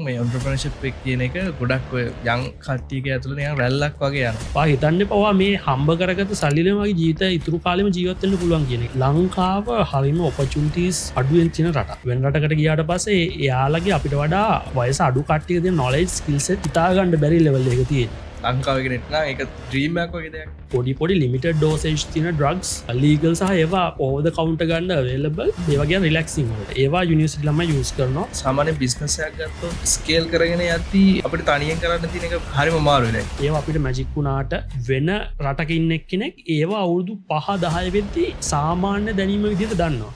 මේ ඔන්ට්‍රප්‍රනර්ෂිප් එක කියන එක ගොඩක් ඔය යං කට්ටියක ඇතුළේ නිකන් රැල්ලක් වගේ යනවා. පා හිතන්න පවා මේ හම්බ කරගත සල්ලිලම වගේ ජීවිතය ඉතුරු කාලෙම ජීවත් වෙන්න පුළුවන් කියන එක. ලංකාව හරිම ඔපචුනිටිස් අඩුවෙන් තියෙන රටක්. වෙන රටකට ගියාට පස්සේ එයාලගේ අපිට වඩා වයස අඩු කට්ටියක තියෙන නොලෙජ් ස්කිල් සෙට් හිතා ගන්න බැරි ලෙවල් එකක තියෙනවා. ලංකාව කියන එක නම් ඒක ඩ්‍රීම් එකක් වගේ දෙයක්. පොඩි ලිමිටඩ් ඩෝසේජ් තියෙන ඩ්‍රග්ස් ලීගල් සහ ඒවා ඕවර් ද කවුන්ටර් ගන්න අවේලබල්. ඒ වගේ රිලැක්සින් වලට. ඒවා යුනිවර්සිටි ළමයි යූස් කරනවා. සාමාන්‍ය බිස්නස් එකක් ගත්තොත් ස්කේල් කරගෙන යද්දී අපිට තනියෙන් කරන්න තියෙන එක හරිම අමාරුයි නේද? ඒවා අපිට මැජික් වුණාට වෙන රටක ඉන්න එක්කෙනෙක් ඒවා අවුරුදු 5-10 වෙද්දී සාමාන්‍ය දැනීම විදිහට දන්නවා.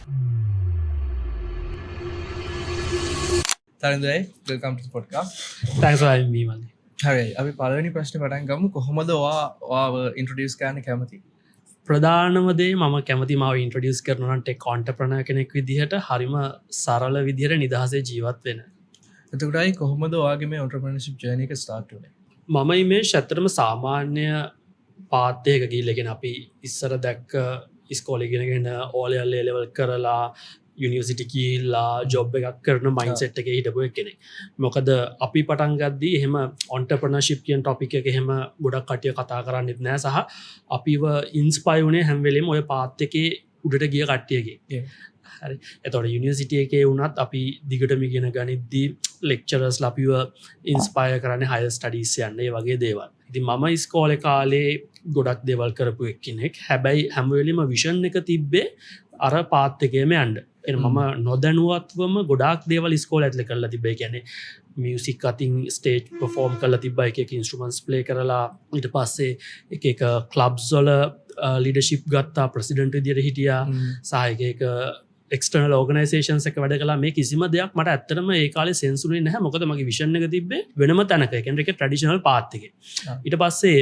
තරින්දයි welcome to podcast. thanks for having me man. හරි අපි පළවෙනි ප්‍රශ්නේ පටන් ගමු. කොහොමද ඔයාව ඉන්ට්‍රොඩියුස් කරන්න කැමති? ප්‍රධානම දේ මම කැමති මාව ඉන්ට්‍රොඩියුස් කරනවා නම් ටෙක් ඔන්ටර්ප්‍රනර් කෙනෙක් විදිහට හරිම සරල විදිහට නිදහසේ ජීවත් වෙන. එතකොටයි කොහොමද ඔයාගේ මේ ඔන්ටර්ප්‍රනර්ෂිප් ජර්නි එක ස්ටාර්ට් වුනේ? මම ඉමේජ් ඇත්තටම සාමාන්‍ය පාත් එකක ගිහිල්ලා කියන අපි ඉස්සර දැක්ක ඉස්කෝලේ ඉගෙනගෙන O level කරලා යුනිවර්සිටි ගිහිල්ලා ජොබ් එකක් කරන මයින්ඩ්සෙට් එකේ හිටපු කෙනෙක්. මොකද අපි පටන් ගද්දී එහෙම ඔන්ටර්ප්‍රනර්ෂිප් කියන ටොපික් එක එහෙම ගොඩක් කට්ටිය කතා කරන්නේත් නැහැ සහ අපිව ඉන්ස්පයර් වුණේ හැම වෙලෙම ওই පාත් එකේ උඩට ගිය කට්ටියගේ. හරි. එතකොට යුනිවර්සිටි එකේ වුණත් අපි දිගටම ඉගෙන ගනිද්දී ලෙක්චරර්ස්ලා අපිව ඉන්ස්පයර් කරන්නේ හයර් ස්ටඩීස් යන්න ඒ වගේ දේවල්. ඉතින් මම ඉස්කෝලේ කාලේ ගොඩක් දේවල් කරපු එක්කෙනෙක්. හැබැයි හැම වෙලෙම විෂන් එක තිබ්බේ අර පාත් එකේම යන්න. මම නොදැනුවත්වම ගොඩක් දේවල් ස්කෝල ඇතුලේ කරලා තිබ්බේ. කියන්නේ මියුසික් අතින් ස්ටේජ් පර්ෆෝම් කරලා තිබ්බා, එක ඉන්ස්ට්‍රුමන්ට්ස් ප්ලේ කරලා, ඊට පස්සේ එක ක්ලබ්ස් වල ලීඩර්ෂිප් ගත්තා, ප්‍රෙසිඩන්ට් විදියට හිටියා, සහ එක එක්ස්ටර්නල් ඕගනයිසේෂන්ස් එක වැඩ කළා. මේ කිසිම දෙයක් මට ඇත්තටම ඒ කාලේ සෙන්ස් උනේ නැහැ. මොකද මගේ විෂන් එක තිබ්බේ වෙනම තැනක. ඒ කියන්නේ ඒක ට්‍රැඩිෂනල් පාත් එකේ. ඊට පස්සේ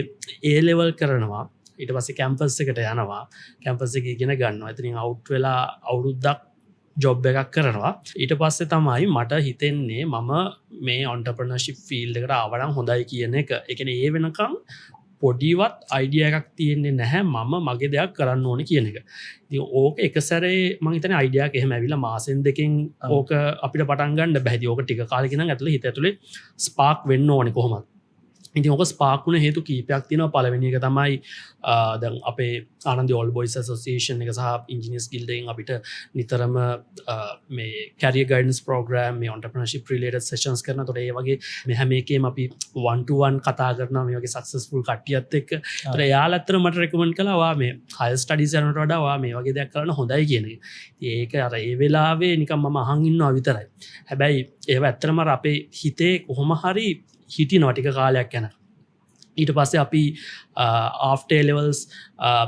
A level කරනවා. ඊට පස්සේ කැම්පස් එකට යනවා. කැම්පස් එකේ ඉගෙන ගන්නවා. එතනින් අවුට් වෙලා අවුරුද්දක් ජොබ් එකක් කරනවා. ඊට පස්සේ තමයි මට හිතෙන්නේ මම මේ ඔන්ටර්ප්‍රනර්ෂිප් ෆීල්ඩ් එකට ආවනම් හොඳයි කියන එක. ඒ කියන්නේ ඒ වෙනකම් පොඩිවත් අයිඩියා එකක් තියෙන්නේ නැහැ මම මගේ දෙයක් කරන්න ඕනේ කියන එක. ඉතින් ඕක එක සැරේ මම හිතන්නේ අයිඩියා එක එහෙම ඇවිල්ලා මාසෙන් දෙකෙන් ඕක අපිට පටන් ගන්න බෑ. ඉතින් ඕක ටික කාලෙකින් නම් ඇතුලේ හිත ඇතුලේ ස්පාර්ක් වෙන්න ඕනේ කොහොමද. ඉතින් ඕක ස්පාර්ක් වුණ හේතු කීපයක් තියෙනවා. පළවෙනි එක තමයි දැන් අපේ ආනන්ද ඕල් බොයිස් ඇසෝසියේෂන් එක සහ ඉන්ජිනියර්ස් ගිල්ඩ් එකෙන් අපිට නිතරම මේ කැරියර් ගයිඩන්ස් ප්‍රෝග්‍රෑම්, මේ ඔන්ටර්ප්‍රනර්ෂිප් රිලේටඩ් සෙෂන්ස් කරනවා. ඒතකොට ඒ වගේ මේ හැම එකේම අපි 1-to-1 කතා කරනවා මේ වගේ සක්සස්ෆුල් කට්ටියත් එක්ක. ඒතකොට එයාලා අතර මට රෙකමන්ඩ් කළා වා මේ හයර් ස්ටඩීස් යනට වඩා වා මේ වගේ දෙයක් කරන්න හොඳයි කියන එක. ඉතින් ඒක අර ඒ වෙලාවේ නිකන් මම අහන් ඉන්නවා විතරයි. හැබැයි ඒව ඇත්තටම අර අපේ හිතේ කොහොම හරි හිටිනවා ටික කාලයක් යන. ඊට පස්සේ අපි ආෆ්ටර් ලෙවල්ස්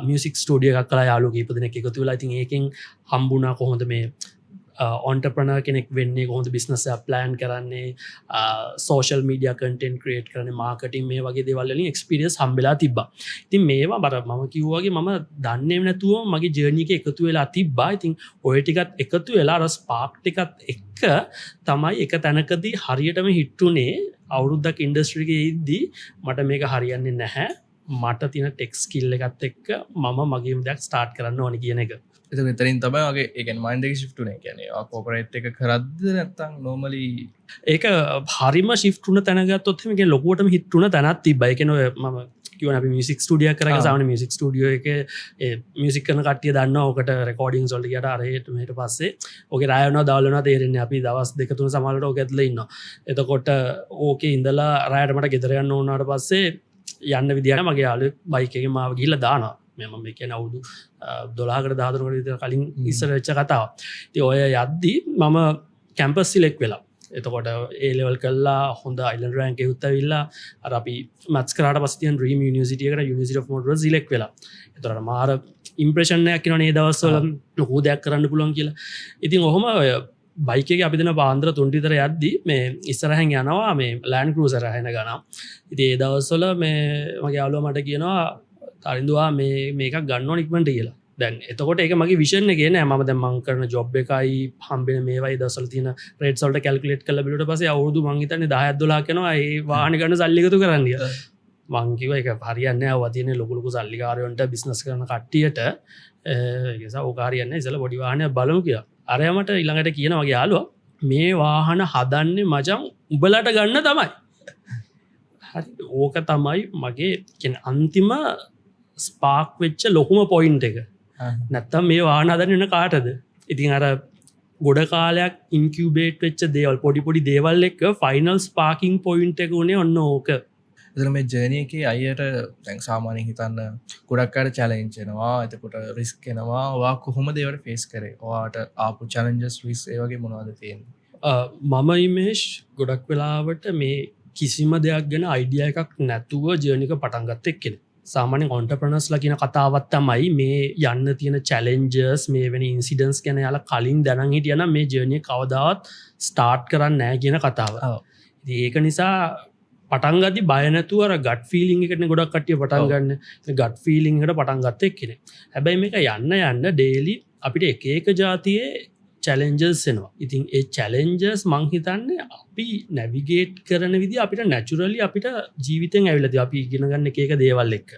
මියුසික් ස්ටුඩියෝ එකක් කළා යාළුවෝ කීප දෙනෙක් එකතු වෙලා. ඉතින් ඒකෙන් හම්බුණා කොහොමද මේ ඔන්ටර්ප්‍රනර් කෙනෙක් වෙන්නේ, කොහොමද බිස්නස් එක ප්ලෑන් කරන්නේ, සෝෂල් මීඩියා කන්ටෙන්ට් ක්‍රියේට් කරන්නේ, මාකටිං, මේ වගේ දේවල් වලින් එක්ස්පීරියන්ස් හම්බෙලා තිබ්බා. ඉතින් මේවා බර මම කිව්වා වගේ මම දන්නේ නැතුව මගේ ජර්නි එක එකතු වෙලා තිබ්බා. ඉතින් ඔය ටිකත් එකතු වෙලා අර ස්පාර්ක් ටිකත් එක්ක තමයි එක තැනකදී හරියටම හිට් උනේ. අවුරුද්දක් ඉන්ඩස්ට්‍රි එකේ ඉද්දී මට මේක හරියන්නේ නැහැ, මට තියෙන ටෙක් ස්කිල් එකත් එක්ක මම මගේම දෙයක් ස්ටාර්ට් කරන්න ඕනේ කියන එක. එතකොට එතනින් තමයි වගේ ඒ කියන්නේ මයින්ඩ් එක ෂිෆ්ට් උනේ. කියන්නේ කෝපරේට් එක කරද්ද නැත්නම් නෝමලි ඒක හරිම ෂිෆ්ට් වුණ තැන ගත්තොත් එහෙම කියන්නේ ලොකුවටම හිට් වුණ තැනක් තිබ්බා. ඒ කියන්නේ මම කියවනේ අපි මියුසික් ස්ටුඩියෝ එකක් කරගෙන සාමාන්‍ය මියුසික් ස්ටුඩියෝ එකේ ඒ මියුසික් කරන කට්ටිය දන්නවා. ඔකට රෙකෝඩින්ග්ස් වලට ගියට අර මෙහෙට පස්සේ ඕකේ රාය වෙනවා දවල් වෙනවා තේරෙන්නේ. අපි දවස් 2-3 සමානලට ඕක ඇතුලේ ඉන්නවා. එතකොට ඕකේ ඉඳලා රායට මට ගෙදර යන්න ඕනාට පස්සේ යන්න විදියක් මගේ යාළුවෙක් බයික් එකේ මාව ගිහිල්ලා දානවා. මම මේ කියන්නේ අවුරුදු 12කට 13කට විතර කලින් ඉස්සර වෙච්ච කතාවක්. ඉතින් ඔය යද්දි මම කැම්පස් සිලෙක්ට් වෙලා. එතකොට A level කළා, හොඳ අයිලන්ඩ් රෑන්ක් එකත් ඇවිල්ලා අර අපි මැත්ස් කරාට පස්සේ තියෙන ඩ්‍රීම් යුනිවර්සිටි එකට යුනිවර්සිටි ඔෆ් මොඩරන් සිලෙක්ට් වෙලා. එතකොට මාර ඉම්ප්‍රෙෂන් එකක් එනවනේ මේ දවස්වල ලොකු දෙයක් කරන්න පුළුවන් කියලා. ඉතින් ඔහොම ඔය බයික් එකේ අපි දෙන පාන්දර 3 විතර යද්දි මේ ඉස්සරහෙන් යනවා මේ ලෑන්ඩ් ක්‍රූසර් එන ගණන්. ඉතින් ඒ දවස්වල මේ මගේ යාළුවා මට කියනවා තරින්දුවා මේකක් ගන්න ඕන ඉක්මනට කියලා. දැන් එතකොට ඒක මගේ විෂන් එකේ නෑ. මම දැන් මං කරන ජොබ් එකයි හම්බෙන මේවයි දවස්වල තියෙන රේට්ස් වලට කැල්කියුලේට් කරලා බලුවට පස්සේ අවුරුදු මං හිතන්නේ 10ක් 12ක් යනවා ඒ වාහනේ ගන්න සල්ලි එකතු කරන්න කියලා. මං කිව්වා ඒක හරියන්නේ නෑ. ඔවා තියෙන ලොකු ලොකු සල්ලිකාරයන්ට බිස්නස් කරන කට්ටියට ඒක නිසා ඕක හරියන්නේ නෑ. ඉතල පොඩි වාහනයක් බලමු කියලා. අරයා මට ඊළඟට කියනවා වගේ යාළුවා මේ වාහන හදන්නේ මචං උඹලට ගන්න තමයි. හරි ඕක තමයි මගේ කියන්නේ අන්තිම ස්පාක් වෙච්ච ලොකුම පොයින්ට් එක. නැත්තම් මේ වාහන හදන්න වෙන කාටද? ඉතින් අර ගොඩ කාලයක් ඉන්කියුබේට් වෙච්ච දේවල් පොඩි පොඩි දේවල් එක්ක ෆයිනල් ස්පාකින් පොයින්ට් එක උනේ ඔන්න ඕක. එතන මේ ජර්නි එකේ අයියට දැන් සාමාන්‍යයෙන් හිතන්න ගොඩක් අය චැලෙන්ජ් එනවා එතකොට රිස්ක් එනවා ඔයා කොහොමද ඒවට ෆේස් කරේ ඔයාට ආපු චැලෙන්ජස් රිස්ක් ඒ වගේ මොනවද තියෙන්නේ මම ඉමේෂ් ගොඩක් වෙලාවට මේ කිසිම දෙයක් ගැන අයිඩියා එකක් නැතුව ජර්නි එක පටන් ගත්ත එක්කෙනෙක්. සාමාන්‍යයෙන් ඔන්ටර්ප්‍රනර්ස්ලා කියන කතාවක් තමයි මේ යන්න තියෙන චැලෙන්ජස් මේ වෙන ඉන්සිඩන්ට්ස් ගැන යාලා කලින් දැනන් හිටියනම් මේ ජර්නි එක කවදාවත් ස්ටාර්ට් කරන්නේ නැහැ කියන කතාව. ඉතින් ඒක නිසා පටන් ගද්දි බය නැතුව අර ගට් ෆීලිං එකටනේ ගොඩක් කට්ටිය පටන් ගන්න. ඒ ගට් ෆීලිං එකට පටන් ගත්ත එක්කෙනෙක්. හැබැයි මේක යන්න ඩේලි අපිට එක එක જાතියේ චැලෙන්ජස් එනවා. ඉතින් ඒ චැලෙන්ජස් මං හිතන්නේ අපි නැවිගේට් කරන විදිහ අපිට නැචරලි අපිට ජීවිතෙන් ඇවිල්ලා තියෙනවා. අපි ඉගෙන ගන්න එක එක දේවල් එක්ක.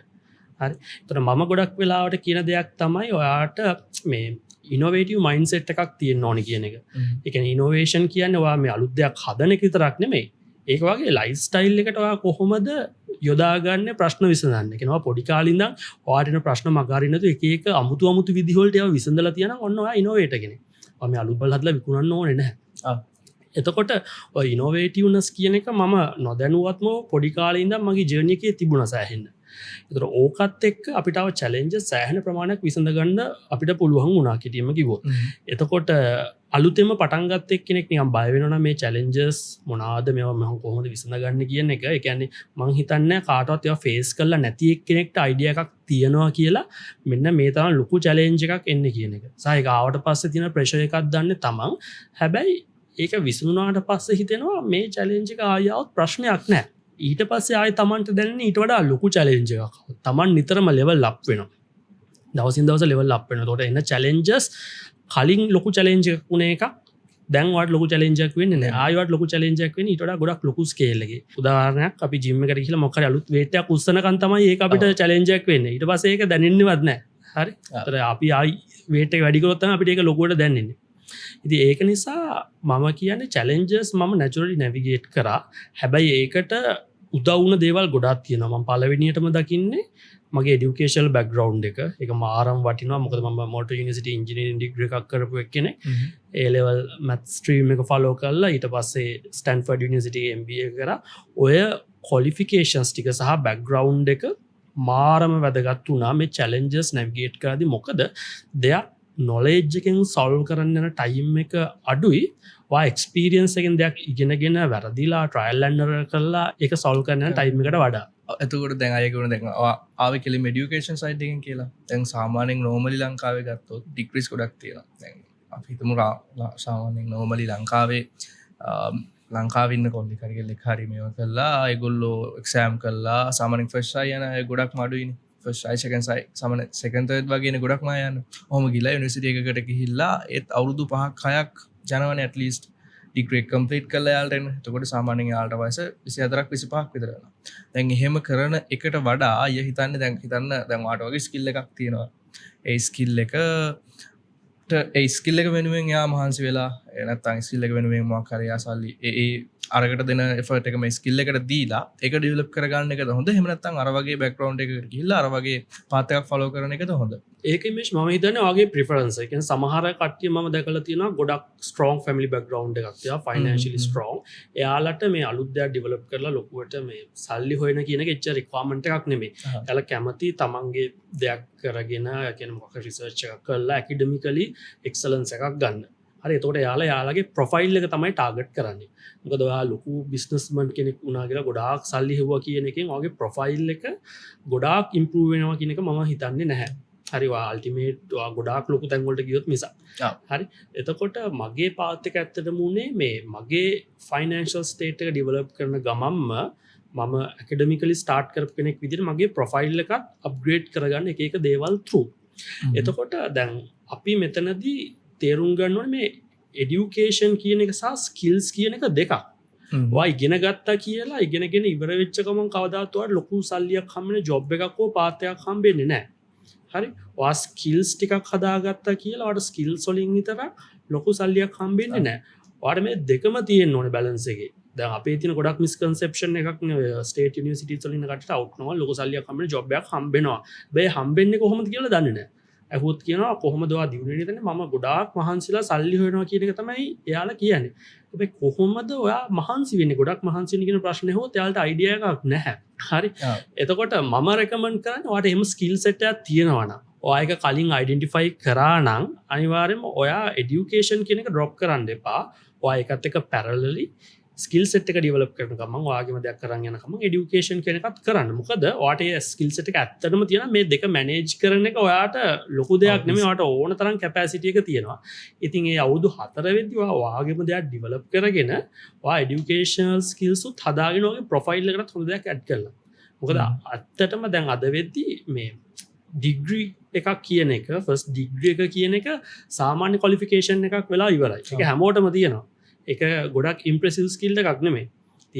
හරි. ඒතර මම ගොඩක් වෙලාවට කියන දෙයක් තමයි ඔයාට මේ ඉනොවේටිව් මයින්ඩ්සෙට් එකක් තියෙන්න ඕනේ කියන එක. ඒ කියන්නේ ඉනෝවේෂන් කියන්නේ ඔයා මේ අලුත් දෙයක් හදන එක විතරක් නෙමෙයි. ඒක වගේ ලයිෆ් ස්ටයිල් එකට ඔයා කොහොමද යොදාගන්නේ ප්‍රශ්න විසඳන්න. කියනවා පොඩි කාලේ ඉඳන් ඔයාට එන ප්‍රශ්න මගහරින්න නැතු එක එක අමුතු විදි වලට ඒවා විසඳලා තියනවා ඔන්න ඔයා ඉනෝවේටර් කෙනෙක්. ඔයා මේ අලුත් බල් හදලා විකුණන්න ඕනේ නැහැ. එතකොට ඔය ඉනෝවේටිව්නස් කියන එක මම නොදැනුවත්ම පොඩි කාලේ ඉඳන් මගේ ජර්නි එකේ තිබුණා සෑහෙන්න. ඒතර ඕකත් එක්ක අපිට ආව චැලෙන්ජස් සෑහෙන ප්‍රමාණයක් විසඳ ගන්න අපිට පුළුවන් වුණා කිටිම කිව්වොත්. එතකොට අලුතෙන්ම පටන් ගත්ත එක්කෙනෙක් නිකන් බය වෙනවා නම් මේ චැලෙන්ජස් මොනවාද මේවා මම කොහොමද විසඳගන්නේ කියන එක. ඒ කියන්නේ මං හිතන්නේ කාටවත් ඒවා ෆේස් කරලා නැති එක්කෙනෙක්ට අයිඩියා එකක් තියනවා කියලා මෙන්න මේ තරම් ලොකු චැලෙන්ජ් එකක් එන්නේ කියන එක. සහ ඒක ආවට පස්සේ තියෙන ප්‍රෙෂර් එකක් දන්නේ තමන්. හැබැයි ඒක විසඳුනාට පස්සේ හිතෙනවා මේ චැලෙන්ජ් එක ආයෙත් ප්‍රශ්නයක් නැහැ. ඊට පස්සේ ආයෙ තමන්ට දැනෙන ඊට වඩා ලොකු චැලෙන්ජ් එකක්. තමන් නිතරම ලෙවල් අප් වෙනවා. දවසින් දවස ලෙවල් අප් වෙනවා. ඒකට එන චැලෙන්ජස් කලින් ලොකු චැලෙන්ජ් එකක් වුණ එකක් දැන් වට ලොකු චැලෙන්ජ් එකක් වෙන්නේ නැහැ. ආයෙත් ලොකු චැලෙන්ජ් එකක් වෙන්නේ ඊට වඩා ගොඩක් ලොකු ස්කේල් එකේ. උදාහරණයක් අපි ජිම් එකට ගිහලා මොකක් හරි අලුත් වේට් එකක් උස්සනකන් තමයි ඒක අපිට චැලෙන්ජ් එකක් වෙන්නේ. ඊට පස්සේ ඒක දැනෙන්නේවත් නැහැ. හරි. ඒතර අපි ආයි වේට් එක වැඩි කරොත් තමයි අපිට ඒක ලොකුවට දැනෙන්නේ. ඉතින් ඒක නිසා මම කියන්නේ චැලෙන්ජස් මම නැචරලි නැවිගේට් කරා. හැබැයි ඒකට උදව් වුණ දේවල් ගොඩක් තියෙනවා. මම පළවෙනියටම දකින්නේ මගේ එඩියුකේෂනල් බෑග්ග්‍රවුන්ඩ් එක. ඒක මාරම් වටිනවා. මොකද මම මෝටර් යුනිවර්සිටි ඉංජිනේරින් ඩිග්‍රී එකක් කරපු එක්කෙනෙක්. A level math stream එක ෆලෝ කරලා ඊට පස්සේ ස්ටැන්ෆර්ඩ් යුනිවර්සිටි MBA කරා. ඔය ක්වොලිෆිකේෂන්ස් ටික සහ බෑග්ග්‍රවුන්ඩ් එක මාරම වැදගත් වුණා මේ චැලෙන්ජස් නැවිගේට් කරද්දී. මොකද දෙයක් නොලෙජ් එකෙන් සොල්ව් කරන්න යන ටයිම් එක අඩුයි. වා එක්ස්පීරියන්ස් එකෙන් දෙයක් ඉගෙනගෙන වැරදිලා ට්‍රයල් ඇන්ඩ් එරර් කරලා ඒක සොල්ව් කරන්න යන ටයිම් එකට වඩා. එතකොට දැන් අය කියන දැන් ආවේ කෙලිම එඩියුකේෂන් සයිඩ් එකෙන් කියලා. දැන් සාමාන්‍යයෙන් නෝමලි ලංකාවේ ගත්තොත් ඩිග්‍රීස් ගොඩක් තියෙනවා. දැන් අපි හිතමු සාමාන්‍යයෙන් නෝමලි ලංකාවේ ඉන්න කොල්ලෙක් හරි කෙල්ලෙක් හරි මේවා කළා ඒගොල්ලෝ එක්සෑම් කළා සාමාන්‍යයෙන් ෆස්ට් අය යන අය ගොඩක් මඩුයිනේ. ෆස්ට් අය සෙකන්ඩ් අය සාමාන්‍ය සෙකන්ඩ් තර්ඩ් වගේනේ ගොඩක් මා යන්නේ. ඔහොම ගිහලා යුනිවර්සිටි එකකට ගිහිල්ලා ඒත් අවුරුදු 5ක් 6ක් යනවනේ ඇට්ලීස්ට් ඩිග්‍රී කම්ප්ලීට් කරලා යාලට එන්න. එතකොට සාමාන්‍යයෙන් යාලට වයස 24ක් 25ක් විතර වෙනවා. දැන් එහෙම කරන එකට වඩා අය හිතන්නේ දැන් ඔයාට වගේ ස්කිල් එකක් තියෙනවා. ඒ ස්කිල් එක වෙනුවෙන් යා මහන්සි වෙලා නැත්නම් ස්කිල් එක වෙනුවෙන් මොකක් හරි යාසල්ලි ඒ අරකට දෙන එෆර්ට් එක මේ ස්කිල් එකට දීලා ඒක ඩෙවලොප් කරගන්න එකද හොඳ? එහෙම නැත්නම් අර වගේ බෑග්ග්‍රවුන්ඩ් එකකට ගිහිල්ලා අර වගේ පාත් එකක් ෆලෝ කරන එකද හොඳ? ඒක ඉමේජ් මම හිතන්නේ වගේ ප්‍රිෆරන්ස් එක. කියන්නේ සමහර කට්ටිය මම දැකලා තියෙනවා ගොඩක් ස්ට්‍රෝං ෆැමිලි බෑග්ග්‍රවුන්ඩ් එකක් තියෙනවා ෆයිනෑන්ෂියලි ස්ට්‍රෝං. එයාලට මේ අලුත් දෙයක් ඩෙවලොප් කරලා ලොකුවට මේ සල්ලි හොයන කියන එක එච්චර රික්වයර්මන්ට් එකක් නෙමෙයි. එයාලා කැමති තමන්ගේ දෙයක් කරගෙන කියන්නේ මොකක් හරි රිසර්ච් එකක් කරලා ඇකඩමිකලි එක්සලන්ස් එකක් ගන්න. හරි. එතකොට යාලගේ ප්‍රොෆයිල් එක තමයි ටාගට් කරන්නේ. මොකද ඔයා ලොකු බිස්නස්මන් කෙනෙක් වුණා කියලා ගොඩාක් සල්ලි හෙව්වා කියන එකෙන් ඔයාගේ ප්‍රොෆයිල් එක ගොඩාක් ඉම්ප්‍රූව් වෙනවා කියන එක මම හිතන්නේ නැහැ. හරි. ඔයා අල්ටිමේට් ඔයා ගොඩාක් ලොකු තැන් වලට ගියොත් මිසක්. හරි. එතකොට මගේ පාත් එක ඇත්තටම උනේ මේ මගේ ෆයිනෑන්ෂල් ස්ටේට් එක ඩෙවලොප් කරන ගමන්ම මම ඇකඩමිකලි ස්ටාර්ට් කරපු කෙනෙක් විදිහට මගේ ප්‍රොෆයිල් එකත් අප්ග්‍රේඩ් කරගන්න එක දේවල් through. එතකොට දැන් අපි මෙතනදී තේරුම් ගන්න ඕනේ මේ එඩියුකේෂන් කියන එක සහ ස්කිල්ස් කියන එක දෙකක්. ඔයා ඉගෙන ගත්තා කියලා ඉගෙනගෙන ඉවර වෙච්ච ගමන් කවදාවත් ඔයාලට ලොකු සල්ලියක් හම්බෙන්නේ ජොබ් එකක් හෝ පාත් එකක් හම්බෙන්නේ නැහැ. හරි. ඔයා ස්කිල්ස් ටිකක් හදාගත්තා කියලා ඔයාලට ස්කිල්ස් වලින් විතරක් ලොකු සල්ලියක් හම්බෙන්නේ නැහැ. වාට මේ දෙකම තියෙන්න ඕනේ බැලන්ස් එකේ. දැන් අපේ තියෙන ගොඩක් මිස්කන්සෙප්ෂන් එකක් නේ ස්ටේට් යුනිවර්සිටිස් වලින් කටට අවුට් කරනවා ලොකු සල්ලියක් හම්බෙන ජොබ් එකක් හම්බෙනවා. හැබැයි හම්බෙන්නේ කොහොමද කියලා දන්නේ නැහැ. ඇහුවොත් කියනවා කොහොමද ඔයා දියුණු වෙන්නේ තන්නේ මම ගොඩාක් මහන්සිලා සල්ලි හොයනවා කියන එක තමයි එයාලා කියන්නේ. හැබැයි කොහොමද ඔයා මහන්සි වෙන්නේ ගොඩක් මහන්සි වෙන්නේ කියන ප්‍රශ්නේ හොත් එයාලට අයිඩියා එකක් නැහැ. හරි. එතකොට මම රෙකමන්ඩ් කරන්නේ ඔයාට එහෙම ස්කිල් සෙට් එකක් තියෙනවා නම් ඔයා එක කලින් අයිඩෙන්ටිෆයි කරා නම් අනිවාර්යයෙන්ම ඔයා এডুকেෂන් කියන එක ඩ්‍රොප් කරන්න එපා. ඔයා එකත් එක්ක පැරලලි ස්කිල් සෙට් එක ඩෙවලොප් කරන ගමන් ඔයාගේම දෙයක් කරන් යන ගමන් এডুকেෂන් කියන එකත් කරන්න. මොකද ඔයාට ඒ ස්කිල් සෙට් එක ඇත්තටම තියෙනවා මේ දෙක මැනේජ් කරන එක ඔයාට ලොකු දෙයක් නෙමෙයි ඔයාට ඕන තරම් කැපැසිටි එක තියෙනවා. ඉතින් ඒ අවුරුදු 4 වෙද්දි ඔයා ඔයාගේම දෙයක් ඩෙවලොප් කරගෙන ඔයා এডুকেෂනල් ස්කිල්ස් උත් හදාගෙන ඔයාගේ ප්‍රොෆයිල් එකකට හොඳ දෙයක් ඇඩ් කරලා. මොකද ඇත්තටම දැන් අද වෙද්දි මේ ඩිග්‍රී එකක් කියන එක ෆස්ට් ඩිග්‍රී එක කියන එක සාමාන්‍ය ක්වොලිෆිකේෂන් එකක් වෙලා ඉවරයි. ඒක හැමෝටම තියෙනවා. ඒක ගොඩක් ඉම්ප්‍රෙසිව් ස්කිල් එකක් නෙමෙයි.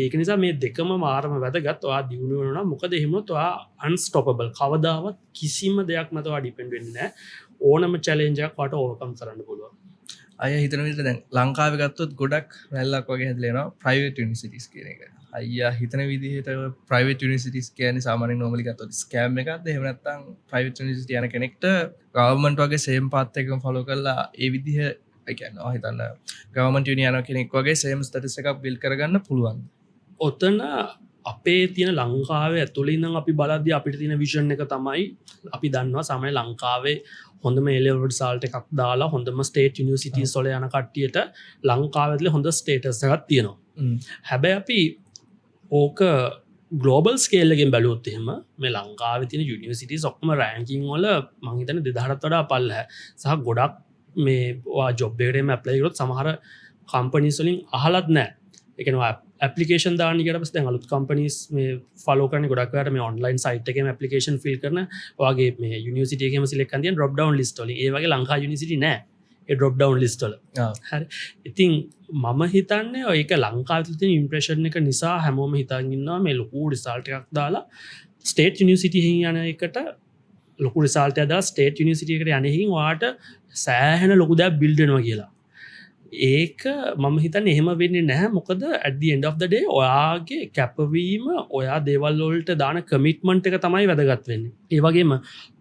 ඒක නිසා මේ දෙකම මාරම වැදගත්. ඔයා දියුණු වෙනවා නම් මොකද එහෙම වුණොත් ඔයා අන්ස්ටොපබල්. කවදාවත් කිසිම දෙයක් මත ඔයා ඩිපෙන්ඩ් වෙන්නේ නැහැ. ඕනම චැලෙන්ජ් එකක් ඔයාට ඕවර්කම් කරන්න පුළුවන්. අය හිතන විදිහට දැන් ලංකාවේ ගත්තොත් ගොඩක් රැල්ලක් වගේ හැදලා එනවා ප්‍රයිවට් යුනිවර්සිටිස් කියන එක. අයියා හිතන විදිහට ප්‍රයිවට් යුනිවර්සිටිස් කියන්නේ සාමාන්‍යයෙන් normally ගත්තොත් ස්කෑම් එකක්ද එහෙම නැත්නම් ප්‍රයිවට් යුනිවර්සිටි යන කෙනෙක්ට ගවර්න්මන්ට් වගේ සේම් පාත් එකම ෆලෝ කරලා ඒ විදිහ ඒ කියන්නේ ඔය හිතන්න ගවර්න්මන්ට් යුනි යන කෙනෙක් වගේ සේම් ස්ටැටස් එකක් බිල්ඩ් කරගන්න පුළුවන්. ඔතන අපේ තියෙන ලංකාවේ ඇතුළේ ඉඳන් අපි බලද්දී අපිට තියෙන විෂන් එක තමයි අපි දන්නවා සාමාන්‍ය ලංකාවේ හොඳම A level රිසල්ට් එකක් දාලා හොඳම ස්ටේට් යුනිවර්සිටිස් වල යන කට්ටියට ලංකාවේ ඇතුළේ හොඳ ස්ටේටස් එකක් තියෙනවා. හැබැයි අපි ඕක ගලෝබල් ස්කේල් එකෙන් බැලුවොත් එහෙම මේ ලංකාවේ තියෙන යුනිවර්සිටිස් ඔක්කොම රෑන්කින් වල මං හිතන්නේ 2000ට වඩා පල්ලෙහ සහ ගොඩක් මේ ඔයා ජොබ් එකටම ඇප්ලයි කරොත් සමහර කම්පනීස් වලින් අහලත් නැහැ. ඒ කියන්නේ ඇප්ලිකේෂන් දාන්න ගියට පස්සේ දැන් අලුත් කම්පනීස් මේ ෆලෝ කරන්නේ ගොඩක් වෙලාවට මේ ඔන්ලයින් සයිට් එකේම ඇප්ලිකේෂන් ෆිල් කරන ඔයාගේ මේ යුනිවර්සිටි එකේම සිලෙක්ට් කරන් තියෙන ඩ්‍රොප් ඩවුන් ලිස්ට් වලින්. ඒ වගේ ලංකා යුනිවර්සිටි නැහැ. ඒ ඩ්‍රොප් ඩවුන් ලිස්ට් වල. හරි. ඉතින් මම හිතන්නේ ඒක ලංකාවේ තියෙන ඉම්ප්‍රෙෂන් එක නිසා හැමෝම හිතන් ඉන්නවා මේ ලොකු රිසල්ට් එකක් දාලා ස්ටේට් යුනිවර්සිටි එකකින් යන එකට ලොකු රිසල්ට් එකක් දාලා ස්ටේට් යුනිවර්සිටි එකට යන එකකින් ඔයාට සෑහෙන ලොකු දෙයක් බිල්ඩ් වෙනවා කියලා. ඒක මම හිතන්නේ එහෙම වෙන්නේ නැහැ. මොකද at the end of the day ඔයාගේ කැපවීම ඔයා දේවල් වලට දාන කමිට්මන්ට් එක තමයි වැදගත් වෙන්නේ. ඒ වගේම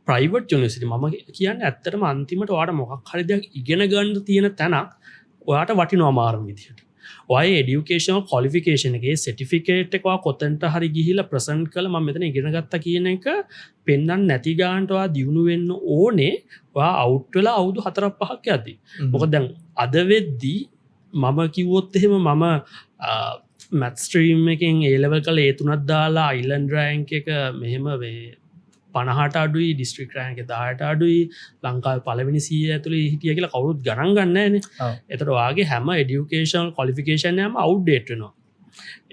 ප්‍රයිවට් යුනිවර්සිටි මම කියන්නේ ඇත්තටම අන්තිමට ඔයාට මොකක් හරි දෙයක් ඉගෙන ගන්න තියෙන තැනක් ඔයාට වටිනවා මාරම විදිහට. ඔයාගේ এডুকেෂනල් ක්වොලිෆිකේෂන් එකේ සර්ටිෆිකේට් එක ඔයා කොතෙන්ට හරි ගිහිල්ලා ප්‍රසන්ට් කළා මම මෙතන ඉගෙන ගත්තා කියන එක පෙන්වන්න නැති ගානට ඔයා දියුණු වෙන්න ඕනේ. ඔයා අවුට් වෙලා අවුරුදු 4-5ක් යද්දි. මොකද දැන් අද වෙද්දී මම කිව්වොත් එහෙම මම මැත් ස්ට්‍රීම් එකෙන් A level කළා ඒ තුනක් දාලා අයිලන්ඩ් රෑන්ක් එක මෙහෙම මේ 50ට අඩුයි ඩිස්ට්‍රික්ට් රෑන්ක් 10ට අඩුයි ලංකාවේ පළවෙනි 100 ඇතුලේ හිටියා කියලා කවුරුත් ගණන් ගන්න නැහැනේ. එතකොට ඔයාගේ හැම এডুকেෂනල් ක්වොලිෆිකේෂන් එකම අවුට්ඩේට් වෙනවා.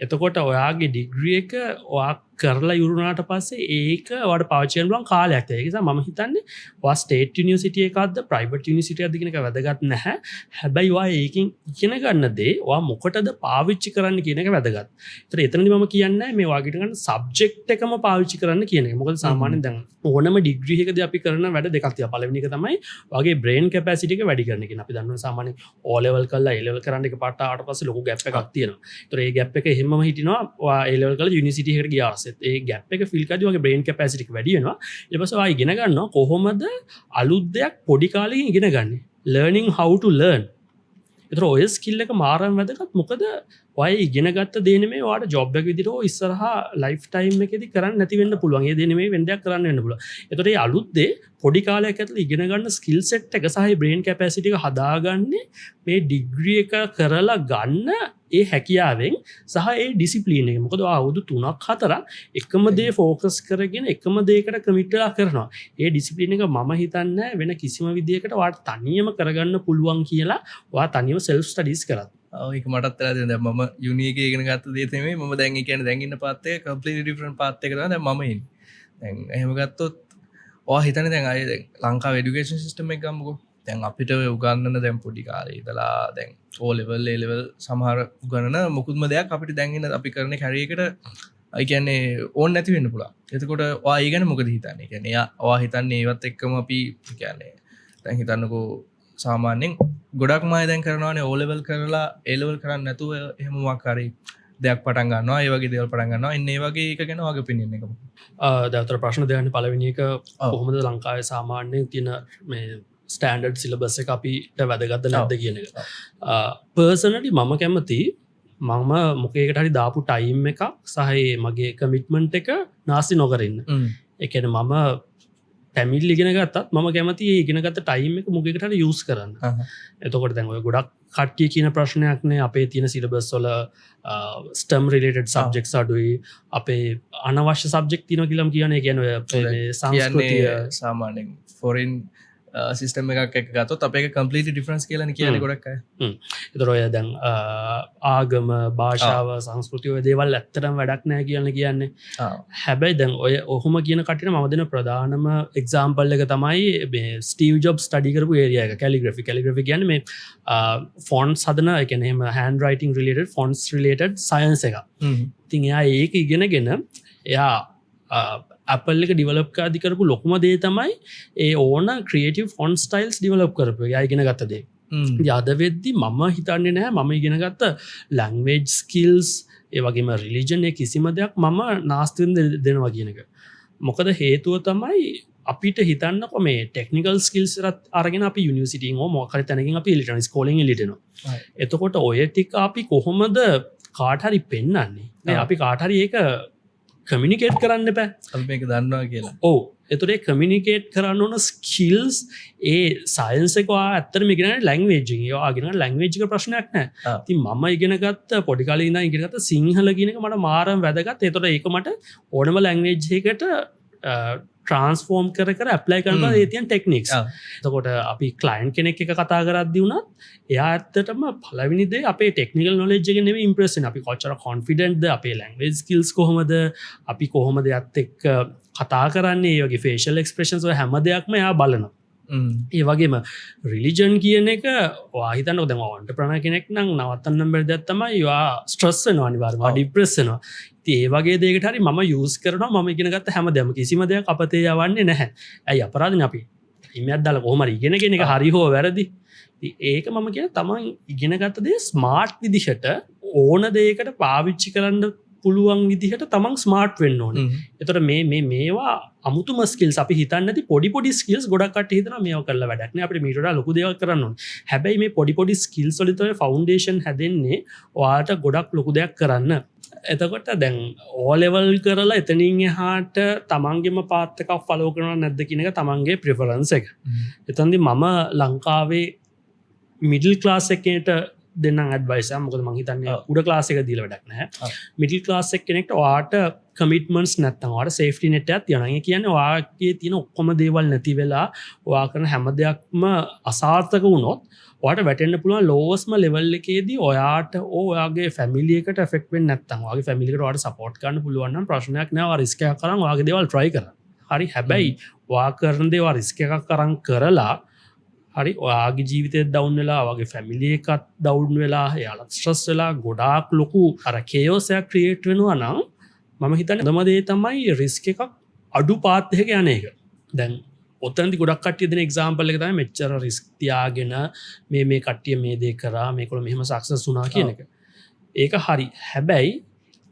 එතකොට ඔයාගේ ඩිග්‍රී එක ඔයා කරලා ඉවරුනාට පස්සේ ඒක ඔයාට පාවිච්චි කරන්න පුළුවන් කාලයක් තියෙනවා. ඒ නිසා මම හිතන්නේ ඔයා ස්ටේට් යුනිවර්සිටි එකක්ද ප්‍රයිවට් යුනිවර්සිටි එකක්ද කියන එක වැදගත් නැහැ. හැබැයි ඔයා ඒකෙන් ඉගෙන ගන්න දේ ඔයා මොකටද පාවිච්චි කරන්න කියන එක වැදගත්. ඒතර එතනදී මම කියන්නේ මේ ඔයාගේ ඉගෙන ගන්න සබ්ජෙක්ට් එකම පාවිච්චි කරන්න කියන එක. මොකද සාමාන්‍යයෙන් දැන් ඕනම ඩිග්‍රී එකකදී අපි කරන වැඩ දෙකක් තියෙනවා. පළවෙනි එක තමයි ඔයාගේ බ්‍රේන් කැපැසිටි එක වැඩි කරන එක. අපි දන්නවා සාමාන්‍යයෙන් O level කරලා A level කරන්න එක පාට ආවට පස්සේ ලොකු ගැප් එකක් තියෙනවා. ඒතර ඒ ගැප් එක හැමම හිටිනවා ඔයා A level කරලා යුනිවර්සිටි එකකට ගියාට ඒ ගැප් එක ෆිල් කරද්දී ඔයාගේ බ්‍රේන් කැපැසිටි එක වැඩි වෙනවා. ඊට පස්සේ ඔයා ඉගෙන ගන්නවා කොහොමද අලුත් දෙයක් පොඩි කාලෙකින් ඉගෙන ගන්නේ. learning how to learn. ඒතර ඔය ස්කිල් එක මාරම වැදගත්. මොකද ඔය ඉගෙන ගත්ත දේ නෙමෙයි ඔයාට ජොබ් එක විදිහට ඔය ඉස්සරහා ලයිෆ් ටයිම් එකේදී කරන්න නැති වෙන්න පුළුවන්. ඒ දේ නෙමෙයි වෙන දෙයක් කරන්න වෙන්න පුළුවන්. ඒතර මේ අලුත් දේ පොඩි කාලයක් ඇතුළත ඉගෙන ගන්න ස්කිල් සෙට් එක සහ බ්‍රේන් කැපැසිටි එක හදාගන්නේ මේ ඩිග්‍රී එක කරලා ගන්න ඒ හැකියාවෙන් සහ ඒ ඩිසිප්ලින් එක. මොකද අවුරුදු 3-4 එකම දේ ફોකස් කරගෙන එකම දෙයකට කමිට් වෙලා කරනවා. ඒ ඩිසිප්ලින් එක මම හිතන්නේ වෙන කිසිම විදියකට ඔයාට තනියම කරගන්න පුළුවන් කියලා ඔයා තනියම සෙල්ෆ් ස්ටඩීස් කරත්. ඒක මටත් වෙලා තියෙනවා. දැන් මම යුනි එකේ ඉගෙන ගත්ත දේ තමයි මම දැන් ඒ කියන්නේ දැන් ඉන්න පාත් එක කම්ප්ලීට්ලි ඩිෆරන්ට් පාත් එක තමයි දැන් මම ඉන්නේ. දැන් එහෙම ගත්තොත් ඔයා හිතන්නේ දැන් අය දැන් ලංකාවේ এডুকেෂන් සිස්ටම් එක ගමුකෝ. දැන් අපිට උගන්නන දැන් පොඩි කාලේ ඉඳලා දැන් O level A level සමහර උගන්නන මොකුත්ම දෙයක් අපිට දැන් ඉන්න අපි කරන කැරිය එකට ඒ කියන්නේ ඕන් නැති වෙන්න පුළුවන්. එතකොට ඔයා ඒ ගැන මොකද හිතන්නේ? ඒ කියන්නේ ඔයා හිතන්නේ ඒවත් එක්කම අපි කියන්නේ දැන් හිතන්නකෝ සාමාන්‍යෙන් ගොඩක් මය දැන් කරනවානේ ඕලෙවල් කරලා ඒලවල් කරන්න නැතුව එහෙමවාකාරී දෙයක් පටන් ගන්නවා ඒ වගේ දේවල් පටන් ගන්නවා එන්නේ වගේ එක ගැන වගේ පිනින්න එකම දවතර ප්‍රශ්න දෙයන්න පලවෙනි එක කොහොමද ලංකාවේ සාමාන්‍යයෙන් තියෙන මේ ස්ටෑන්ඩඩ් සිලබස් එක අපිට වැදගත්ත නැද්ද කියන එක පර්සනලි මම කැමති මම මොකේකට හරි දාපු ටයිම් එකක් සහයේ මගේ කමිට්මන්ට් එක නාස්ති නොකරන්න එකන මම පැමිල් ඉගෙන ගත්තත් මම කැමති ඉගෙනගත ටයිම් එක මොකෙකට යස් කරන්න එතකොට දැන්ව ගොඩක් කට්ටිය කියන ප්‍රශ්නයක්නේ අපේ තියෙන සිලබස් වල ස්ටම් රිලේටඩ් සබ්ජෙක්ස් අඩුයි අපේ අනවශ්‍ය සබ්ජෙක් තින කියලම් කියන ගැන සංස්කෘතිය සාමානෙන් ෆොරින් සිස්ටම එකක් එක ගතොත් අපේ කම්පලිට ඩිෆරන්ස් කියලන කියන ගොඩක් එතරොය දැන් ආගම භාෂාව සංස්කෘතියව දේවල් ඇත්තරම් වැඩක් නෑ කියන්න කියන්නේ හැබැයි දැන් ඔය ඔහොම කියන කටින මදන ප්‍රධානම එක්සාම්පල් එක තමයි ස්ටීව් ජොබ් ස්ටඩිකරපු ඒරියක කැලිග්‍රි ගැන මේ ෆොන්ස් සදන එකනෙම handwriting related fonts related science එක ඉතින් එයා ඒක ඉගෙනගෙන එයා Apple එක ඩිවලප් කාදිකරපු ලොකුම දේ තමයි ඒ ඕන ක්‍රියේටිව් ෆොන්ට් ස්ටයිල්ස් ඩිවලප් කරපු එයා ඉගෙන ගත්ත දේ. යද වෙද්දි මම හිතන්නේ නැහැ මම ඉගෙන ගත්ත ලැන්ග්වේජ් ස්කිල්ස් ඒ වගේම රිලිජන් එක කිසිම දෙයක් මම නාස්ති වෙන්න දෙනවා කියන එක. මොකද හේතුව තමයි අපිට හිතන්නකො මේ ටෙක්නිකල් ස්කිල්ස් අරගෙන අපි යුනිවර්සිටි එකේ මොකක් හරි තැනකින් අපි ඉලිටන ස්කෝලින් ඉලිටනවා. එතකොට ඔය ටික අපි කොහොමද කාට හරි පෙන්වන්නේ? අපි කාට හරි ඒක කමිනිකේට් කරන්න බෑ අපි මේක දන්නවා කියලා ඕ එතුරේ කමිනිකේට් කරන්න ඕන ස්කිල්ස් ඒ සයින්සකවා ඇත්තර මිගෙන ලැංවේජි ආගෙන ලැංවේජික ප්‍රශ්නයක් නෑ ති මම ඉගෙනගත් පොඩිකාලන්න ඉගෙනගත සිංහල ගෙනක මට මාරම් වැදගත් එතොට ඒක මට ඕනම ලැංවේජ්කට ට්‍රන්ස්ෆෝර්ම් කර ඇප්ලයි කරන ඒතියන් ටෙක්නික්ස් තකොට අපි කලයින් කෙනෙක් එක කතා කරද්දි වුණත් එයා ඇත්තටම පලවිනිදේ අපේ ටෙක්නිකල් නොලෙජ්ගෙන ඉම්ප්‍රෙසන් අපි කොච්චර කොන්ෆිඩන්ට්ද අපේ ලැංවේජ් ස්කිල්ස් කොහොමද අපි කොහොමද යත් එක් කතා කරන්නේ ඒගේ ෆේෂල් එක්ස්ප්‍රේෂන්ස් හැම දෙයක්ම එයා බලනවා ඒ වගේම රිලිජන් කියන එක වාහිතන්න ද ඔන්ට ප්‍රණ කෙනෙක් නම් නවත්තන්නම් බැරි දත්තම වා ස්ට්‍රස්සන අනිවාර්වා ඩිප්‍රෙස්සනවා ඒ වගේ දේකට හරි ම යස් කරන ම ඉගෙනගත් හැම දෙම කිසිම දෙයක් අපතේ යවන්නේ නැහැ ඇයි අපරාධන අපි ඉමත් දල කොහමර ඉගෙනගෙන එක හරි හෝ වැරදි ඒක මම කිය තමන් ඉගෙනගත්ත දේ ස්මාර්ට් විදිහට ඕන දේකට පාවිච්චි කරන්න පුළුවන් විදිහට තමන් ස්මාර්ට් වෙන්න ඕන එතොට මේවා අමුතුම ස්කිල්ස් අපි හිතන්නති පොඩි ස්කිල්ස් ගොඩක්ට හිතන මේ කරල වැඩක්න අපට මීට ලොකු දෙව කරන්න හැබැයි මේ පොඩි ස්කිල් සොලිතව ෆෞන්ඩේෂන් හැදෙන්නේ වාට ගොඩක් ලොකු දෙයක් කරන්න එතකොට දැන් ඕලෙවල් කරලා එතනින් එහාට තමන්ගේම පාත්තකක් ෆලෝ කරන නැද්ද කියනක තමන්ගේ ප්‍රිෆරන්ස එක එතන්දි මම ලංකාවේ මිඩල් ක්ලාස් එකට දෙන්න ඇඩවයිස මොකද මහිතන්නේ උඩ ක්ලාසක දීල වැඩක් නෑ මිඩල් ක්ලාසක් කෙනෙක්ට වාට කමිටමන්ස් නැත්තවාට සේෆ්ටි නෙට යනගේ කියන්න වාගේ තියෙන ඔක්කොම දේවල් නැති වෙලා වා කරන හැම දෙයක්ම අසාර්ථක වුණොත් වාට වැටෙන්න්න පුළුවන් ලෝස්ම ලෙවල් එකේදී ඔයාට ඕයාගේ ෆැමිලියකට ෆෙක්ෙන් නැත්තන් වගේ ෆැමිලිකට වාට සපෝට් කරන්න පුළුවන් ප්‍රශ්නයක් නෑ රිස්කය කරන වගේ දේවල් ට්‍රයි කර හරි හැබැයි වා කරන දේවා රිස්ක එකක් කරන් කරලා හරි ඔයාගේ ජීවිතය දවුන් වෙලා වගේ ෆැමිලිය එකත් දවුන් වෙලා යාලත් ස්ට්‍රස් වෙලා ගොඩාක් ලොකු අර කේෝසයක් ක්‍රියේට් වෙනවා නම් මම හිතන්න දමදේ තමයි රිස්ක එකක් අඩු පාත්තයක යන එක දැන් ඔත්තන්දි ගොඩක් කටිය දෙන එක්සාම්පල් එක තමයි මෙච්චර රිස්ක් තියාගෙන මේ කට්ටිය මේ දේ කරා මේකොළ මෙහෙම සක්සස් වුණා කියන එක ඒක හරි හැබැයි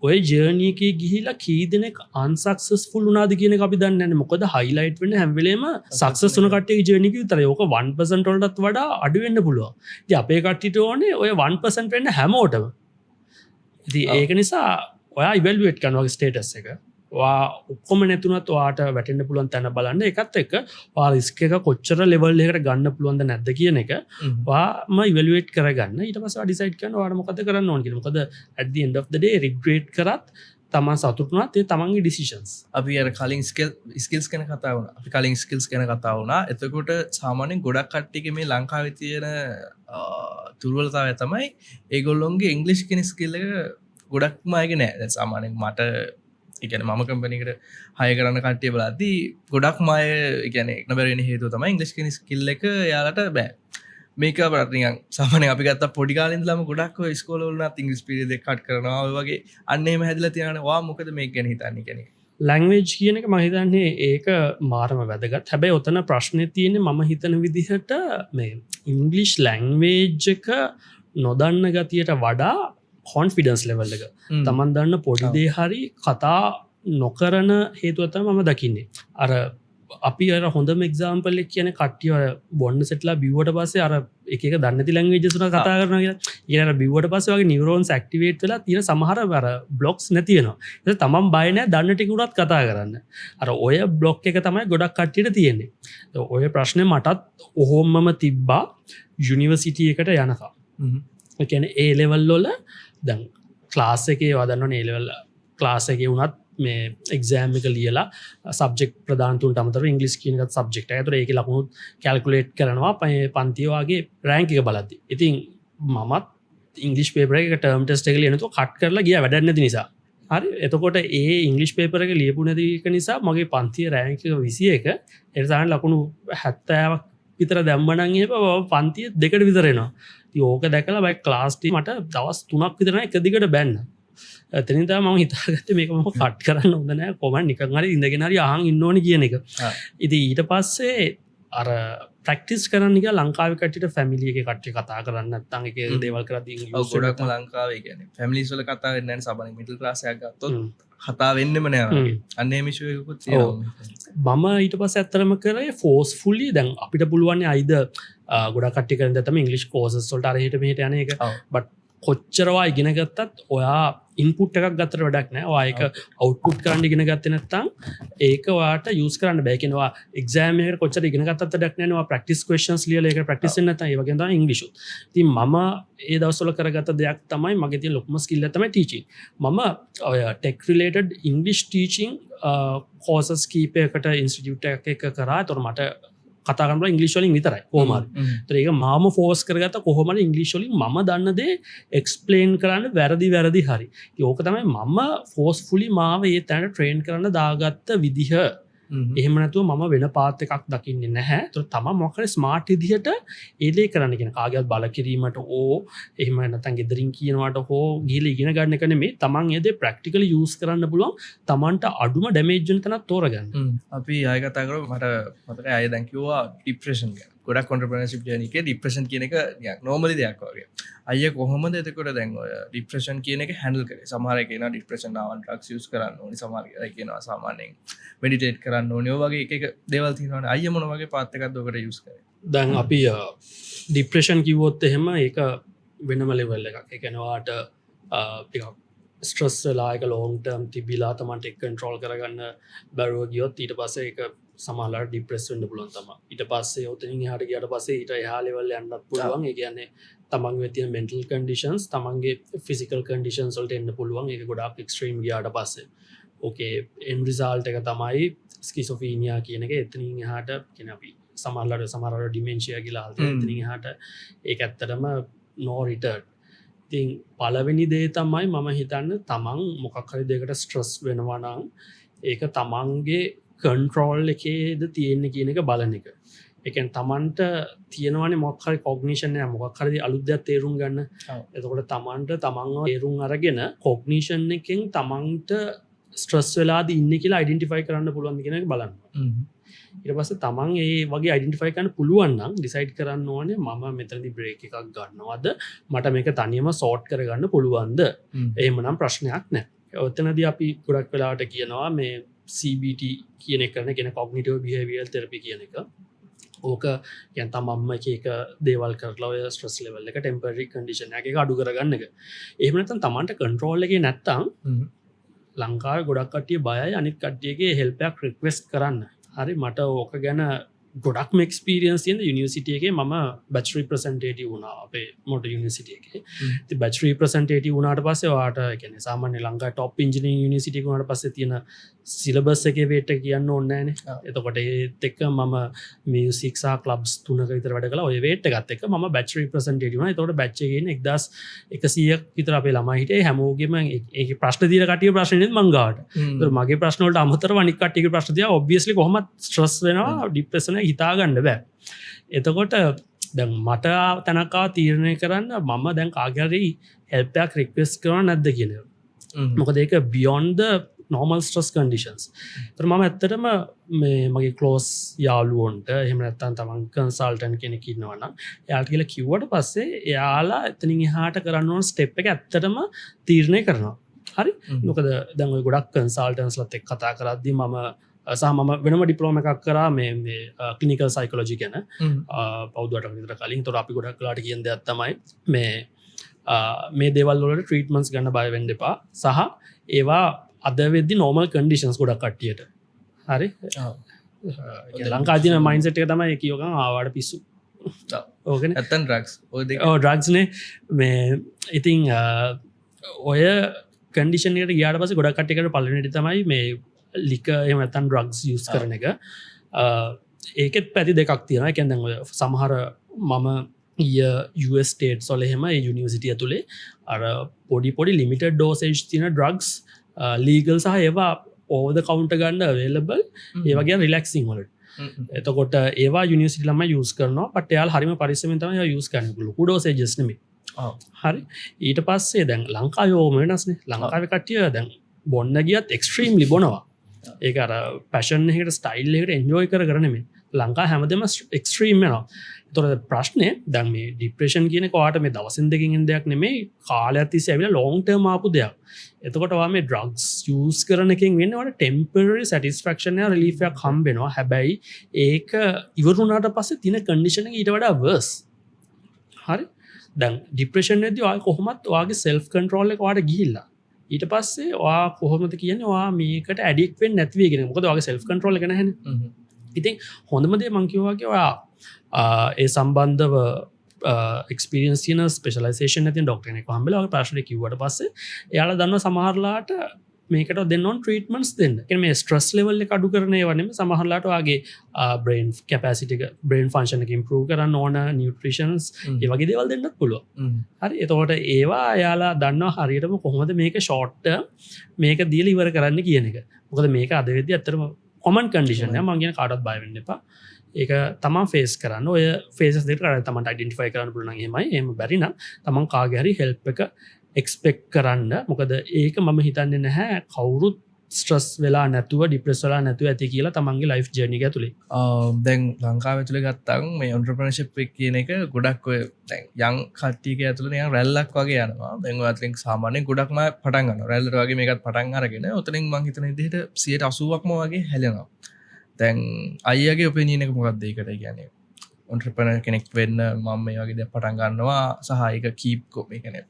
ඔය ජර්නීකේ ගිහිලා කී දෙනෙක් අන්සක්සස්ෆුල් වුණාද කියන එක අපි දන්නේ නැහැ මොකද හයිලයිට් වෙන්නේ හැම වෙලේම සක්සස් වුණ කට්ටියගේ ජර්නි එක විතරයි. ඕක 1% වලටත් වඩා අඩු වෙන්න පුළුවන්. ඉතින් අපේ කට්ටියට ඕනේ ඔය 1% වෙන්න හැමෝටම. ඉතින් ඒක නිසා ඔයා ඉවැලුවේට් කරනවා ස්ටේටස් එක. වා ඔක්කොම නැතුණත් ඔයාට වැටෙන්න පුළුවන් තැන බලන්න එකත් එක්ක ඔයා රිස්ක් එක කොච්චර ලෙවල් එකකට ගන්න පුළුවන්ද නැද්ද කියන එක ඔයාම ඉවැලුවේට් කරගන්න ඊට පස්සේ ඩිසයිඩ් කරන්න ඔයාලා මොකද කරන්න ඕන කියලා. මොකද at the end of the day regret කරත් තමන් සතුටු වුණත් ඒ තමන්ගේ ඩිසිෂන්ස්. අපි අර කලින් ස්කිල්ස් ගැන කතා වුණා. අපි කලින් ස්කිල්ස් ගැන කතා වුණා. එතකොට සාමාන්‍යයෙන් ගොඩක් කට්ටියගේ මේ ලංකාවේ තියෙන දුර්වලතාවය තමයි ඒගොල්ලොන්ගේ ඉංග්‍රීසි කියන ස්කිල් එක ගොඩක්ම අයගේ නෑ. දැන් සාමාන්‍යයෙන් මට එකන ම කම්පනිකට හය කරන්න කට්ටිය බලදී ගොඩක් මය එකන එක්නබැරෙන හේතු තමයි ඉංග්‍රිස් කෙන ස්කිල්ල එක යාලට බෑ මේක පරතින් සමන අපි ගත් පොඩිකාලින් ලම ගොඩක් ස්කෝලවලන ඉංග්‍රිස් පිරිද කට් කරනවා වගේ අන්නේ හැදිල තියන වා මොකද මේ ගැන හිතන්න කෙනෙ ලැංවේජ් කියන එක මහිතන්නේ ඒක මාරම වැදගත් හැබැයි ඔතන ප්‍රශ්නය තියෙන මම හිතන විදිහට මේ ඉංගලිෂ් ලැංවේජ් එක නොදන්න ගතියට වඩා කොන්ෆිඩන්ස් ලෙවල් එක තමන් දන්න පොඩිදේ හරි කතා නොකරන හේතුවත මම දකින්නේ අර අපි අර හොඳම එක්සාම්පල් එක කියන කට්ටිය බොන්ඩ් සෙට්ලා බිව්වට පස්සේ අර එක එක දන්නේ නැති ලැන්ග්වේජස් වල කතා කරනවා කියලා. ඊට අර බිව්වට පස්සේ වගේ නියුරෝන්ස් ඇක්ටිවේට් වෙලා තියෙන සමහර අර බ්ලොක්ස් නැති වෙනවා. ඒක තමන් බය නැහැ දන්න ටික උනත් කතා කරන්න. අර ඔය බ්ලොක් එක තමයි ගොඩක් කට්ටියට තියෙන්නේ. ඔය ප්‍රශ්නේ මටත් ඔහොමම තිබ්බා යුනිවර්සිටි එකට යනකම්. ඒ කියන්නේ A level වල දැන් ක්ලාස් එකේ වදන්නවනේ A level ක්ලාස් එකේ උනත් මේ එක්සෑම් එක ලියලා සබ්ජෙක්ට් ප්‍රධානතුන්ට අමතරව ඉංග්‍රීසි කියන එකත් සබ්ජෙක්ට් එක. ඒතර ඒකේ ලකුණු කැල්කියුලේට් කරනවා පන්තිය වාගේ රෑන්ක් එක බලද්දි. ඉතින් මමත් ඉංග්‍රීසි පේපර් එක ටර්ම් ටෙස්ට් එක ලියනකොට කට් කරලා ගියා වැඩක් නැති නිසා. හරි. එතකොට ඒ ඉංග්‍රීසි පේපර් එක ලියපු නැති එක නිසා මගේ පන්තියේ රෑන්ක් එක 21. ඒ තමයි ලකුණු 70ක් විතර දැම්මනම් එහෙම පන්තිය දෙකට විතර එනවා. ඉතින් ඕක දැකලා මම ක්ලාස් ටී මට දවස් 3ක් විතර එක දිගට බැන්න. එතනින් තමයි මම හිතාගත්තේ මේක මම කට් කරන්න හොඳ නෑ කොහොමද නිකන් හරි ඉඳගෙන හරි අහන් ඉන්න ඕනේ කියන එක. ඉතින් ඊට පස්සේ අර ප්‍රැක්ටිස් කරන්න ගියා ලංකාවේ කට්ටියට ෆැමිලි එකේ කට්ටිය කතා කරන්න නැත්නම් ඒක දේවල් කරද්දී ඉංග්‍රීසි ගොඩක්ම ලංකාවේ කියන්නේ ෆැමිලිස් වල කතා වෙන්නේ නැහැ සාමාන්‍ය මිඩල් ක්ලාස් එකක් ගත්තොත් කතා වෙන්නෙම නෑ. අන්න එහෙම ඉෂුව එකකුත් තියෙනවා. මම ඊට පස්සේ ඇත්තටම කරේ ෆෝස්ෆුලි දැන් අපිට පුළුවන් අයිද ගොඩක් කට්ටිය කරන දේ තමයි ඉංග්‍රීසි කෝසස් වලට අර එහෙට මෙහෙට යන එක. බට් කොච්චරවා ඉගෙන ගත්තත් ඔයා ඉන්පුට් එකක් ගත්තට වැඩක් නෑ. ඔයා ඒක අවුට්පුට් කරන්න ඉගෙන ගත්තේ නැත්නම් ඒක ඔයාට යූස් කරන්න බෑ. කියනවා එක්සෑම් එකකට කොච්චර ඉගෙන ගත්තත් වැඩක් නෑනේ. ඔයා ප්‍රැක්ටිස් ක්වෙස්චන්ස් ලියලා ඒක ප්‍රැක්ටිස් වෙන්නේ නැත්නම් ඒ වගේ තමයි ඉංග්‍රීසි. ඉතින් මම ඒ දවස්වල කරගත්ත දෙයක් තමයි මගේ තියෙන ලොකුම ස්කිල් එක තමයි ටීචින්. මම ඔය ටෙක් රිලේටඩ් ඉංග්‍රීසි ටීචින් කෝසස් කීපයකට ඉන්ස්ටිටියුට් එකක කරා. ඒතකොට මට කතා කරන්න ඉංග්‍රීසි වලින් විතරයි කොහොම හරි. ඒතර ඒක මාම ෆෝස් කරගත්ත කොහොමද ඉංග්‍රීසි වලින් මම දන්න දේ එක්ස්ප්ලেইন කරන්න වැරදි හරි. ඉතින් ඕක තමයි මම ෆෝස්ෆුලි මාව ඒ තැනට ට්‍රේන් කරන්න දාගත්ත විදිහ. එහෙම නැතුව මම වෙන පාත් එකක් දකින්නේ නැහැ. ඒතර තමයි මොකක් හරි ස්මාර්ට් විදිහට ඒ දේ කරන්න කියන කාගේවත් බල කිරීමට ඕ එහෙම නැත්නම් ගෙදරින් කියනවාට හෝ ගිහලා ඉගෙන ගන්න එක නෙමෙයි. තමන් ඒ දේ ප්‍රැක්ටිකලි යූස් කරන්න පුළුවන්. තමන්ට අඩුම ඩැමේජ් වෙන තැනක් තෝරගන්න. අපි ආයෙ කතා කරමු. මට මතකයි ආයෙ දැන් කිව්වා ડિප්‍රෙෂන් ගැන. ගොඩක් ඔන්ටර්ප්‍රෙනර්ෂිප් ජර්නි එකේ ડિප්‍රෙෂන් කියන එක නෝමලි දෙයක් වගේ. අයියා කොහොමද එතකොට දැන් ඔය ડિප්‍රෙෂන් කියන එක හැන්ඩල් කරේ? සමහර අය කියනවා ડિප්‍රෙෂන් ආවන් ඩ්‍රග්ස් යූස් කරන්න ඕනි. සමහර අය කියනවා සාමාන්‍යයෙන් මෙඩිටේට් කරන්න ඕනි. ඔය වගේ එක දේවල් තියෙනවානේ. අයියා මොන වගේ පාත් එකක්ද ඔකට යූස් කරේ? දැන් අපි ડિප්‍රෙෂන් කිව්වොත් එහෙම ඒක වෙනම ලෙවල් එකක්. ඒ කියන්නේ ඔයාට ටිකක් ස්ට්‍රෙස් වෙලා ඒක ලොන්ග් ටර්ම් තිබිලා තමන්ට ඒක කන්ට්‍රෝල් කරගන්න බැරුව ගියොත් ඊට පස්සේ ඒක සමහරවිට ડિප්‍රෙස් වෙන්න පුළුවන් තමයි. ඊට පස්සේ ඔතනින් එහාට ගියාට පස්සේ ඊට එහා ලෙවල් යන්නත් පුළුවන්. ඒ කියන්නේ තමන්ගේ තියෙන මෙන්ටල් කන්ඩිෂන්ස් තමන්ගේ ෆිසිකල් කන්ඩිෂන්ස් වලට එන්න පුළුවන්. ඒක ගොඩාක් එක්ස්ට්‍රීම් ගියාට පස්සේ. ඕකේ එන්ඩ් රිසල්ට් එක තමයි ස්කිසොෆීනියා කියන එක. එතනින් එහාට කියන්නේ අපි සමහරවිට ඩිමෙන්ෂියා කියලා හල්ත එතනින් එහාට ඒක ඇත්තටම no return. ඉතින් පළවෙනි දේ තමයි මම හිතන්නේ තමන් මොකක් හරි දෙයකට ස්ට්‍රෙස් වෙනවා නම් ඒක තමන්ගේ කන්ට්‍රෝල් එකේද තියෙන්නේ කියන එක බලන එක. ඒ කියන්නේ තමන්ට තියෙනවානේ මොකක් හරි කොග්නිෂන් එක මොකක් හරි අලුත් දෙයක් තේරුම් ගන්න. එතකොට තමන්ට තමන්ව තේරුම් අරගෙන කොග්නිෂන් එකෙන් තමන්ට ස්ට්‍රෙස් වෙලාද ඉන්නේ කියලා අයිඩෙන්ටිෆයි කරන්න පුළුවන් කියන එක බලන්න. ඊට පස්සේ තමන් ඒ වගේ අයිඩෙන්ටිෆයි කරන්න පුළුවන් නම් ඩිසයිඩ් කරන්න ඕනේ මම මෙතනදී බ්‍රේක් එකක් ගන්නවද මට මේක තනියම සෝට් කරගන්න පුළුවන්ද? එහෙමනම් ප්‍රශ්නයක් නැහැ. ඔතනදී අපි ගොඩක් වෙලාවට කියනවා මේ CBT කියන එක කියන cognitive behavioral therapy කියන එක. ඕක يعني තමන්ම එක දේවල් කරලා ඔය ස්ට්‍රෙස් ලෙවල් එක ටෙම්පරරි කන්ඩිෂන් එකක අඩු කරගන්න එක. එහෙම නැත්නම් තමන්ට කන්ට්‍රෝල් එකේ නැත්තම් ලංකාවේ ගොඩක් කට්ටිය බයයි අනිත් කට්ටියගේ හෙල්ප් එකක් රික්වෙස්ට් කරන්න. හරි මට ඕක ගැන ගොඩක්ම එක්ස්පීරියන්ස් තියෙන යුනිවර්සිටි එකේ මම බැච් රිප්‍රසන්ටේටිව් වුණා අපේ මොඩර් යුනිවර්සිටි එකේ. ඉතින් බැච් රිප්‍රසන්ටේටිව් වුණාට පස්සේ ඔයාට කියන්නේ සාමාන්‍ය ලංකාවේ টপ ඉන්ජිනියරින් යුනිවර්සිටි එක වුණාට පස්සේ තියෙන සිලබස් එකේ වේට් එක කියන්න ඕනේ නැහනේ. එතකොට ඒත් එක්ක මම මියුසික් සහ ක්ලබ්ස් 3ක විතර වැඩ කළා. ඔය වේට් එකත් එක්ක මම බැච් රිප්‍රසන්ටේටිව් වුණා. එතකොට බැච් එකේ ඉන්න 1100ක් විතර අපේ ළමයි හිටියේ. හැමෝගෙම ඒකේ ප්‍රශ්න දීලා කට්ටිය ප්‍රශ්න නෙත් මං ගාවට. ඒතකොට මගේ ප්‍රශ්න වලට අමතරව අනික් කට්ටියගේ ප්‍රශ්න දිහා ඔබ්වියස්ලි කොහොමද ස්ට්‍රෙස් වෙනවා ડિප්‍රෙෂන් එක හිතා ගන්න බෑ. එතකොට දැන් මට තනකා තීරණය කරන්න මම දැන් කාගේ හරි හෙල්ප් එකක් රික්වෙස්ට් කරනවද නැද්ද කියන එක. මොකද ඒක beyond the normal stress conditions. තර මම ඇත්තටම මේ මගේ ක්ලෝස් යාළුවන්ට එහෙම නැත්නම් තමන් කන්සල්ටන්ට් කෙනෙක් ඉන්නවා නම් එයාට කියලා කිව්වට පස්සේ එයාලා එතනින් එහාට කරන්න ඕන ස්ටෙප් එක ඇත්තටම තීරණය කරනවා. හරි? මොකද දැන් ඔය ගොඩක් කන්සල්ටන්ට්ස්ලත් එක්ක කතා කරද්දී මම වෙනම ඩිප්ලෝම එකක් කරා මේ ක්ලිනිකල් සයිකොලොජි ගැන පෞද්ගලික විතර කලින්. ඒතර අපි ගොඩක් වෙලාට කියන දෙයක් තමයි මේ දේවල් වලට ට්‍රීට්මන්ට්ස් ගන්න බය වෙන්න එපා. සහ ඒවා අද වෙද්දි normal conditions ගොඩක් කට්ටියට. හරි? ලංකාවේ තියෙන මයින්ඩ්සෙට් එක තමයි කියෝගන් ආවාට පිස්සු. ඕකනේ. නැත්තම් ඩ්‍රග්ස්. ඔය දෙක. ඩ්‍රග්ස් නේ මේ ඉතින් ඔය කන්ඩිෂන් එකට ගියාට පස්සේ ගොඩක් කට්ටියකට පළවෙනිට තමයි මේ ලික එහෙම නැත්නම් ඩ්‍රග්ස් යූස් කරන එක. ඒකෙත් පැති දෙකක් තියෙනවා. ඒ කියන්නේ දැන් ඔය සමහර මම US ස්ටේට්ස් වල එහෙම ඒ යුනිවර්සිටි ඇතුලේ අර පොඩි ලිමිටඩ් ඩෝසේජ් තියෙන ඩ්‍රග්ස් ලීගල් සහ ඒවා ඕවර් ද කවුන්ටර් ගන්න අවේලබල් ඒ වගේ රිලැක්සින් වලට. එතකොට ඒවා යුනිවර්සිටි ළමයි යූස් කරනවා. බට් එයාලා හරිම පරිස්සමෙන් තමයි ඒවා යූස් කරන්නේ. ලොකු ඩෝසේජස් නෙමෙයි. හරි. ඊට පස්සේ දැන් ලංකාවේ ඕම වෙනස්නේ. ලංකාවේ කට්ටිය දැන් බොන්න ගියත් එක්ස්ට්‍රීම්ලි බොනවා. ඒක අර පැෂන් එකට ස්ටයිල් එකට එන්ජොයි කර නෙමෙයි. ලංකාව හැමදේම එක්ස්ට්‍රීම් වෙනවා. ඒතකොට ප්‍රශ්නේ දැන් මේ ડિප්‍රෙෂන් කියන එක ඔයාට මේ දවසින් දෙකකින් එන දෙයක් නෙමෙයි කාලයක් තිස්සේ ඇවිල්ලා ලොන්ග් ටර්ම් ආපු දෙයක්. එතකොට ඔයා මේ ඩ්‍රග්ස් යූස් කරන එකෙන් වෙන්නේ ඔයාට ටෙම්පරරි සැටිස්ෆැක්ෂන් එක රිලීෆ් එකක් හම්බ වෙනවා. හැබැයි ඒක ඉවරුණාට පස්සේ තියෙන කන්ඩිෂන් එක ඊට වඩා වර්ස්. හරි? දැන් ડિප්‍රෙෂන් වෙද්දී ඔයා කොහොමත් ඔයාගේ සෙල්ෆ් කන්ට්‍රෝල් එක ඔයාට ගිහිල්ලා ඊට පස්සේ ඔයා කොහොමද කියන්නේ ඔයා මේකට ඇඩික්ට් වෙන්නේ නැති වෙගෙන. මොකද ඔයාගේ සෙල්ෆ් කන්ට්‍රෝල් එක නැහැනේ. ඉතින් හොඳම දේ මං කිව්වා වගේ ඔයා ඒ සම්බන්ධව එක්ස්පීරියන්ස් තියෙන ස්පෙෂලයිසේෂන් නැති ડોක්ටර් කෙනෙක් හම්බෙලා ඔය ප්‍රශ්නේ කිව්වට පස්සේ එයාලා දන්නවා සමහරලාට මේකට දෙන්න ඕන ට්‍රීට්මන්ට්ස් දෙන්න. ඒ කියන්නේ මේ ස්ට්‍රෙස් ලෙවල් එක අඩු කරන ඒවා නෙමෙයි සමහරලාට ඔයාගේ බ්‍රේන් කැපැසිටි එක බ්‍රේන් ෆන්ක්ෂන් එක ඉම්ප්‍රූව් කරන්න ඕන නියුට්‍රිෂන්ස් ඒ වගේ දේවල් දෙන්නත් පුළුවන්. හරි. එතකොට ඒවා එයාලා දන්නවා හරියටම කොහොමද මේක ෂෝට් ටර්ම් මේක දීලා ඉවර කරන්න කියන එක. මොකද මේක අද වෙද්දී ඇත්තටම කොමන් කන්ඩිෂන් එක. මම කියන කාටවත් බය වෙන්න එපා. ඒක තමන් ෆේස් කරන්න. ඔය ෆේසස් දෙකට තමන්ට අයිඩෙන්ටිෆයි කරන්න පුළුවන් නම් එහෙමයි. එහෙම බැරි නම් තමන් කාගේ හරි හෙල්ප් එක එක්ස්පෙක්ට් කරන්න. මොකද ඒක මම හිතන්නේ නැහැ කවුරුත් ස්ට්‍රස් වෙලා නැතුව ડિප්‍රෙස් වෙලා නැතුව ඇති කියලා තමන්ගේ ලයිෆ් ජර්නි එක ඇතුලේ. දැන් ලංකාව ඇතුලේ ගත්තාම මේ එන්ටර්ප්‍රෙනර්ෂිප් එක කියන එක ගොඩක් ඔය දැන් යං කට්ටියක ඇතුලේ නිකන් රැල්ලක් වගේ යනවා. දැන් ඔය අතලින් සාමාන්‍යයෙන් ගොඩක්ම පටන් ගන්නවා. රැල්ලට වගේ මේකත් පටන් අරගෙන ඔතනින් මං හිතන විදිහට 80%ක්ම වගේ හැලෙනවා. දැන් අයියාගේ ඔපිනියන් එක මොකක්ද ඒකට? කියන්නේ එන්ටර්ප්‍රෙනර් කෙනෙක් වෙන්න මම මේ වගේ දේ පටන් ගන්නවා සහ ඒක කීප් මේ කියන්නේ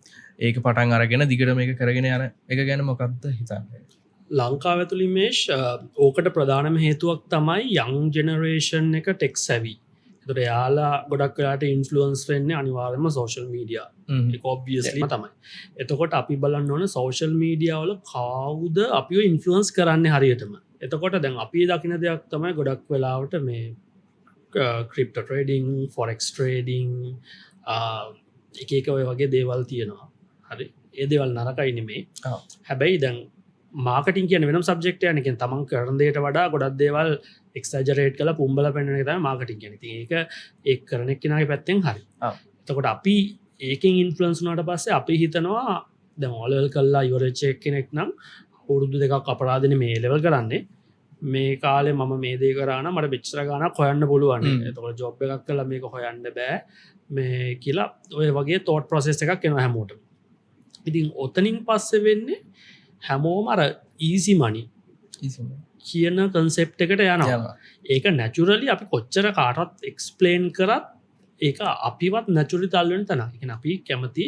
ඒක පටන් අරගෙන දිගට මේක කරගෙන යන එක ගැන මොකක්ද හිතන්නේ? ලංකාව ඇතුළේ මේෂ් ඕකට ප්‍රධානම හේතුවක් තමයි යං ජෙනරේෂන් එක ටෙක් සැවි. ඒතකොට එයාලා ගොඩක් වෙලාට ඉන්ෆ්ලුවන්ස් වෙන්නේ අනිවාර්යයෙන්ම සෝෂල් මීඩියා. ඒක ඔබ්වියස්ලි තමයි. එතකොට අපි බලන්න ඕනේ සෝෂල් මීඩියා වල කවුද අපිව ඉන්ෆ්ලුවන්ස් කරන්නේ හරියටම. එතකොට දැන් අපි දකින දෙයක් තමයි ගොඩක් වෙලාවට මේ ක්‍රිප්ටෝ ට්‍රේඩින්, ෆොරෙක්ස් ට්‍රේඩින් එක ඔය වගේ දේවල් තියෙනවා. හරි. ඒ දේවල් නරකයි නෙමෙයි. හැබැයි දැන් මාකටිං කියන වෙනම සබ්ජෙක්ට් එකක් නේ. කියන්නේ තමන් කරන දෙයට වඩා ගොඩක් දේවල් එක්සැජරේට් කරලා පුම්බලා පෙන්නන එක තමයි මාකටිං කියන්නේ. ඉතින් ඒක කරන එක්කෙනාගේ පැත්තෙන් හරි. එතකොට අපි ඒකෙන් ඉන්ෆ්ලුවන්ස් වුණාට පස්සේ අපි හිතනවා දැන් ඕලෙවල් කළා ඉවරෙච්ච කෙනෙක් නම් අවුරුදු දෙකක් අපරාධනේ මේ ලෙවල් කරන්නේ. මේ කාලේ මම මේ දේ කරා නම් මට මෙච්චර ගාණක් හොයන්න පුළුවන්. එතකොට ජොබ් එකක් කළා මේක හොයන්න බෑ. මේ කියලා ඔය වගේ thought process එකක් එනවා හැමෝටම. ඉතින් ඔතනින් පස්සේ වෙන්නේ හැමෝම අර easy money කියන concept එකට යනවා. ඒක naturally අපි කොච්චර කාටවත් explain කරත් ඒක අපිවත් naturally තල්ලු වෙන තැන. ඒ කියන්නේ අපි කැමති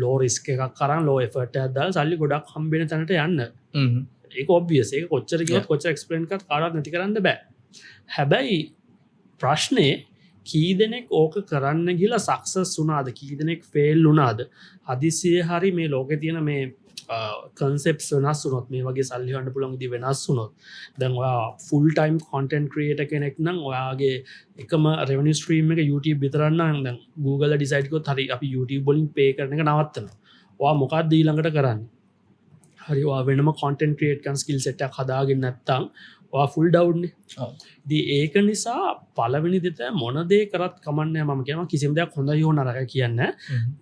low risk එකක් අරන් low effort එකක් දාලා සල්ලි ගොඩක් හම්බ වෙන තැනට යන්න. ඒක ඔබ්වියස්. ඒක කොච්චර කිව්වත් කොච්චර එක්ස්ප්ලেইন කරත් කාටවත් නැති කරන්න බෑ. හැබැයි ප්‍රශ්නේ කී දෙනෙක් ඕක කරන්න ගිහලා සක්සස් වුණාද? කී දෙනෙක් ෆේල් වුණාද? හදිසියේ හරි මේ ලෝකේ තියෙන මේ කන්සෙප්ට්ස් වෙනස් වුණොත් මේ වගේ සල්ලි හොයන්න පුළුවන් විදිහ වෙනස් වුණොත් දැන් ඔයා ෆුල් ටයිම් කන්ටෙන්ට් ක්‍රියේටර් කෙනෙක් නම් ඔයාගේ එකම රෙවෙනියු ස්ට්‍රීම් එක YouTube විතරක් නම් දැන් Google එක ඩිසයිඩ් කරොත් හරි අපි YouTube වලින් පේ කරන එක නවත්තනවා. ඔයා මොකක්ද ඊළඟට කරන්නේ? හරි ඔයා වෙනම කන්ටෙන්ට් ක්‍රියේට් කරන ස්කිල් සෙට් එකක් හදාගෙන නැත්නම් ඔයා ෆුල් ඩවුන් නේ. ඉතින් ඒක නිසා පළවෙනි දෙත මොන දේ කරත් කමන්නේ මම කියනවා කිසිම දෙයක් හොඳයි හෝ නරකයි කියන්නේ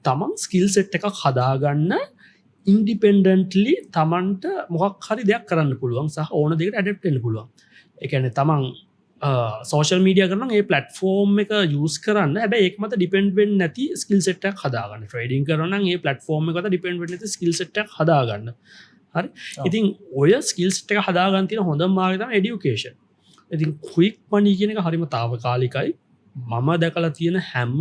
තමන් ස්කිල් සෙට් එකක් හදාගන්න ඉන්ඩිපෙන්ඩන්ටලි තමන්ට මොක් හරි දෙයක් කරන්න පුළුවන් සහ ඕන දෙකට ඇඩප්ටෙන්න්න පුළුවන් එකන තමන් සෝෂල් මීඩිය කරන ඒ පලටෆෝර්ම් එක යස් කරන්න හැබ ඒක මත ඩිපෙන්ඩෙන් නැති ස්කිල් සෙට්ක් හදාගන්න ට්‍රේඩින් කරන ඒ පලටෆෝර්ම් එකට ඩිපෙන්ඩ නැති ස්කිල් සෙට්ක් හදාගන්න හරි ඉතින් ඔය ස්කිල්ස්ට එක හදාගන්තින හොඳ මාගතම එඩියුකේෂන් ඉතින් කුයික් පණී කියන එක හරිම තාව කාලිකයි මම දැකලා තියෙන හැම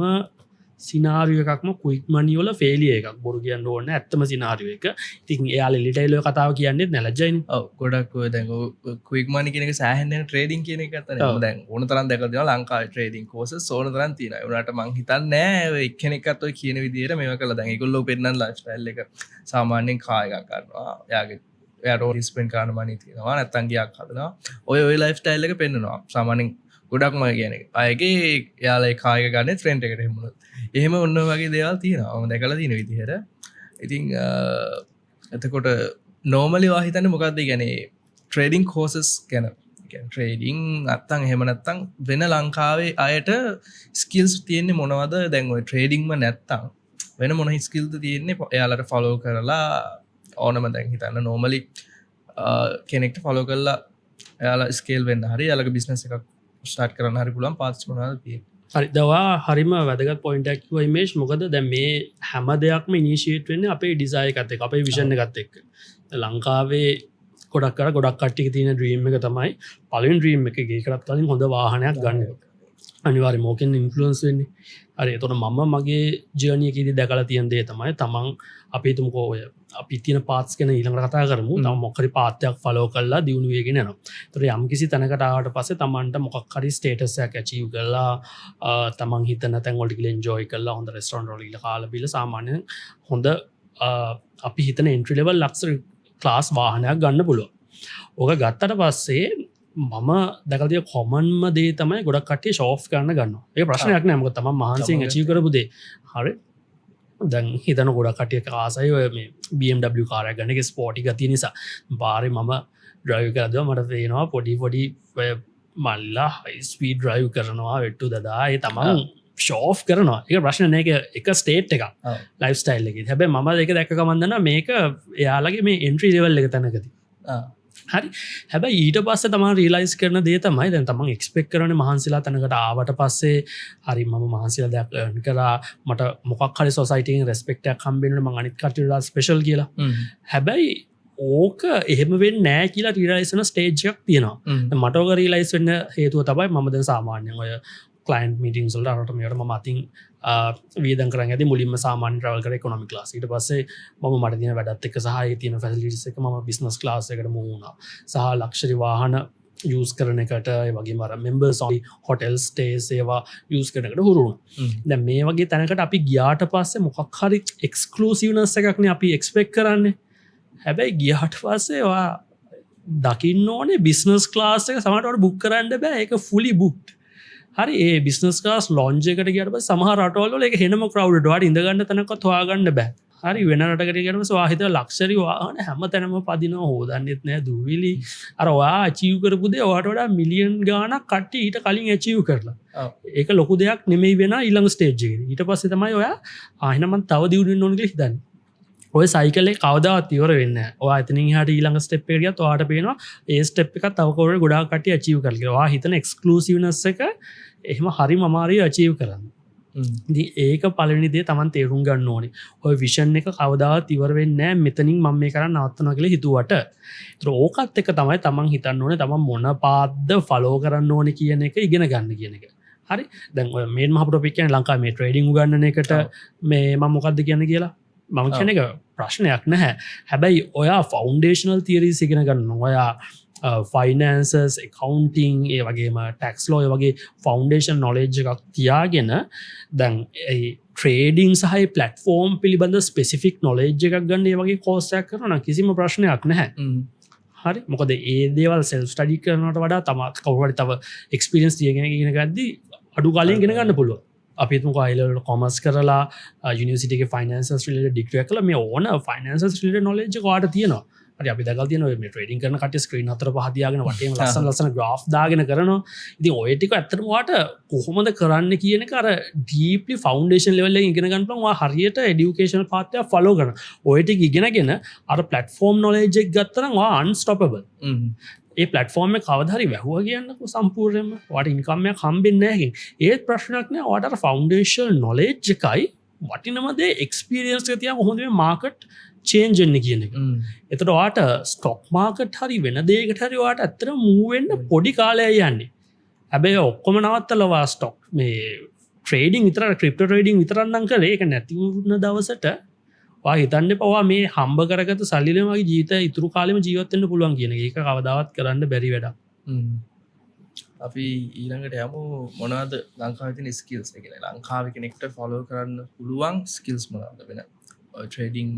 සිනාරිය එකක්ම කුයික් මනිවල ෆේලිය එකක් බොරු කියන්න ඕන්න ඇත්තම සිනාරිය එක ඉතින් එයාල ලිටයිලෝ කතාව කියන්නේ නැලජයින් ගොඩක් දැ කුයික් මනි කියනක සෑහන්න ට්‍රේඩින් කියන එක දැන් ඕන තරන් දැකද ලංකා ට්‍රේඩින් කෝස සෝන තරන් තින නට මං හිතන් නෑ එක්කෙනෙක්ත්ව කියන විදිර මේ කළ දැන් ගොල්ලො පෙන්න්න ලස්ටල්ල එක සාමාන්‍යෙන් කායගක් කරනවා යාගේ යට රිස්පෙන් කාන මනි තියෙනවා නැත්තන්ගේයක් හදනවා ඔය ලයිෆ්ටයිල් එක පෙන්න්නවා සාමානින් ගොඩක්ම කියන අයගේ යාලයි කායක ගන්න ත්‍රෙන්ට් එකට හෙමුණ එහෙම ඔන්න වගේ දේවල් තියෙනවා දැකලා තියෙන විදිහට ඉතින් එතකොට නෝමලි වාහිතන්න මොකක්ද ගැනේ ට්‍රේඩිං කෝසස් ගැන ට්‍රේඩිං අත්තන් එහෙම නැත්තං වෙන ලංකාවේ අයට ස්කිල්ස් තියෙන්නේ මොනවද දැන්ව ට්‍රේඩිංම නැත්තං වෙන මොන ස්කිල්ද තියෙන්නේ එයාලට ෆලෝ කරලා ඕනම දැන් හිතන්න නෝමලි කෙනෙක්ට ෆලෝ කරලා එයාලා ස්කේල් වෙන්න හරි යාලක බිස්නස් එකක් ස්ටාර්ට් කරන්න හරි පුළුවන් පාත්ස් මොනවද තියෙන්නේ හරි දවා හරිම වැදගත් පොයින්ටක් මේෂ් මොකද දැ මේ හැම දෙයක්ම ඉනිශේට් වෙන්න අපේ ඩිසාය එකත් එක අපේ විෂණ ගත්ත එක් ලංකාවේ ගොඩක් කර ගොඩක් කට්ටික තියෙන ද්‍රීම් එක තමයි පලින් ද්‍රීම් එක ගේ කරත් කලින් හොඳ වාහනයක් ගන්න අනිවාරි මෝකෙන් ඉන්ෆලුවන්ස් වෙන්නේ අරි තොට මම මගේ ජර්නියකෙදී දැකලා තියන් දේ තමයි තමන් අපි තුමකෝය අපි තියන පාත්ස් කෙන ඊළඟ කතා කරමු තම මොකරි පාත්යක් ෆලෝ කරලා දියුණු වේගෙන නවා තොර යම් කිසි තැනකටාවට පස්සේ තමන්ට මොකක්හරි ස්ටේටසයක් ඇචීව් කරලා තමන් හිතන තැන්ගොල්ටිකල එන්ජෝයි කරලා හොඳ රෙස්ටරන්ට් රොලිල කාලබිල සාමාන්‍යයෙන් හොඳ අපි හිතන එන්ට්‍රිලෙවල් ලක්සර ක්ලාස් වාහනයක් ගන්න පුළුව ඕක ගත්තට පස්සේ මම දැකතිය කොමන්ම දේ තමයි ගොඩක් කටේ ශෝ් කරන්න ගන්න ඒ ප්‍රශ්නයක් නෑමක තම මහන්සේ චී කරපුදේ හරි දැන් හිතන ගොඩක් කටිය කාසයි ඔය මේ BMW කාරය ගන්නක ස්පෝටි ගති නිසා බාරි මම ඩ්‍රයිව් කරද මට පේනවා පොඩි මල්ලා ස්පීඩ් ඩ්‍රයිව් කරනවා වෙට්ටු දදාය තමන් ශෝ් කරනවා එක ප්‍රශ්න එක ස්ටේට් එක ලයිෆ් ස්ටයිල් එක හැබැ ම දෙක දැකකමන්දන මේක එයාලගේ මේ එන්ට්‍රී ලෙවල් එක තැනකති හරි හැබ ඊට පස්ස තම රීලයිස් කරන දේ තමයි දැන් තමන් එක්ස්පෙක් කරන මහන්සිලා තැනකට ආවට පස්සේ හරි මම මහන්සිල දෙයක් කරා මට මොකක් හරි සොසයිටන් රෙස්පෙක්ටක් කම්බෙන ම අනිත් කටලා ස්පේශල් කියලා හැබැයි ඕක එහෙමවෙන් නෑ කියලා රීලයිසන ස්ටේජ්යක් තියෙනවා මටෝක රීලයිස් වෙන්න හේතුව තබයි මමද සාමාන්‍යය ඔය කලයින් මීටිං සල්ට අරටමයට මතින් වීදන් කර ඇති මුලින්ම සාමාන්‍ය රවල් කර කොනොමි ලාසිට පස්සේ මම මට තින වැඩත් එක සහ තියන ෆැසිලිස් එක ම බිස්නස් ලාසකට මුණ සහ ලක්ෂරි වාහන යස් කරන එකට වගේ මර මෙම්බර් සොයි හොටෙල් ස්ටේ සේවා යස් කරනකට හුරුණ දැ මේ වගේ තැනකට අපි ගියාට පස්සේ මොකක් හරි එක්ස්කලූසිවනස් එකක්න අපි එක්ස්පෙක් කරන්නේ හැබැයි ගියාට පස්සේවා දකින්න ඕනේ බිස්නස් ලාස් එක සමටට බුක් කරන්න බෑ එක ෆුලි බුක්් හරි ඒ බිස්නස් කාස් ලෝංජකට ගට සමහ රටවල එක හෙනම කරවඩ වාට ඉඳගන්න තනක හොයාගන්න බෑ හරි වෙනටකට ගටම ස්වාහිත ලක්ෂරි වාහන හැම තැනම පදින හෝදන්නෙත් නෑ දූවිලි අරවා අචීව කරපුදේ වාට වඩා මිලියන් ගාන කට ඊට කලින් ඇචීව කරලා ඒක ලොකු දෙයක් නෙමෙයි වෙන ඉළඟ ස්ටේජ්ජේ ඊට පස්සේ තමයි ඔයා ආහිනමන් තව දියුණු නොනක හිතන්න ඔය සයිකලේ කවදාවත් ඉවර වෙන්න ඔයා එතනින් හට ඊළඟ ස්ටෙප් එක ගියත් ඔයාට පේනවා ඒ ස්ටෙප් එකක් තව කවුරු ගොඩාක් කට්ටිය අචීව් කරලා ඔයා හිතන එක්ස්ක්ලූසිව්නස් එක එහෙම හරි අමාරුයි අචීව් කරන්න ඉතින් ඒක පළවෙනි දේ තමන් තේරුම් ගන්න ඕනේ ඔය විෂන් එක කවදාවත් ඉවර වෙන්නේ නැහැ මෙතනින් මම මේ කරන්න නවත්තනවා කියලා හිතුවට ඒතර ඕකත් එක තමයි තමන් හිතන්න ඕනේ තමන් මොන පාද්ද ෆලෝ කරන්න ඕනේ කියන එක ඉගෙන ගන්න කියන එක හරි දැන් ඔය මේන් මහ ටොපික් කියන්නේ ලංකාවේ මේ ට්‍රේඩින් උගන්නන එකට මේ මම මොකද්ද කියන්නේ කියලා මම කියන එක ප්‍රශ්නයක් නැහැ හැබැයි ඔයා ෆවුන්ඩේෂනල් තියරීස් ඉගෙන ගන්න ඔයා ෆයිනන්සස් එකකවන්ටිං ඒ වගේම ටැක්ස් ලෝය වගේ ෆවන්ඩේෂන් නොලෙජ් එකක් තියාගෙන දැන් ට්‍රේඩිං සහහි පලටෆෝර්ම් පිළිබඳ ස්පෙසිෆික් නොලෙජ් එකක් ගන්න ඒ වගේ කෝසයක් කරන කිසිම ප්‍රශ්නයක් නැහැ හරි මොකද ඒ දේවල් සෙල් ස්ටඩි කරනට වඩා තමත් කවුවට තව එක්ස්පිරියන්ස් තියගෙන ගෙන ගද්දි අඩු කාලයෙන් ගෙන ගන්න පුළුව අපිතුම අයිලට කොමස් කරලා යනිසිට ෆයිනන්ස් ිට ඩික්ටිය කල මේ ඕන ෆයිනන්ස් ිට නොලෙජ් වාට තියෙනවා හරි අපි දැකලා තියෙනවා මේ ට්‍රේඩින් කරන කට්ටිය ස්ක්‍රීන් අතර පහ තියාගෙන වටේම ලස්සන ග්‍රාෆ් දාගෙන කරනවා. ඉතින් ඔය ටික ඇත්තටම ඔයාට කොහොමද කරන්න කියන එක අර ඩීප්ලි ෆවුන්ඩේෂන් ලෙවල් එකකින් ඉගෙන ගන්න පුළුවන්. ඔයා හරියට এডুকেෂනල් පාත් එක ෆලෝ කරනවා. ඔය ටික ඉගෙනගෙන අර ප්ලැට්ෆෝම් නොලෙජ් එක ගත්තා නම් ඔයා අන්ස්ටොපබල්. ඒ පලටෆෝර්ම කවදහරි වැැහුව කියන්නක සම්පූර්යම වට ඉන්කම්මයක් හම්බෙන් නෑකින් ඒත් ප්‍රශ්නක් නෑ වට ෆවන්ඩේශල් නොලෙජ් එකයි වටිනමදේ එක්ස්පිරියන්ස් තිය හොඳ මාකට් චේන්ජෙන්න්න කියන එක එතට වාට ස්ටොක් මාකට් හරි වෙන දේකට හරි වාට ඇත්තර මූවෙන්න්න පොඩි කාලය යන්නේ හැබැයි ඔක්කොම නවත්තලවා ස්ටොක් මේ ට්‍රේඩිං විතර ක්‍රිප්ට ට්‍රේඩිං විතරන්නම් කළ ඒක නැතිවුණ දවසට හිතන්න පවා මේ හම්බ කරගත සල්ලිලමගේ ජීත ඉතුරු කාලම ජීවත්තන්න පුළුවන් කියන එක කවදාවත් කරන්න බැරි වැඩ අපි ඊළඟට යමු මොනවද ලංකාවතින ස්කිල්ස් එකන ලංකාව කෙනෙක්ට ෆොලෝ කරන්න පුළුවන් ස්කිල්ස් මොනවද වෙන ට්‍රේඩිං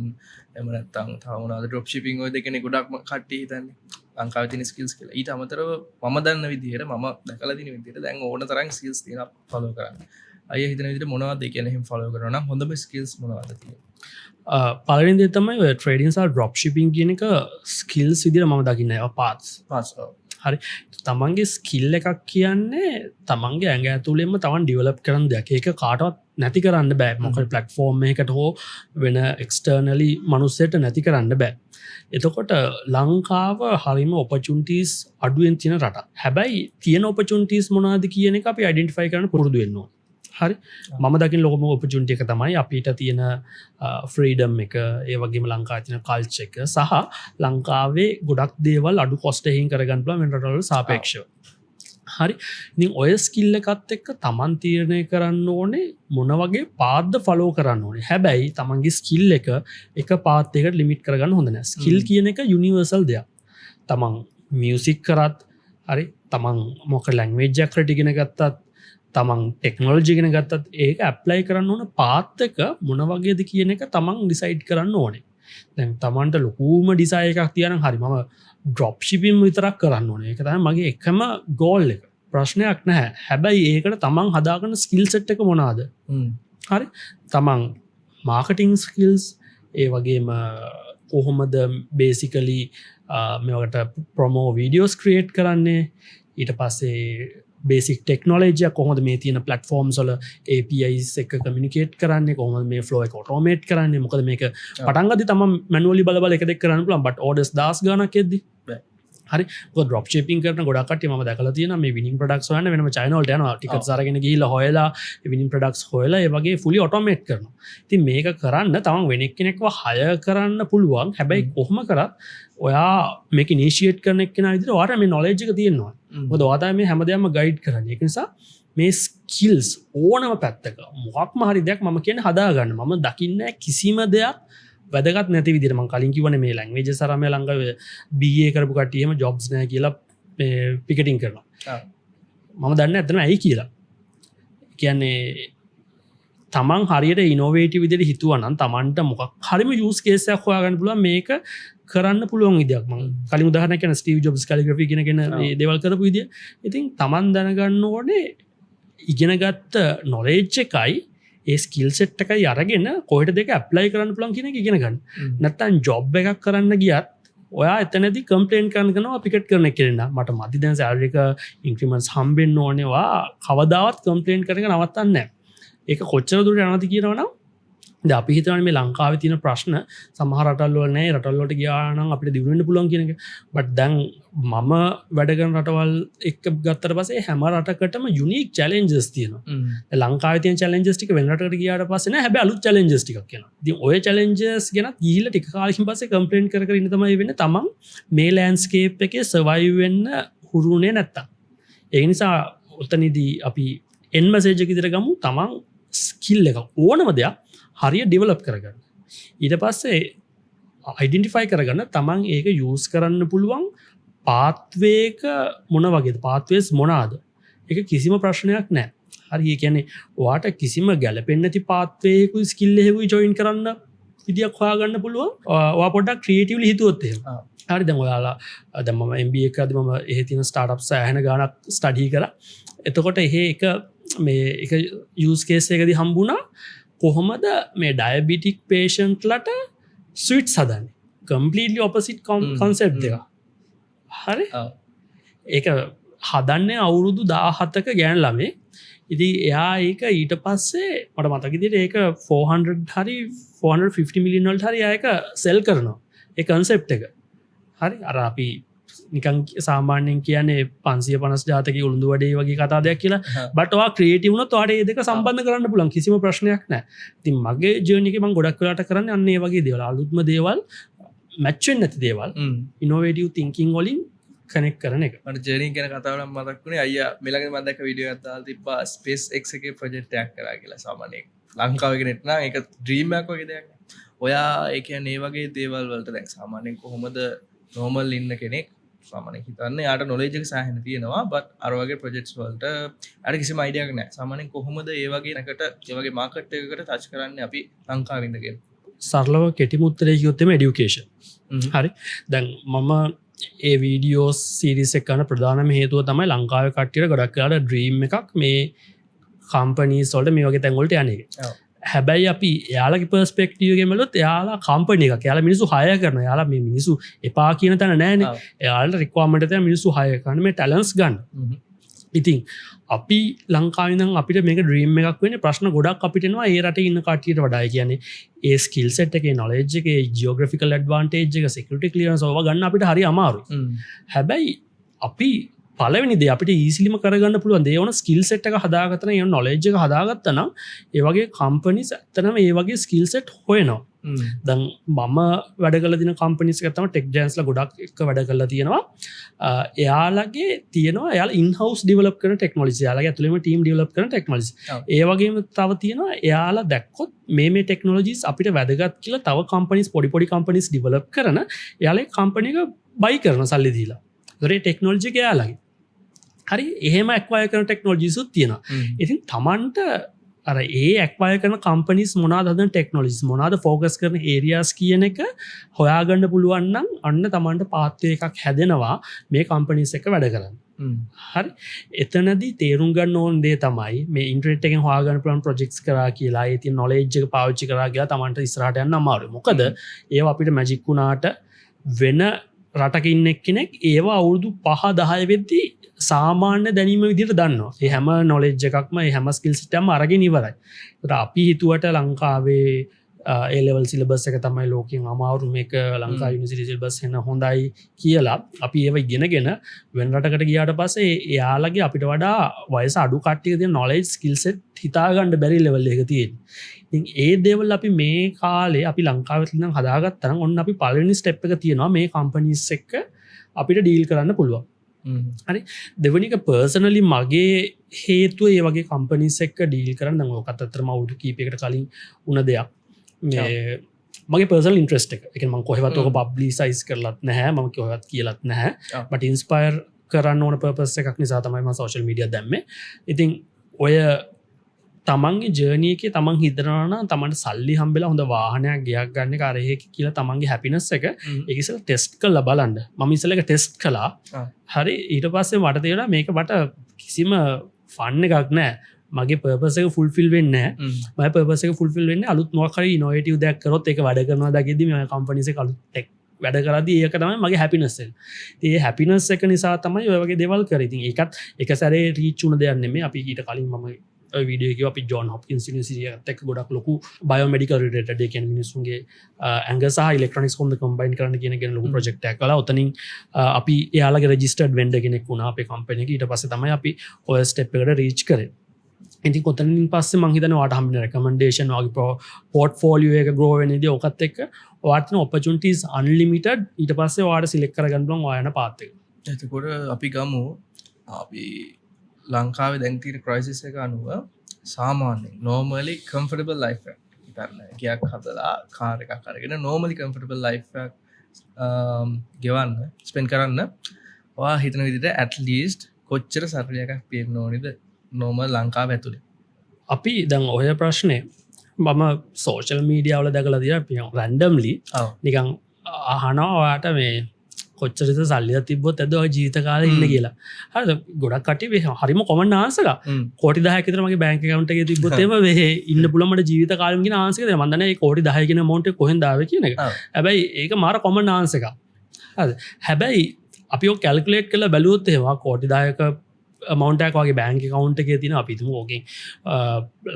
එමනත්තං තවුණද ඩොප් ශිපිං ඔය දෙකෙන ගොඩක් කට්ටි හිතන්නේ ලංකාවතින ස්කිල්ස් කියලා ඊට අමතරව මම දන්න විදිහයට මම දැකලදින විදිහට දැන් ඕන තරම් ස්කිල්ස් තියෙන ෆොලෝ කරන්න අය හිතන විදිහට මොනවද කියන එහෙම ෆොලෝ කරනවා නම් හොඳම ස්කිල්ස් මොනවද තියෙන්නේ පලරින්දේ තමයි ට්‍රේඩින්සා ඩ්‍රොප් ශිපින් කියන එක ස්කිල්ස් විදිර ම දකින්න පාස් හරි තමන්ගේ ස්කිල්ල එකක් කියන්නේ තමන්ගේ ඇඟ ඇතුළෙම තවන් ඩිවලප් කරන්න දෙයක් ඒක කාටවත් නැති කරන්න බෑ මොක පලට්ෆෝර්ම් එකට හෝ වෙන එක්ස්ටර්නලි මනුස්සයට නැති කරන්න බෑ එතකොට ලංකාව හරිම ඔපචුන්ටස් අඩුවෙන් තින රට හැබැයි තියෙන ඔපචුන්ටස් මොනාද කියන එක අපි අයිඩෙන්ටිෆයි කරන පුරුදු වෙන්නවා හරි මම දකින ලොකම ඔපචුන්ටි එක තමයි අපිට තියෙන ෆ්‍රීඩම් එක ඒ වගේම ලංකා තින කල්ච් එක සහ ලංකාවේ ගොඩක් දේවල් අඩු කොස්ටහින් කරගන්නල මෙටරල් සාපේක්ෂ හරි ඉතින් ඔය ස්කිල්ල එකත් එක්ක තමන් තීරණය කරන්න ඕනේ මොන වගේ පාද්ද ෆලෝ කරන්න ඕනේ හැබැයි තමන්ගේ ස්කිල් එක පාත්තයකට ලිමිට් කරගන්න හොඳන ස්කිල් කියන එක යුනිවර්සල් දෙයක් තමන් මියසික් කරත් හරි තමන් මොක ලැංවේජ්ජක් රටිගෙන ගත්තත් තමන් ටෙක්නෝලජිගෙන ගත්තත් ඒක ඇප්ලයි කරන්න ඕන පාත්තක මොන වගේද කියන එක තමන් ඩිසයිඩ් කරන්න ඕනේ දැන් තමන්ට ලොකූම ඩිසාය එකක් තියන හරි ම ඩ්‍රොප් ශිපිම් විතරක් කරන්න ඕනේ එක තම මගේ එකම ගෝල් එක ප්‍රශ්නයක් නැහැ හැබැයි ඒකට තමන් හදාගන්න ස්කිල් සෙට් එක මොනාද හරි තමන් මාකටිං ස්කිල්ස් ඒ වගේම කොහොමද බේසිකලි මෙකට ප්‍රොමෝ වීඩියෝස් ක්‍රියේට් කරන්නේ ඊට පස්සේ බේසික් ටෙක්නෝලජය කොහොද මේ තියෙන පලටෆෝර්ම් සොල APIs එක කමිනිකේට් කරන්න කොහොම මේ ෆලෝ එක ටෝමේට් කරන්න මොකද මේක පටන්ගද තම මැනුවලි බල එක දෙක් කරන්න පුලන් බට ඕඩස් දස් ගනක් එද හරි ඩොප් ශේපින් කරන ගොඩකට ම දකල තියන මේ විනිින් ප්‍රඩක්ස් වන්න වෙනම චයිනෝල්ට යන ටික සරගෙන ගීල හොයලා විනිින් ප්‍රඩක්ස් හොයලා ඒවගේ ෆුලි ඔටෝමේට් කරන ති මේක කරන්න තම වෙනෙක් කෙනෙක්ව හය කරන්න පුළුවන් හැබැයි කොහොම කරත් ඔයා මේක නේශියට් කරනෙක් කෙන විදිර වාට මේ නොලෙජ්ක තියෙනවා දවාතා මේ හැමදයම ගයිඩ් කරන්න එක නිසා මේ ස්කිල්ස් ඕනම පැත්තක මොක්ම හරි දෙයක් ම කියන හදාගන්න ම දකින්න කිසිම දෙයක් වැදගත් නැති විදිරම කලින් කිවන මේ ලැංවේජ සරමය ලංඟව බිය කරපු කටියම ජොබ්ස් නෑ කියලා පිකටින් කරනවා මම දන්න ඇතන ඇයි කියලා කියන්නේ තමන් හරියට ඉනෝවේට විදිට හිතුවනන් තමන්ට මොකක් හරිම යස් කේසයක් හොයාගන්න පුල මේක කරන්න පුළුවන් විදයක් ම කලින් උදාහරන කැන ස්ටීව ජොබ්ස් කලිග්‍රි ගෙනගෙන දෙවල් කරපු විදිිය ඉතින් තමන් දැනගන්න ඕනේ ඉගෙනගත්ත නොලේච්ච එකයි ඒ ස්කිල් සෙට් එකයි අරගෙන කොහට දෙක ඇප්ලයි කරන්න පුළන් කියෙන ඉගෙන ගන්න නැත්තන් ජොබ් එකක් කරන්න ගියත් ඔයා එතනති කම්පලේන් කරනවා පිකට් කරන කෙරෙන මට මති දැන් සෑරික ඉන්ක්‍රමන්ස් හම්බෙන් ඕනවා කවදාවත් කම්පලේන් කරන නවත්තන්න ඒක කොච්චර දුරට යනති කියනවනම් ද අපි හිතන මේ ලංකාව තියන ප්‍රශ්න සමහරටල්ලෝනෑ රටල්ලොට ගයානම් අපිට දිවුණට පුලන් කියනක බට දැන් මම වැඩගන රටවල් එක් ගත්තර පසේ හැම රටකටම යුනික් චලෙන්ජස් තියන ලංකාවතිය චලෙන්ජස්ටික වෙනට ගයාට පසන හැබ අලු චලෙන්ජස්ටික් කියන ති ඔය චලෙන්ජස් ගෙන ගීල ටික කාලකින් පසේ කම්පලේන් කර ඉන්නතමයි වෙන තමන් මේ ලෑන්ස්කේප් එක සවයි වෙන්න හුරුණේ නැත්තා ඒ නිසා ඔත්තනිදී අපි එන්මසේජක ඉදිර ගමු තමන් ස්කිල් එක ඕනම දෙයක් හරිය ඩිවලප් කරගන්න ඊට පස්සේ අයිඩෙන්ටිෆයි කරගන්න තමන් ඒක යස් කරන්න පුළුවන් පාත්වේක මොන වගේ පාත්වේස් මොනාද එක කිසිම ප්‍රශ්නයක් නෑ හරි කියැනෙ වාට කිසිම ගැලපෙන් නැති පාත්වයකු ස්කිල්ලෙකුයි ජොයින් කරන්න ඉදියක් හොයාගන්න පුළුවන් වා පොඩක් ක්‍රියටවල හිතුවොත්තේ හරි දැම ඔයාලා දැම MBA එකද මම එහ තින ස්ටාර්ට් සෑහන ගානක් ස්ටඩී කර එතකොට එහෙ එක මේ එක යස්කේසයකද හම්බුණා කොහොමද මේ ඩයබිටික් පේෂන්ට්ලට ස්විට් සදන්නේ කම්පලීටලි ඔපසිට් කොන්සෙප් දෙක හරි ඒක හදන්නේ අවුරුදු 17ක ගෑන් ළමේ ඉති එයා ඒක ඊට පස්සේ මට මතකිදිට ඒක 400 හරි 450 මිලියන් වලට හරි ඒක සෙල් කරනවා ඒ කන්සෙප්ට් එක හරි අර අපි නිකන් සාමාන්‍යයෙන් කියන්නේ 550 ජාතකයේ උළුඳු වැඩේ වගේ කතා දෙයක් කියලා බට් ඔයා ක්‍රියේටිව් වුණොත් ඔයාට මේ දෙක සම්බන්ධ කරන්න පුළුවන් කිසිම ප්‍රශ්නයක් නැහැ. ඉතින් මගේ ජර්නි එකේ මම ගොඩක් වෙලාට කරන්නේ අන්න ඒ වගේ දේවල් අලුත්ම දේවල් මැච් වෙන්නේ නැති දේවල් ඉනෝවේටිව් තින්කින් වලින් කනෙක්ට් කරන එක. මට ජර්නි ගැන කතා කරලා මතක් වුණේ අයියා මෙලඟදී මම දැක්ක වීඩියෝ එකක් දාලා තිබ්බා SpaceX එකේ ප්‍රොජෙක්ට් එකක් කරා කියලා. සාමාන්‍යයෙන් ලංකාවේ කෙනෙක් නම් ඒක ඩ්‍රීම් එකක් වගේ දෙයක්. ඔයා ඒ කියන්නේ මේ වගේ දේවල් වලට දැන් සාමාන්‍යයෙන් කොහොමද නෝමල් ඉන්න කෙනෙක් සාමාන්‍යයෙන් හිතන්නේ යාට නොලෙජ් එක සෑහෙන තියෙනවා බට් අර වගේ ප්‍රොජෙක්ට්ස් වලට යාට කිසිම අයිඩියා එකක් නැහැ. සාමාන්‍යයෙන් කොහොමද ඒ වගේ එකකට ඒ වගේ මාකට් එකකට ටච් කරන්නේ අපි ලංකාවේ ඉඳගෙන? සරලව කෙටිම උත්තරේ කිව්වොත් එimhe এডুকেෂන්. හරි. දැන් මම ඒ වීඩියෝ සීරීස් එක කරන ප්‍රධානම හේතුව තමයි ලංකාවේ කට්ටියට ගොඩක් වෙලාට ඩ්‍රීම් එකක් මේ කම්පනීස් වලට මේ වගේ තැන් වලට යන එක. හැබැයි අපි යාලගේ පර්ස්පෙක්ටිව්ගෙන් බලුවොත් එයාලා කම්පනි එකක් එයාලා මිනිස්සු හයර් කරනවා එයාලා මේ මිනිස්සු එපා කියන තැන නෑනේ එයාලට රික්වයර්මන්ට් එක තමයි මිනිස්සු හයර් කරන්න මේ ටැලන්ට්ස් ගන්න ඉතින් අපි ලංකාවේ ඉඳන් අපිට මේක ඩ්‍රීම් එකක් වෙන්නේ ප්‍රශ්න ගොඩක් අපිට එනවා ඒ රටේ ඉන්න කට්ටියට වඩා ඒ කියන්නේ ඒ ස්කිල් සෙට් එකේ නොලෙජ් එකේ ජියෝග්‍රැෆිකල් ඇඩ්වාන්ටේජ් එක සිකියුරිටි ක්ලියරන්ස් ඔව ගන්න අපිට හරි අමාරුයි හැබැයි අපි පලවෙනි දේ අපිට ඊසිලිම කරගන්න පුළුවන් දේ වුණ ස්කිල් සෙට් එක හදාගත්තන ඒ නොලෙජ් එක හදාගත්තා නම් ඒ වගේ කම්පනීස් ඇත්තටම ඒ වගේ ස්කිල් සෙට් හොයනවා දැන් මම වැඩ කරලා තියෙන කම්පනීස් එක තමයි ටෙක් ජයන්ට්ස්ලා ගොඩක් එක්ක වැඩ කරලා තියෙනවා එයාලගේ තියෙනවා එයාලා ඉන් හවුස් ඩෙවලොප් කරන ටෙක්නොලොජි එයාලගේ ඇතුළේම ටීම් ඩෙවලොප් කරන ටෙක්නොලොජි ඒ වගේම තව තියෙනවා එයාලා දැක්කොත් මේ ටෙක්නොලොජිස් අපිට වැදගත් කියලා තව කම්පනීස් පොඩි කම්පනීස් ඩෙවලොප් කරන එයාලගේ කම්පනි එක බයි කරන සල්ලි දීලා ඒතර ටෙක්නොලොජි එක එයාලගේ හරි එහෙම ඇක්වය කරන ටෙක්නොලොජිසුත් තියෙනවා ඉතින් තමන්ට අර ඒ ඇක්වය කරන කම්පනීස් මොනවාද හදන ටෙක්නොලොජිස් මොනවාද ෆෝකස් කරන ඒරියාස් කියන එක හොයාගන්න පුළුවන් නම් අන්න තමන්ට පාත්වය එකක් හැදෙනවා මේ කම්පනීස් එක වැඩ කරන්න හරි එතනදී තේරුම් ගන්න ඕන දේ තමයි මේ ඉන්ටර්නෙට් එකෙන් හොයාගන්න පුළුවන් ප්‍රොජෙක්ට්ස් කරා කියලා ඒ තියෙන නොලෙජ් එක පාවිච්චි කරා කියලා තමන්ට ඉස්සරහට යන්න අමාරුයි මොකද ඒව අපිට මැජික් වුණාට වෙන රටක ඉන්න එක්කෙනෙක් ඒවා අවුරුදු 5-10 වෙද්දී සාමාන්‍ය දැනීම විදිහට දන්නවා. ඒ හැම නොලෙජ් එකක්ම ඒ හැම ස්කිල් සෙට් එකක්ම අරගෙන ඉවරයි. ඒකට අපි හිතුවට ලංකාවේ A level syllabus එක තමයි ලෝකෙන් අමාරු මේක ලංකා යුනිවර්සිටි syllabus එක හොඳයි කියලා අපි ඒව ඉගෙනගෙන වෙන රටකට ගියාට පස්සේ එයාලගේ අපිට වඩා වයස අඩු කට්ටියක තියෙන නොලෙජ් ස්කිල් සෙට් හිතා ගන්න බැරි ලෙවල් එකක තියෙනවා. ඉතින් ඒ දේවල් අපි මේ කාලේ අපි ලංකාවේ ඉඳන් හදාගත්තා නම් ඔන්න අපි පළවෙනි ස්ටෙප් එක තියෙනවා මේ කම්පනීස් එක්ක අපිට ඩීල් කරන්න පුළුවන්. හරි දෙවනික පර්සනලි මගේ හේතුව ඒ වගේ කම්පනීස් එක්ක ඩීල් කරන්න දැන් ඔකත් අතරම අවුරුදු කීපයකට කලින් වුණ දෙයක් මගේ පර්සනල් ඉන්ට්‍රෙස්ට් එක. ඒ කියන්නේ මම කොහෙවත් ඔක පබ්ලිසයිස් කරලත් නැහැ මම කොහෙවත් කියලත් නැහැ. බට් ඉන්ස්පයර් කරන්න ඕන පර්පස් එකක් නිසා තමයි මම සෝෂල් මීඩියා දැම්මේ. ඉතින් ඔය තමන්ගේ ජර්නි එකේ තමන් හිතනවා නම් තමන්ට සල්ලි හම්බෙලා හොඳ වාහනයක් ගියක් ගන්න එක අර ඒක කියලා තමන්ගේ හැපිනස් එක ඒක ඉස්සෙල්ලා ටෙස්ට් කරලා බලන්න. මම ඉස්සෙල්ලා ඒක ටෙස්ට් කළා. හරි ඊට පස්සේ මට තේරුණා මේක මට කිසිම ෆන් එකක් නැහැ. මගේ පර්පස් එක ෆුල්ෆිල් වෙන්නේ නැහැ. මගේ පර්පස් එක ෆුල්ෆිල් වෙන්නේ අලුත් මොකක් හරි ඉනෝවේටිව් දෙයක් කරොත් ඒක වැඩ කරනවා දකිද්දි මේ කම්පනීස් එක අලුත් ටෙක් වැඩ කරද්දී ඒක තමයි මගේ හැපිනස් එක. ඉතින් ඒ හැපිනස් එක නිසා තමයි ඔය වගේ දේවල් කරේ. ඉතින් ඒකත් එක සැරේ රීච් වුණ දෙයක් නෙමෙයි. අපි ඊට කලින් මම වීඩියෝ අපි ජෝන් හොප්කින්ස් යුනිවර්සිටි එකත් ගොඩක් ලොකු බයෝමෙඩිකල් රිලේටඩ් ඒ කියන්නේ මිනිස්සුන්ගේ ඇඟ සහ ඉලෙක්ට්‍රොනික්ස් කොහොමද කම්බයින් කරන්න කියන ලොකු ප්‍රොජෙක්ට් එකක් කළා. ඔතනින් අපි එයාලගේ රෙජිස්ටර්ඩ් වෙන්ඩර් කෙනෙක් වුණා අපේ කම්පැනි එකේ. ඊට පස්සේ තමයි අපි ඔය ස්ටෙප් එකට රීච් කරේ. ඉතින් කොතනින් පස්සේ මං හිතන්නේ ඔයාට හම්බෙන රෙකමෙන්ඩේෂන් වගේ පෝර්ට්ෆෝලියෝ එක ග්‍රෝ වෙන ඉතින් ඔකත් එක්ක ඔයාට තියෙන ඔපචුනිටිස් අන්ලිමිටඩ්. ඊට පස්සේ ඔයාට සිලෙක්ට් කරගන්න පුළුවන් ඔයා යන පාත් එක. එතකොට අපි ගමු අපි ලංකාවේ දැන් තියෙන ක්‍රයිසිස් එක අනුව සාමාන්‍යයෙන් normally comfortable life එක හිතන්න ගියක් හදලා කාර් එකක් අරගෙන normally comfortable life එක ගෙවන්න ස්පෙන්ඩ් කරන්න ඔයා හිතන විදිහට at least කොච්චර සැලරි එකක් පියන්න ඕනේද normal ලංකාව ඇතුලේ? අපි දැන් ඔය ප්‍රශ්නේ මම සෝෂල් මීඩියා වල දැකලා තියෙනවා රැන්ඩම්ලි නිකන් අහනවා ඔයාට මේ කොච්චරද සල්ලිය තිබ්බොත් ඇද ඔය ජීවිත කාලේ ඉන්න කියලා. හරිද? ගොඩක් කට්ටිය හරිම කොමන් ආන්සර් එක. කෝටි 10ක් විතර මගේ බැංක් account එකේ තිබ්බොත් එහෙම වෙහෙ ඉන්න පුළුවන් මට ජීවිත කාලෙම කියන ආන්සර් එක දෙන්න. මම දන්නේ මේ කෝටි 10 කියන amount එක කොහෙන්ද ආවේ කියන එක. හැබැයි ඒක මාර කොමන් ආන්සර් එකක්. හරිද? හැබැයි අපි ඔය කැල්කියුලේට් කරලා බැලුවොත් එහෙම කෝටි 10ක amount එකක් වගේ බැංක් account එකේ තියෙන අපි හිතමු ඕකෙන්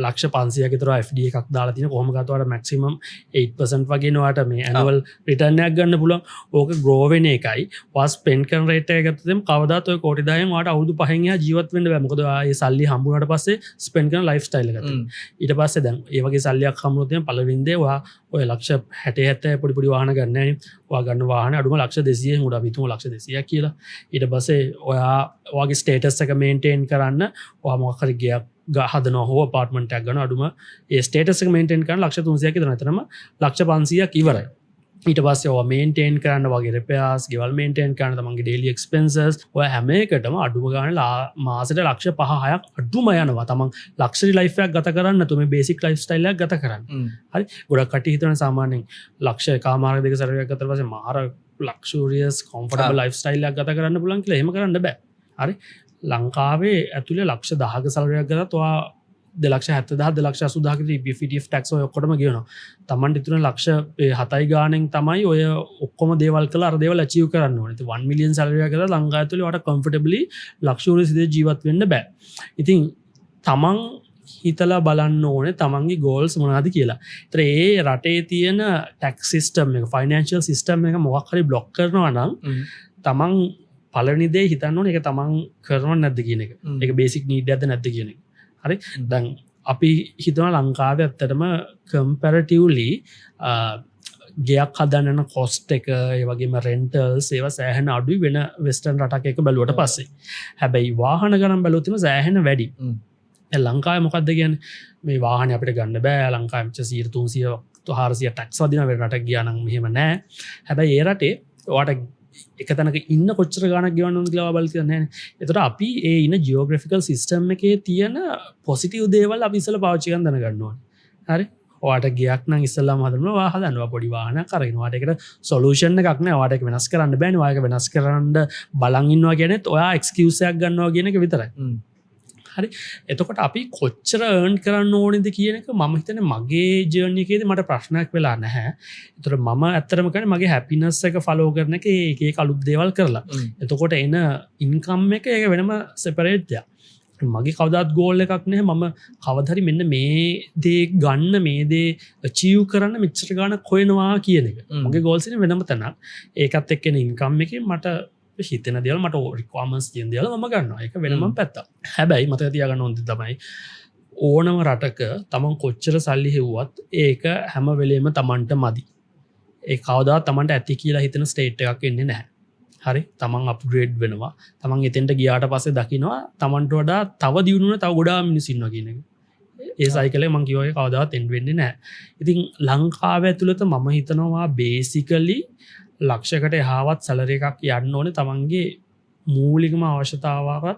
ලක්ෂ 500ක විතර FD එකක් දාලා තියෙන කොහොම ගත්තොත් maximum 8% වගේ නෝට මේ annual return එකක් ගන්න පුළුවන්. ඕක grow වෙන එකයි. වාස් spend කරන rate එක ගත්තොත් එම් කවදාත් ඔය කෝටි 10න් වාට අවුරුදු 5න් එහා ජීවත් වෙන්න බෑ. මොකද ආයේ සල්ලි හම්බුනාට පස්සේ spend කරන lifestyle එකත්. ඊට පස්සේ දැන් ඒ වගේ සල්ලියක් හම්බුනොත් එම් පළවෙනි දේ ඔයා ඔය ලක්ෂ 60 70 පොඩි පොඩි වාහන ගන්න නැහැ. ඔයා ගන්න වාහනේ අඩුම ලක්ෂ 200න් උඩ අපි හිතමු ලක්ෂ 200ක් කියලා. ඊට පස්සේ ඔයා ඔයාගේ status එක maintain කරන්න ඔයා මොකක් හරි ගියක් හදනවා හෝ apartment එකක් ගන්න අඩුම ඒ status එක maintain කරන්න ලක්ෂ 300ක් විතර නැතරම ලක්ෂ 500ක් ඉවරයි. ඊට පස්සේ ඔයා maintain කරන්න වගේ repairs, ගෙවල් maintain කරන්න තමන්ගේ daily expenses ඔය හැම එකටම අඩුම ගානේ මාසෙට ලක්ෂ 5-6ක් අඩුම යනවා. තමන් luxury life එකක් ගත කරන්න නැතු මේ basic lifestyle එකක් ගත කරන්න. හරි. ගොඩක් කට්ටිය හිතන සාමාන්‍යයෙන් ලක්ෂ 1.5 දෙක සැලරියක් ගතට පස්සේ මාර luxurious comfortable lifestyle එකක් ගත කරන්න පුළුවන් කියලා එහෙම කරන්න බෑ. හරි. ලංකාවේ ඇතුළේ ලක්ෂ 10ක සැලරියක් ගත්තත් ඔයා 2,70,000 2,80,000 PTF tax ඔය ඔක්කොටම ගෙවනවා. Tamanට ඉතුරු ලක්ෂ 7යි ගානෙන් තමයි ඔය ඔක්කොම දේවල් කළා අර දේවල් achieve කරන්න ඕනේ. ඉතින් 1 million salary එකක් ගත්තා ලංකාව ඇතුළේ ඔයාට comfortably luxurious විදිහට ජීවත් වෙන්න බෑ. ඉතින් තමන් හිතලා බලන්න ඕනේ තමන්ගේ goals මොනවද කියලා. ඒතර ඒ රටේ තියෙන tax system එක financial system එක මොකක් හරි block කරනවා නම් තමන් පළවෙනි දේ හිතන්න ඕනේ ඒක තමන් කරනවද නැද්ද කියන එක. ඒක basic need එකක්ද නැද්ද කියන එක. හරි. දැන් අපි හිතනවා ලංකාවේ ඇත්තටම comparatively ගයක් හදන්න යන cost එක ඒ වගේම rentals ඒවා සෑහෙන අඩුයි වෙන western රටක එක බැලුවට පස්සේ. හැබැයි වාහන ගණන් බැලුවොත් එimhe සෑහෙන වැඩි. දැන් ලංකාවේ මොකද්ද කියන්නේ? මේ වාහනේ අපිට ගන්න බෑ. ලංකාවේ 300 400 tax වදින වෙන රටක් ගියා නම් මෙහෙම නෑ. හැබැයි ඒ රටේ ඔයාට එක තැනක ඉන්න කොච්චර ගාණක් ගෙවන්න ඕනද කියලා බලලා තියෙන්නේ නැහැ. ඒතකොට අපි ඒ ඉන්න ජියෝග්‍රැෆිකල් සිස්ටම් එකේ තියෙන පොසිටිව් දේවල් අපි ඉස්සෙල්ලා පාවිච්චි කරන් දැනගන්න ඕනේ. හරි? ඔයාට ගියක් නම් ඉස්සෙල්ලාම හදනවා ඔයා හදනවා පොඩි වාහනයක් අරගෙන. ඔයාට ඒකට සොලියුෂන් එකක් නැහැ. ඔයාට ඒක වෙනස් කරන්න බෑනේ. ඔයා ඒක වෙනස් කරන්න බලන් ඉන්නවා කියනේත් ඔයා එක්ස්කියුස් එකක් ගන්නවා කියන එක විතරයි. හරි. එතකොට අපි කොච්චර earn කරන්න ඕනේද කියන එක මම හිතන්නේ මගේ ජර්නි එකේදී මට ප්‍රශ්නයක් වෙලා නැහැ. ඒතර මම ඇත්තටම කියන්නේ මගේ happiness එක follow කරන එක ඒක අලුත් දේවල් කරලා. එතකොට එන income එක ඒක වෙනම separate දෙයක්. මගේ කවදාත් goal එකක් නැහැ. මම කවදා හරි මෙන්න මේ දේ ගන්න මේ දේ achieve කරන්න මෙච්චර ගාණක් හොයනවා කියන එක. මගේ goals ඉන්නේ වෙනම තැනක්. ඒකත් එක්ක එන income එකේ මට හිතන දේවල් මට රික්වයර්මන්ට්ස් තියෙන දේවල් මම ගන්නවා. ඒක වෙනම පැත්තක්. හැබැයි මතක තියාගන්න ඕනේ තමයි ඕනම රටක තමන් කොච්චර සල්ලි හෙව්වත් ඒක හැම වෙලේම තමන්ට මදි. ඒ කවදාවත් තමන්ට ඇති කියලා හිතන ස්ටේට් එකක් එන්නේ නැහැ. හරි? තමන් අප්ග්‍රේඩ් වෙනවා. තමන් එතෙන්ට ගියාට පස්සේ දකින්නවා තමන්ට වඩා තව දියුණු වෙන තව ගොඩාක් මිනිස්සු ඉන්නවා කියන එක. ඒ සයිකලේ මම කිව්වා ඒක කවදාවත් එන්න වෙන්නේ නැහැ. ඉතින් ලංකාව ඇතුළත මම හිතනවා බේසිකලි ලක්ෂයකට එහාවත් සැලරි එකක් යන්න ඕනේ තමන්ගේ මූලිකම අවශ්‍යතාවවත්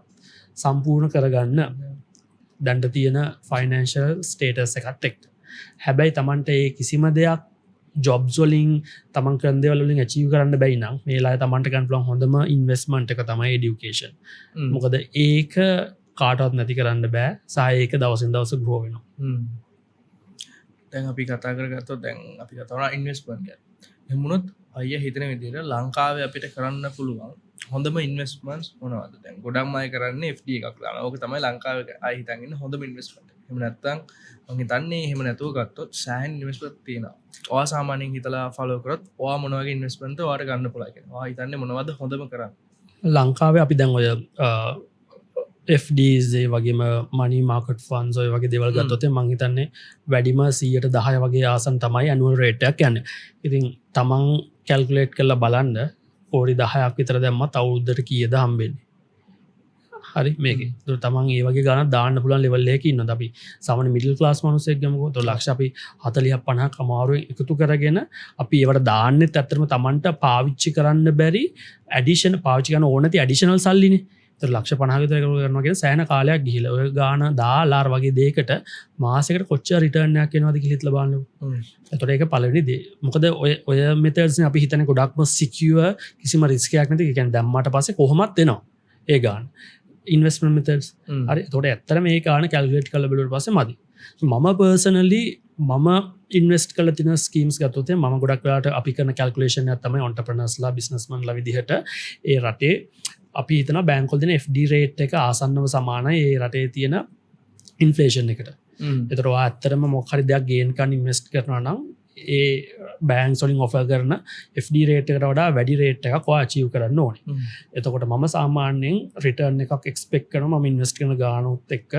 සම්පූර්ණ කරගන්න දැන්ට තියෙන ෆයිනෑන්ෂල් ස්ටේටස් එකත් එක්ක. හැබැයි තමන්ට ඒ කිසිම දෙයක් ජොබ්ස් වලින් තමන් කරන දේවල් වලින් අචීව් කරන්න බැයි නම් මේ ලාය තමන්ට ගන්න පුළුවන් හොඳම ඉන්වෙස්ට්මන්ට් එක තමයි এডুকেෂන්. මොකද ඒක කාටවත් නැති කරන්න බෑ. සහ ඒක දවසින් දවස ග්‍රෝ වෙනවා. දැන් අපි කතා කරගත්තොත් දැන් අපි කතා කරා ඉන්වෙස්ට්මන්ට් ගැන. එමුණොත් අයිය හිතන විදිහට ලංකාවේ අපිට කරන්න පුළුවන් හොඳම ඉන්වෙස්ට්මන්ට්ස් මොනවද? දැන් ගොඩක්ම අය කරන්නේ FD එකක් දානවා. ඕක තමයි ලංකාවේ අය හිතන් ඉන්න හොඳම ඉන්වෙස්ට්මන්ට්. එහෙම නැත්නම් මම හිතන්නේ එහෙම නැතුව ගත්තොත් සෑහෙන ඉන්වෙස්ට්මන්ට් තියෙනවා. ඔයා සාමාන්‍යයෙන් හිතලා ෆලෝ කරොත් ඔයා මොන වගේ ඉන්වෙස්ට්මන්ට් ඔයාට ගන්න පුළුවන් කියලා. ඔයා හිතන්නේ මොනවද හොඳම කරන්නේ? ලංකාවේ අපි දැන් ඔය FDs ඒ වගේම money market funds ඔය වගේ දේවල් ගත්තොත් මම හිතන්නේ වැඩිම 110 වගේ ආසන් තමයි annual rate එකක් යන්නේ. ඉතින් තමන් කැල්කියුලේට් කරලා බලන්න කෝටි 10ක් විතර දැම්මත් අවුරුද්දට කීයද හම්බෙන්නේ. හරි මේකේ. ඒක තමන් ඒ වගේ ගණන් දාන්න පුළුවන් level එකක ඉන්නොත් අපි සාමාන්‍ය middle class මිනිස්සෙක් ගමුකෝ. તો ලක්ෂ අපි 40ක් 50ක් අමාරුවෙන් එකතු කරගෙන අපි ඒවට දාන්නෙත් ඇත්තටම තමන්ට පාවිච්චි කරන්න බැරි addition පාවිච්චි කරන ඕන නැති additional සල්ලිනේ. ලක්ෂ 50 විතර කරනවා කියන සෑහෙන කාලයක් ගිහිලා ඔය ගාන දාලා වගේ දෙයකට මාසෙකට කොච්චර රිටර්න් එකක් එනවද කියලා හිතලා බලන්න. එතකොට ඒක පළවෙනි දේ. මොකද ඔය මෙතඩ්ස් නේ අපි හිතන්නේ ගොඩක්ම සිකියුර් කිසිම රිස්ක් එකක් නැති. ඒ කියන්නේ දැම්මාට පස්සේ කොහොමත් එනවා ඒ ගාන. Investment methods. හරි. එතකොට ඇත්තට මේ ගාන කැල්කියුලේට් කරලා බලුවට පස්සේ මදි. මම පර්සනලි මම ඉන්වස්ට් කළ තින ස්කීම්ස් ගත්තොත් මම ගොඩක් වෙලාට අපි කරන කැල්කුලේෂන් එකක් තමයි ඔන්ටර්ප්‍රනර්ස්ලා බිස්නස්මන්ලා විදිහට ඒ රටේ අපි හිතන බැංකුවල දෙන FD රේට් එක ආසන්නව සමානයි ඒ රටේ තියෙන ඉන්ෆ්ලේෂන් එකට. ඒතර ඔයා ඇත්තටම මොකක් හරි දෙයක් ගේන් කරන්න ඉන්වෙස්ට් කරනවා නම් ඒ බැංක්ස් වලින් ඔෆර් කරන FD රේට් එකට වඩා වැඩි රේට් එකක් ඔයා අචීව් කරන්න ඕනේ. එතකොට මම සාමාන්‍යයෙන් රිටර්න් එකක් එක්ස්පෙක්ට් කරනවා මම ඉන්වෙස්ට් කරන ගානොත් එක්ක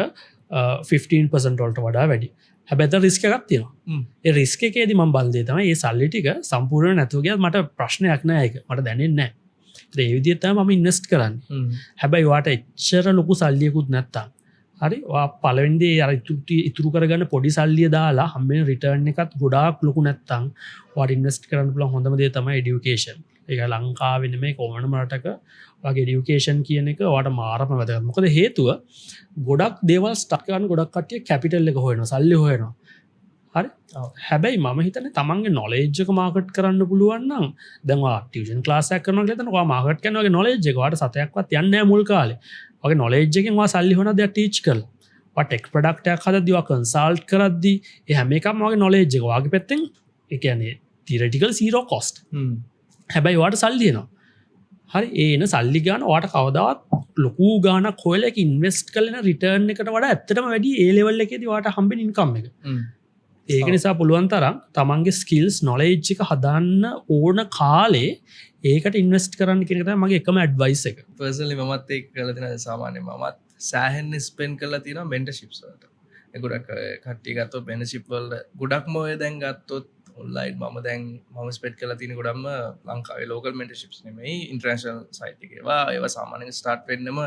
15% වලට වඩා වැඩි. හැබැයි රිස්ක් එකක් තියෙනවා. ඒ රිස්ක් එකේදී මම බලන්නේ තමයි මේ සල්ලි ටික සම්පූර්ණ නැතුව ගියත් මට ප්‍රශ්නයක් නෑ ඒක. මට දැනෙන්නේ නෑ. ඒ විදිහට තමයි මම ඉන්වෙස්ට් කරන්නේ. හැබැයි ඔයාට එච්චර ලොකු සල්ලියකුත් නැත්තම් හරි ඔයා පළවෙනි දේ අර ඉතුරු කරගන්න පොඩි සල්ලිය දාලා හම්බෙන රිටර්න් එකත් ගොඩාක් ලොකු නැත්තම් ඔයාට ඉන්වෙස්ට් කරන්න පුළුවන් හොඳම දේ තමයි এডুকেෂන්. ඒක ලංකාවේ නෙමෙයි කොමනම රටක වගේ এডুকেෂන් කියන එක ඔයාට මාරම වැදගත්. මොකද හේතුව ගොඩක් දේවල් ස්ටක් කරන ගොඩක් කට්ටිය කැපිටල් එක හොයනවා, සල්ලි හොයනවා. හරි. හැබැයි මම හිතන්නේ තමන්ගේ නොලෙජ් එක මාකට් කරන්න පුළුවන් නම් දැන් ඔයා ටියුෂන් ක්ලාස් එකක් කරනවා කියලා හිතන්න ඔයා මාකට් කරනවා වගේ නොලෙජ් එක ඔයාට සතයක්වත් යන්නේ නැහැ මුල් කාලේ. ඔයාගේ නොලෙජ් එකෙන් ඔයා සල්ලි හොයනවා දෙයක් ටීච් කරලා. ඔයා ටෙක් ප්‍රොඩක්ට් එකක් හදද්දී ඔයා කන්සල්ට් කරද්දී ඒ හැම එකක්ම ඔයාගේ නොලෙජ් එක ඔයාගේ පැත්තෙන් ඒ කියන්නේ තියරිටිකල් zero cost. හැබැයි ඔයාට සල්ලි එනවා. හරි ඒ එන සල්ලි ගාන ඔයාට කවදාවත් ලොකු ගානක් හොයලා ඒක ඉන්වෙස්ට් කරලා රිටර්න් එකට වඩා ඇත්තටම වැඩි ඒ ලෙවල් එකේදී ඔයාට හම්බෙන ඉන්කම් එක. ඒක නිසා පුළුවන් තරම් තමන්ගේ ස්කිල්ස් නොලෙජ් එක හදන්න ඕන කාලේ ඒකට ඉන්වෙස්ට් කරන්න කියන එක තමයි මගේ එකම ඇඩ්වයිස් එක. පර්සනලි මමත් ඒක කරලා තියෙනවා. සාමාන්‍යයෙන් මමත් සෑහෙන්න ස්පෙන්ඩ් කරලා තියෙනවා මෙන්ටර්ෂිප්ස් වලට. ඒ ගොඩක් කට්ටිය ගත්තොත් මෙන්ටර්ෂිප් වල ගොඩක්ම ඔය දැන් ගත්තොත් ඔන්ලයින් මම ස්පෙන්ඩ් කරලා තියෙන ගොඩක්ම ලංකාවේ ලෝකල් මෙන්ටර්ෂිප්ස් නෙමෙයි ඉන්ටර්නැෂනල් සයිට් එකේ. ඒවා සාමාන්‍යයෙන් ස්ටාර්ට් වෙන්නම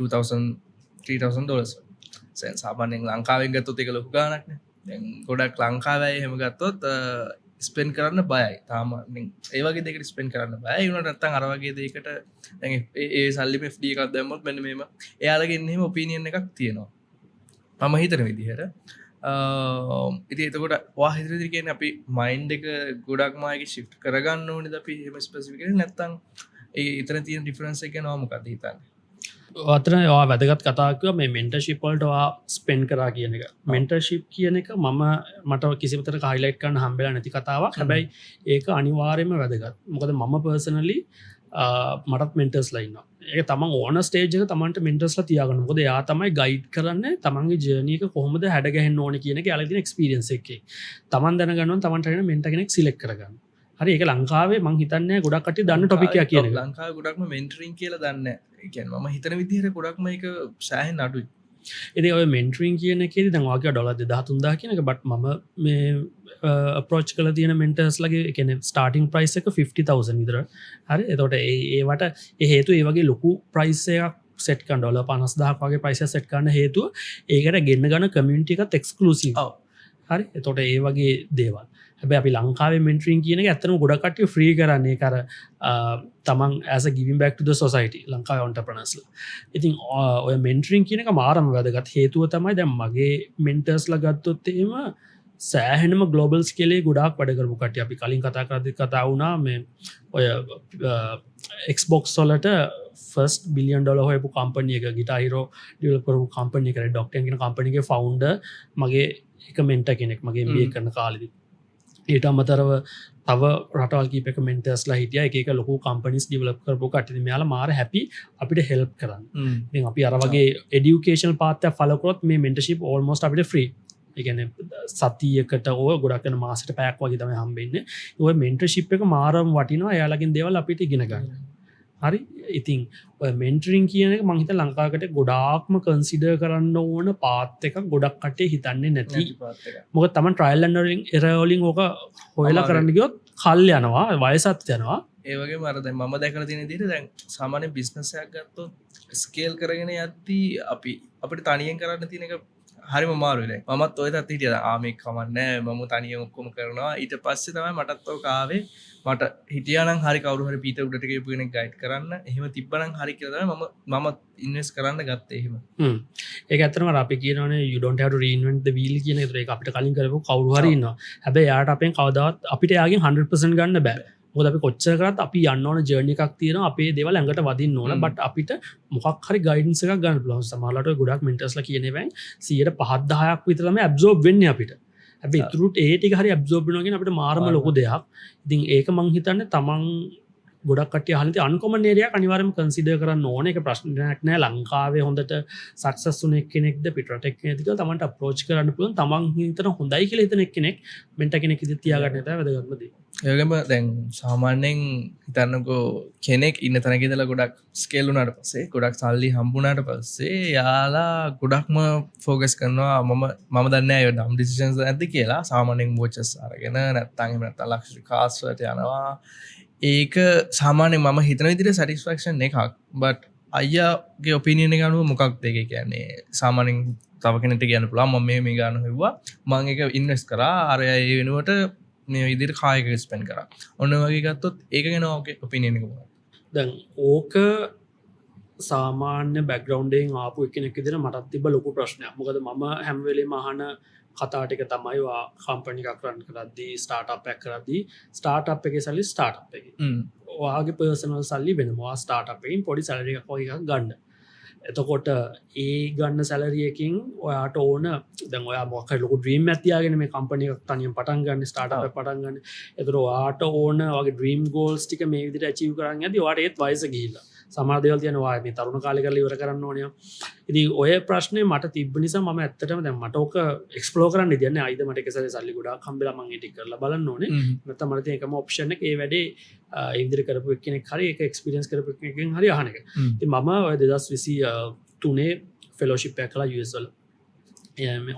$2,000-3,000. සාමාන්‍යයෙන් ලංකාවෙන් ගත්තොත් ඒක ලොකු ගාණක් නේ. දැන් ගොඩක් ලංකාවේ එහෙම ගත්තොත් ස්පෙන්ඩ් කරන්න බයයි. තාම ඒ වගේ දෙයකට ස්පෙන්ඩ් කරන්න බයයි. ඒ වුණාට නැත්තම් අර වගේ දෙයකට දැන් ඒ සල්ලිම FD එකක් දැම්මොත් මෙන්න මේම එයාලගේ ඉන්න එහෙම ඔපිනියන් එකක් තියෙනවා. මම හිතන විදිහට. ඉතින් එතකොට ඔයා හිතන විදිහට කියන්නේ අපි මයින්ඩ් එක ගොඩක්ම ආයේ shift කරගන්න ඕනේද අපි එහෙම ස්පෙસિෆිකලි නැත්තම් ඒ එතන තියෙන ඩිෆරන්ස් එක ගැන මොකක්ද හිතන්නේ? අතන ඔයා වැදගත් කතා කිව්වා මේ මෙන්ටර්ෂිප් වලට ඔයා ස්පෙන්ඩ් කරා කියන එක. මෙන්ටර්ෂිප් කියන එක මට කිසිම තරක හයිලයිට් කරන්න හම්බෙලා නැති කතාවක්. හැබැයි ඒක අනිවාර්යයෙන්ම වැදගත්. මොකද මම පර්සනලි මටත් මෙන්ටර්ස්ලා ඉන්නවා. ඒක තමන් ඕන ස්ටේජ් එක තමන්ට මෙන්ටර්ස්ලා තියාගන්න. මොකද එයා තමයි ගයිඩ් කරන්නේ තමන්ගේ ජර්නි එක කොහොමද හැඩ ගැහෙන්න ඕනේ කියන එක එයාලා තියෙන එක්ස්පීරියන්ස් එකේ. තමන් දැනගන්න ඕන තමන්ට හරියට මෙන්ටර් කෙනෙක් සිලෙක්ට් කරගන්න. හරි ඒක ලංකාවේ මං හිතන්නේ ගොඩක් කට්ටිය දන්න ටොපික් එකක් කියන එක. ලංකාවේ ගොඩක්ම මෙන්ටරින් කියලා දන්නේ නැහැ. ඒ කියන්නේ මම හිතන විදිහට ගොඩක්ම ඒක සෑහෙන අඩුයි. ඉතින් ඔය මෙන්ටරින් කියන එකේදී දැන් ඔයා කියවා $2,000 කියන එක බට් මම මේ අප්‍රෝච් කරලා තියෙන මෙන්ටර්ස්ලාගේ ඒ කියන්නේ ස්ටාර්ටින් ප්‍රයිස් එක 50,000 විතර. හරි එතකොට ඒවට ඒ හේතුව ඒ වගේ ලොකු ප්‍රයිස් එකක් සෙට් කරන $50,000ක් වගේ ප්‍රයිස් එක සෙට් කරන්න හේතුව ඒකට ගෙන්න ගන්න කමියුනිටි එකත් එක්ස්ක්ලූසිව්. හරි එතකොට ඒ වගේ දේවල්. හැබැයි අපි ලංකාවේ මෙන්ටරින් කියන එක ඇත්තටම ගොඩක් කට්ටිය ෆ්‍රී කරන්නේ ඒක අර තමන් as a giving back to the society ලංකාවේ entrepreneursලා. ඉතින් ඔය මෙන්ටරින් කියන එක මාරම වැදගත් හේතුව තමයි දැන් මගේ මෙන්ටර්ස්ලා ගත්තොත් එහෙම සෑහෙනම ග්ලෝබල් ස්කේලේ ගොඩාක් වැඩ කරපු කට්ටිය. අපි කලින් කතා කරද්දි කතා වුණා මේ ඔය Xbox වලට ෆස්ට් $1 billion හොයපු කම්පැනි එක Guitar Hero ඩෙවලොප් කරපු කම්පැනි එක Red Octane කියන කම්පැනි එකේ ෆවුන්ඩර් මගේ එක මෙන්ටර් කෙනෙක් මගේ MBA කරන කාලෙදී. ඊට අමතරව තව රටවල් කීපයක මෙන්ටර්ස්ලා හිටියා. එක එක ලොකු කම්පැනිස් ඩෙවලොප් කරපු කට්ටිය මෙයාලා මාර හැපි අපිට හෙල්ප් කරන්න. ඉතින් අපි අර වගේ এডুকেෂනල් පාත් එක ෆලෝ කරොත් මේ මෙන්ටර්ෂිප් ඕල්මෝස්ට් අපිට ෆ්‍රී. ඒ කියන්නේ සතියකට ඔය ගොඩක් වෙන මාසෙට පැයක් වගේ තමයි හම්බෙන්නේ. ඔය මෙන්ටර්ෂිප් එක මාරම වටිනවා. එයාලගෙන් දේවල් අපිට ඉගෙන ගන්න. හරි ඉතින් ඔය මෙන්ටරින් කියන එක මං හිතන්නේ ලංකාවකට ගොඩාක්ම කන්සිඩර් කරන්න ඕන පාත් එකක් ගොඩක් කට්ටිය හිතන්නේ නැති. මොකද තමන් ට්‍රයිල් ඇන්ඩ් එරර් වලින් ඕක හොයලා කරන්න ගියොත් කල් යනවා, වයසත් යනවා. ඒ වගේම අර දැන් මම දැකලා තියෙන විදිහට දැන් සාමාන්‍ය බිස්නස් එකක් ගත්තොත් ස්කේල් කරගෙන යද්දී අපිට තනියෙන් කරන්න තියෙන එක හරිම මාරුවෙලා මමත් ඔය තත් හිටියද ආමේ කමන්නේ මම තනියම ඔක්කොම කරනවා ඊට පස්සේ තමයි මටත් ඔක ආවේ මට හිටියානම් හරි කවුරු හරි පීතර උඩට ගිහපු කෙනෙක් ගයිඩ් කරන්න එහෙම තිබ්බනම් හරි කියලා තමයි මම ඉන්වෙස්ට් කරන්න ගත්තේ එහෙම ඒක ඇත්තටම අපි කියනවනේ you don't have to reinvent the wheel කියන එක ඒක අපිට කලින් කරපු කවුරු හරි ඉන්නවා හැබැයි යාට අපෙන් කවදාවත් අපිට යාගෙන් 100% ගන්න බෑ මොකද අපි කොච්චර කරත් අපි යන්න ඕන ජර්නි එකක් තියෙනවා අපේ දේවල් ඇඟට වදින්න ඕන බට් අපිට මොකක් හරි ගයිඩන්ස් එකක් ගන්න පුළුවන් සමහරවිට ඔය ගොඩක් මෙන්ටර්ස්ලා කියන ඒවායින් 105-10ක් විතර තමයි ඇබ්සෝබ් වෙන්නේ අපිට හැබැයි ඉතුරුට ඒ ටික හරි ඇබ්සෝබ් වෙනවා කියන අපිට මාරම ලොකු දෙයක් ඉතින් ඒක මං හිතන්නේ තමන් ගොඩක් කට්ටිය අහලා තියෙන අන්කොමන් ඒරියාවක් අනිවාර්යයෙන්ම කන්සිඩර් කරන්න ඕනේ ඒක ප්‍රශ්නයක් නෑ ලංකාවේ හොඳට සක්සස් වුණ කෙනෙක්ද පිටරට කෙනෙක්ද කියලා තමන්ට අප්‍රෝච් කරන්න පුළුවන් තමන් හිතන හොඳයි කියලා හිතන කෙනෙක් මෙන්ටර් කෙනෙක් ඉදිරිය තියාගන්න තමයි වැදගත්ම දේ ඒකම දැන් සාමාන්‍යයෙන් හිතන්නකෝ කෙනෙක් ඉන්න තැනක ඉඳලා ගොඩක් ස්කේල් වුණාට පස්සේ ගොඩක් සල්ලි හම්බුණාට පස්සේ යාලා ගොඩක්ම ෆෝකස් කරනවා මම දන්නේ නැහැ ඒ ඩම් ඩිසිෂන්ස් නැද්ද කියලා සාමාන්‍යයෙන් වොචස් අරගෙන නැත්නම් එහෙම නැත්නම් ලක්ෂරි කාර්ස් වලට යනවා ඒක සාමාන්‍යයෙන් මම හිතන විදිහට සැටිස්ෆැක්ෂන් එකක් බට් අයියාගේ ඔපිනියන් එක අනුව මොකක්ද ඒක කියන්නේ සාමාන්‍යයෙන් තව කෙනෙක්ට කියන්න පුළුවන් මම මේ ගන්න හෙව්වා මම ඒක ඉන්වෙස්ට් කරා අර ඒ වෙනුවට මේ විදිහට කායික ස්පෙන්ඩ් කරා. ඔන්න වගේ ගත්තොත් ඒක ගැන ඔගේ ඔපිනියන් එක මොකක්ද? දැන් ඕක සාමාන්‍ය බෑග්ග්‍රවුන්ඩ් එකෙන් ආපු කෙනෙක් විදිහට මටත් තිබ්බ ලොකු ප්‍රශ්නයක්. මොකද මම හැම වෙලේම අහන කතා ටික තමයි වා කම්පැනි එකක් රන් කරද්දී ස්ටාර්ට්අප් එකක් කරද්දී ස්ටාර්ට්අප් එකේ සල්ලි ස්ටාර්ට්අප් එකේ. ඔයාගේ පර්සනල් සල්ලි වෙනවා ස්ටාර්ට්අප් එකකින් පොඩි සැලරි එකක් වගේ එකක් ගන්න. එතකොට ඒ ගන්න සැලරියකින් ඔයාට ඕන දැන් ඔයා මොකක් හරි ලොකු ඩ්‍රීම් එකක් තියාගෙන මේ කම්පැනි එකක් තනියම පටන් ගන්න ස්ටාර්ට්අප් එකක් පටන් ගන්න. ඒතර ඔයාට ඕන වගේ ඩ්‍රීම් ගෝල්ස් ටික මේ විදිහට අචීව් කරන් යද්දී ඔයාට ඒත් වයස ගිහිල්ලා. සමහර දේවල් තියෙනවා මේ තරුණ කාලේ කරලා ඉවර කරන්න ඕනේ. ඉතින් ඔය ප්‍රශ්නේ මට තිබ්බ නිසා මම ඇත්තටම දැන් මට ඕක එක්ස්ප්ලෝර් කරන්න ඉතියන්නේ අයිද මට එක සැරේ සල්ලි ගොඩාක් හම්බෙලා මම ඒක කරලා බලන්න ඕනේ. නැත්නම් මට තියෙන එකම ඔප්ෂන් එක ඒ වැඩේ ඒ විදිහට කරපු එක්කෙනෙක් හරි ඒක එක්ස්පීරියන්ස් කරපු එක්කෙනෙක්ගෙන් හරි අහන එක. ඉතින් මම ඔය 2023 ෆෙලෝෂිප් එකක් කළා US වල.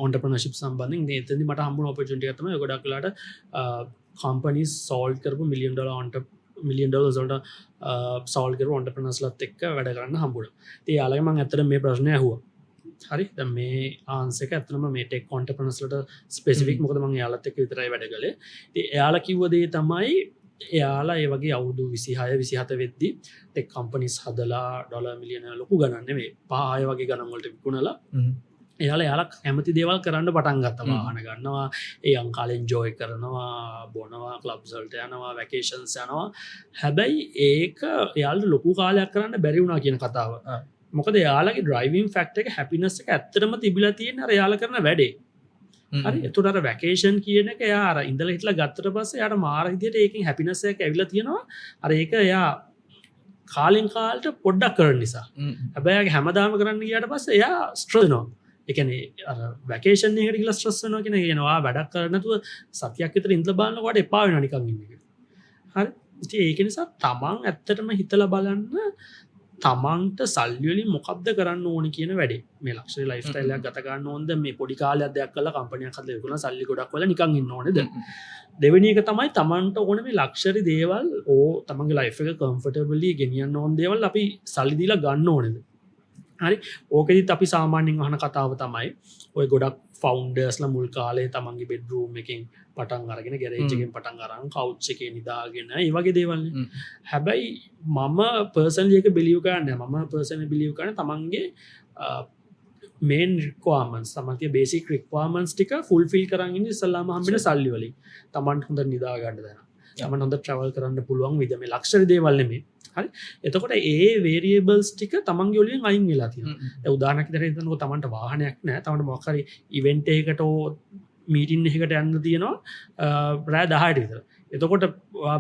entrepreneurship සම්බන්ධයෙන් එතනදි මට හම්බුණ opportunity එකක් තමයි ගොඩක් වෙලාට companies solve කරපු $1 million වලට solve කරපු entrepreneursලත් එක්ක වැඩ කරන්න හම්බුණා. ඉතින් යාළුවා මම ඇත්තට මේ ප්‍රශ්නේ අහුවා. හරි දැන් මේ ආන්සර් එක ඇත්තටම මේ tech entrepreneursලට ස්පෙસિෆික් මොකද මම යාළුවත් එක්ක විතරයි වැඩ කළේ. ඉතින් යාළුවා කිව්ව දේ තමයි එයාලා ඒ වගේ අවුරුදු 26 27 වෙද්දි ටෙක් කම්පනීස් හදලා ඩොලර් මිලියන ලොකු ගණන් නෙමෙයි 5 වගේ ගණන් වලට විකුණලා එයාලා කැමති දේවල් කරන්න පටන් ගත්තා. වාහන ගන්නවා, ඒ අංකාලේ එන්ජොයි කරනවා, බොනවා, ක්ලබ්ස් වලට යනවා, වැකේෂන්ස් යනවා. හැබැයි ඒක එයාලට ලොකු කාලයක් කරන්න බැරි වුණා කියන කතාව. මොකද එයාලගේ ඩ්‍රයිවිං ෆැක්ටර් එක හැපිනස් එක ඇත්තටම තිබිලා තියෙන අර එයාලා කරන වැඩේ. හරි එතකොට අර වැකේෂන් කියන එක එයා අර ඉඳලා හිටලා ගත්තට පස්සේ එයාට මාර විදියට ඒකෙන් හැපිනස් එකක් ඇවිල්ලා තියෙනවා. අර ඒක එයා කාලෙන් කාලට පොඩ්ඩක් කරන නිසා. හැබැයි එයාගේ හැමදාම කරන්න ගියාට පස්සේ එයා ස්ට්‍රෙස් වෙනවා. ඒ කියන්නේ අර වැකේෂන් එකකට ගිහලා ස්ට්‍රෙස් වෙනවා කියන එක කියනවා වැඩක් කරන්න නැතුව සතියක් විතර ඉඳලා බලනකොට එපා වෙනවා නිකන් ඉන්න එක. හරි. ඉතින් ඒක නිසා තමන් ඇත්තටම හිතලා බලන්න තමන්ට සල්ලි වලින් මොකක්ද කරන්න ඕනේ කියන වැඩේ. මේ ලක්ෂරි ලයිෆ් ස්ටයිල් එකක් ගත ගන්න ඕනද මේ පොඩි කාලයක් දෙයක් කරලා කම්පැනියක් හදලා විකුණලා සල්ලි ගොඩක් වෙලා නිකන් ඉන්න ඕනේද? දෙවෙනි එක තමයි තමන්ට ඕනේ මේ ලක්ෂරි දේවල් තමන්ගේ ලයිෆ් එක කම්ෆර්ටබලි ගෙනියන්න ඕන දේවල් අපි සල්ලි දීලා ගන්න ඕනේද? හරි ඕකෙදිත් අපි සාමාන්‍යයෙන් අහන කතාව තමයි ඔය ගොඩක් ෆවුන්ඩර්ස්ලා මුල් කාලේ තමන්ගේ බෙඩ්රූම් එකෙන් පටන් අරගෙන ගෑරේජ් එකෙන් පටන් අරන් කවුච් එකේ නිදාගෙන ඒ වගේ දේවල් නේ. හැබැයි මම පර්සනලි එක බිලීව් කරන්නේ නැහැ. මම පර්සනලි බිලීව් කරන්නේ තමන්ගේ මේන් රික්වයර්මන්ට්ස් තමන්ගේ බේසික් රික්වයර්මන්ට්ස් ටික ෆුල්ෆිල් කරන් ඉන්න ඉස්සල්ලාම හම්බෙන සල්ලි වලින් තමන්ට හොඳ නිදා ගන්න දැන. තමන්ට හොඳ ට්‍රැවල් කරන්න පුළුවන් විදිහ මේ ලක්ෂරි දේවල් නෙමෙයි. හරි එතකොට ඒ වේරියබල්ස් ටික තමන්ගේ ඔලියෙන් අයින් වෙලා තියෙනවා. දැන් උදාහරණයක් විදිහට හිතන්නකෝ තමන්ට වාහනයක් නැහැ. තමන්ට මොකක් හරි ඉවෙන්ට් එකකට මීටින් එකකට යන්න තියෙනවා රෑ 10ට විතර. එතකොට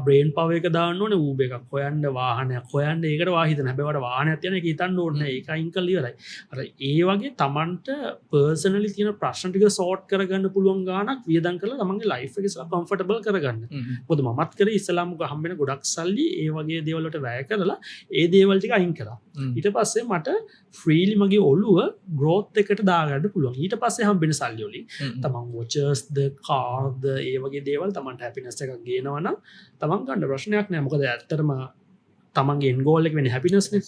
බ්‍රේන් පවර් එක දාන්න ඕනේ ඌබර් එකක් හොයන්න වාහනයක් හොයන්න ඒකට වාහිතන. හැබැයි වට වාහනයක් තියෙන එක හිතන්න ඕනේ නැහැ. ඒක අයින් කරලා ඉවරයි. අර ඒ වගේ තමන්ට පර්සනලි තියෙන ප්‍රශ්න ටික සෝට් කරගන්න පුළුවන් ගාණක් වියදම් කරලා තමන්ගේ ලයිෆ් එක කම්ෆර්ටබල් කරගන්න. මොකද මමත් කරේ ඉස්ලාම් හම්බෙන ගොඩක් සල්ලි ඒ වගේ දේවල් වලට වැය කරලා ඒ දේවල් ටික අයින් කරා. ඊට පස්සේ මට ෆ්‍රීලි මගේ ඔළුව growth එකට දාගන්න පුළුවන්. ඊට පස්සේ හම්බෙන සල්ලි වලින් තමන් watches ද car ද ඒ වගේ දේවල් තමන්ට happiness එකක් ගේනවා නම් තමන් ගන්න ප්‍රශ්නයක් නෑ. මොකද ඇත්තටම තමන්ගේ end goal එක වෙන්නේ happiness නේ.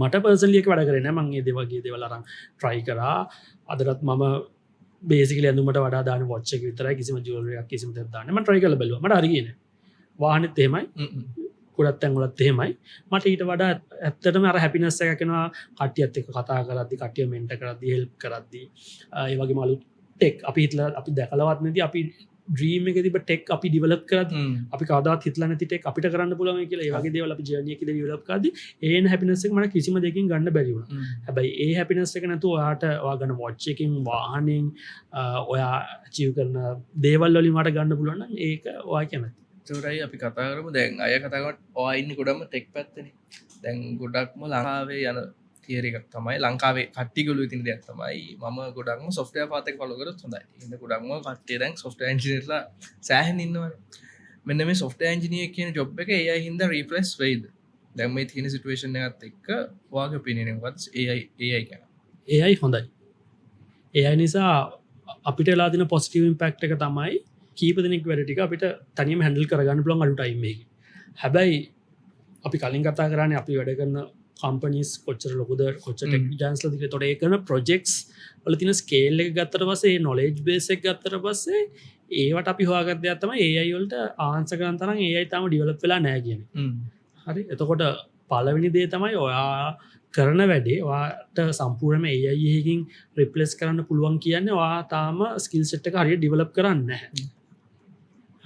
මට පර්සලියක වැඩ කරන මංගේ දෙවගේ දෙවලරම් ට්‍රයි කරා අදරත් මම බේසිකල ඇඳුමට වඩා දාන වච්චක විතර කිසිම ජුවලරයක් කිසිම දාන්නම ට්‍රයි කල බලුවමට අරගෙන වාහනෙත් එහෙමයි ගොඩත් ඇංගලත් එහෙමයි මට ඊට වඩා ඇත්තටම අර හැපිනස් එකක් කෙනවා කට්ටියත් එක්ක කතා කරද්දි කට්ටිය මෙන්ට කරද්දි හෙල්ප් කරද්දි ඒ වගේම අලුත් ටෙක් අපි හිතලා අපි දැකලවත් නැති අපි ඩ්‍රීම් එකේ තිබ්බ ටෙක් අපි ඩෙවලොප් කරද්දි අපි කවදාවත් හිතලා නැති ටෙක් අපිට කරන්න පුළුවන් කියලා ඒ වගේ දේවල් අපි ජර්නි එකේ ඩෙවලොප් කරද්දි ඒන හැපිනස් එක මට කිසිම දෙයකින් ගන්න බැරි වුණා. හැබැයි ඒ හැපිනස් එක නැතුව ඔයාට ඔයා ගන්න වොච් එකකින් වාහනෙන් ඔයා අචීව් කරන දේවල් වලින් මට ගන්න පුළුවන් නම් ඒක ඔයා කැමති. ඒකයි අපි කතා කරමු දැන් අය කතා කරන්නේ ඔයා ඉන්නේ ගොඩක්ම ටෙක් පැත්තනේ. දැන් ගොඩක්ම ලංකාවේ යන තියරි එකක් තමයි ලංකාවේ කට්ටියගලු ඉතින් දෙයක් තමයි මම ගොඩක්ම සොෆ්ට්වෙයාර් පාත් එක ෆලෝ කරොත් හොඳයි. ඉතින් ගොඩක්ම කට්ටිය දැන් සොෆ්ට්වෙයාර් ඉන්ජිනියර්ලා සෑහෙන ඉන්නවනේ. මෙන්න මේ සොෆ්ට්වෙයාර් ඉන්ජිනියර් කියන ජොබ් එක AI හින්දා රීප්ලේස් වෙයිද? දැන් මේ තියෙන සිටුේෂන් එකත් එක්ක ඔයාගේ ඔපිනියන් එක මොකක්ද AI ගැන? AI හොඳයි. AI නිසා අපිට වෙලා තියෙන පොසිටිව් ඉම්පැක්ට් එක තමයි කීප දෙනෙක් වැඩ ටික අපිට තනියම හැන්ඩල් කරගන්න පුළුවන් අඩු ටයිම් එකකින්. හැබැයි අපි කලින් කතා කරන්නේ අපි වැඩ කරන කම්පනීස් කොච්චර ලොකුද කොච්චර ටෙක් ජයන්ට්ස්ලාද කියලා. ඒතකොට ඒ කරන ප්‍රොජෙක්ට්ස් වල තියෙන ස්කේල් එක ගත්තට පස්සේ ඒ නොලෙජ් බේස් එක ගත්තට පස්සේ ඒවට අපි හොයාගත්ත දෙයක් තමයි AI වලට ආන්සර් කරන තරම් AI තාම ඩෙවලොප් වෙලා නැහැ කියන්නේ. හරි. එතකොට පළවෙනි දේ තමයි ඔයා කරන වැඩේ ඔයාට සම්පූර්ණයෙන්ම AI එකකින් රිප්ලේස් කරන්න පුළුවන් කියන්නේ ඔයා තාම ස්කිල් සෙට් එක හරියට ඩෙවලොප් කරන්නේ නැහැ.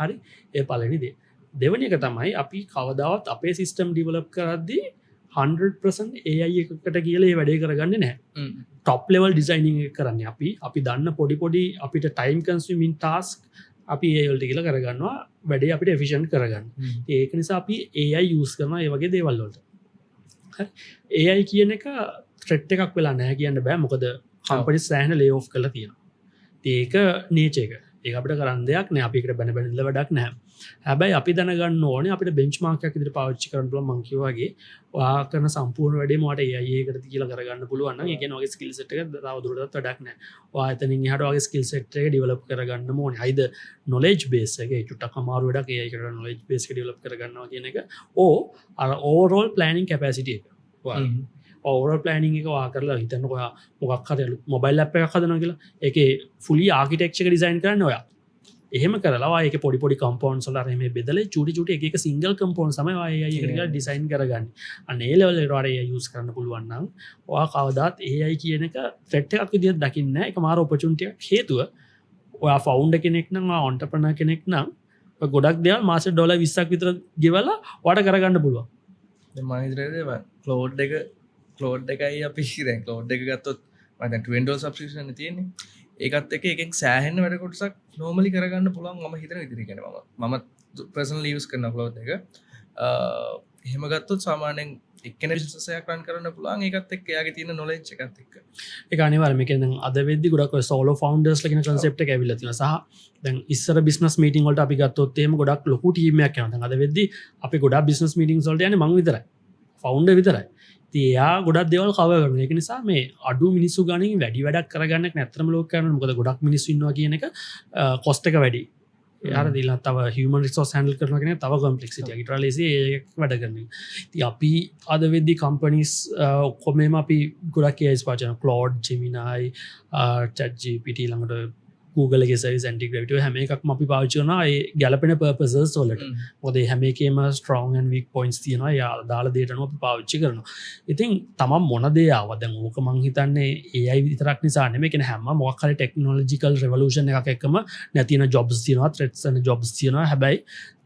හරි. ඒ පළවෙනි දේ. දෙවෙනි එක තමයි අපි කවදාවත් අපේ සිස්ටම් ඩෙවලොප් කරද්දී 100% AI එකකට කියලා ඒ වැඩේ කරගන්නේ නැහැ. টপ ලෙවල් ඩිසයිනින් එක කරන්නේ අපි දන්න පොඩි අපිට ටයිම් කන්සියුමින් ටාස්ක් අපි AI වලට කියලා කරගන්නවා වැඩේ අපිට එෆිෂන්ට් කරගන්න. ඒක නිසා අපි AI යූස් කරනවා ඒ වගේ දේවල් වලට. හරි. AI කියන එක ත්‍රෙට් එකක් වෙලා නැහැ කියන්න බෑ. මොකද කම්පනීස් සෑහෙන ලේ ඔෆ් කරලා තියෙනවා. ඒක නේචර් එක. ඒක අපිට කරන්න දෙයක් නෑ. අපි එකට බැන ඉඳලා වැඩක් නැහැ. හැබැයි අපි දැනගන්න ඕනේ අපිට බෙන්ච්මාර්ක් එකක් විදිහට පාවිච්චි කරන්න පුළුවන්. මං කිව්වා වගේ ඔයා කරන සම්පූර්ණ වැඩේ මොකට AI එකකට කියලා කරගන්න පුළුවන් නම් ඒ කියන්නේ ඔයගේ ස්කිල් සෙට් එක තව දුරටත් වැඩක් නැහැ. ඔයා එතනින් එහාට ඔයගේ ස්කිල් සෙට් එක ඩෙවලොප් කරගන්න ඕනේ. අයිද නොලෙජ් බේස් එක ඒ චුට්ටක් අමාරු වැඩක් AI එකට නොලෙජ් බේස් එක ඩෙවලොප් කරගන්නවා කියන එක අර ඕවරෝල් ප්ලෑනින් කැපැසිටි එක. ඕවරෝල් ප්ලෑනින් එක ඔයා කරලා හිතන්නකෝ ඔයා මොකක් හරි මොබයිල් ඇප් එකක් හදනවා කියලා. ඒකේ ෆුලි ආකිටෙක්චර් එක ඩිසයින් කරන්නේ ඔයා. එහෙම කරලා ඒක පොඩි කම්පවුන්ඩ්ස් වල අර මේ බෙදලා චූටි එක සිංගල් කම්පවුන්ඩ් තමයි AI එකට කියලා ඩිසයින් කරගන්නේ. අන්න ඒ ලෙවල් එකට AI යූස් කරන්න පුළුවන් නම් ඔයා කවදාත් AI කියන එක ත්‍රෙට් එකක් විදිහට දකින්නේ නැහැ. ඒක මාර ඔපචුනිටි එකක්. හේතුව ඔයා ෆවුන්ඩර් කෙනෙක් නම් ඔයා ඔන්ටර්ප්‍රනර් කෙනෙක් නම් ඔය ගොඩක් දේවල් මාසෙට ඩොලර් 20ක් විතර ගෙවලා ඔයාට කරගන්න පුළුවන්. දැන් මම හිතන්නේ ක්ලෝඩ් එකයි අපි දැන් ක්ලෝඩ් එක ගත්තොත් මම දැන් $20 සබ්ස්ක්‍රිප්ෂන් එක තියෙන්නේ. ඒකත් එක්ක එකෙන් සෑහෙන වැඩ කොටසක් නෝමලි කරගන්න පුළුවන් මම හිතන විදිහට කියන්නේ මම පර්සනලි යූස් කරන ක්ලෝඩ් එක. එහෙම ගත්තොත් සාමාන්‍යයෙන් එක්කෙනෙක් බිස්නස් එකක් රන් කරන්න පුළුවන් ඒකත් එක්ක එයාගේ තියෙන නොලෙජ් එකත් එක්ක. ඒක අනිවාර්යයෙන් මේ කියන්නේ අද වෙද්දි ගොඩක් ඔය සෝලෝ ෆවුන්ඩර්ස් ලා කියන concept එක ඇවිල්ලා තියෙනවා. සහ දැන් ඉස්සර බිස්නස් මීටින් වලට අපි ගත්තොත් එහෙම ගොඩක් ලොකු ටීම් එකක් යනවා. දැන් අද වෙද්දි අපි ගොඩක් බිස්නස් මීටින්ස් වලට යන්නේ මං විතරයි. ෆවුන්ඩර් විතරයි. තියා ගොඩක් දෙවල් කව කරන එක නිසා මේ අඩු මිනිස්සු ගනින් වැඩි වැඩක් කරගන්න නැත්තරම ලෝක කරන මොකද ගොඩක් මිනිස්සු ඉන්නවා කියන එක කොස්ට් එක වැඩි. යාර දිලා තව හියුමන් රිසෝස් හැන්ඩල් කරනවා කියන තව කොම්ප්ලෙක්සිටි එකක්. ඊට වඩා ඒක වැඩ කරන්නේ. ඉතින් අපි අද වෙද්දි කම්පනීස් ඔක්කොමම අපි ගොඩක් AIs පාවිච්චි කරනවා. Claude, Gemini, ChatGPT ළඟට Google එකේ සර්විස් ඇන්ටිග්‍රේවිටි හැම එකක්ම අපි පාවිච්චි කරනවා ඒ ගැලපෙන පර්පසස් වලට. මොකද හැම එකේම ස්ට්‍රොං and weak points තියෙනවා. ඒ දාලා දෙයට අනුව අපි පාවිච්චි කරනවා. ඉතින් තමන් මොන දේ ආවද දැන් ඕක මං හිතන්නේ AI විතරක් නිසා නෙමෙයි. කියන්නේ හැම මොකක් හරි ටෙක්නොලොජිකල් රෙවොලූෂන් එකක් එක්කම නැතින ජොබ්ස් තියෙනවා, ත්‍රෙට්ස් and ජොබ්ස් තියෙනවා. හැබැයි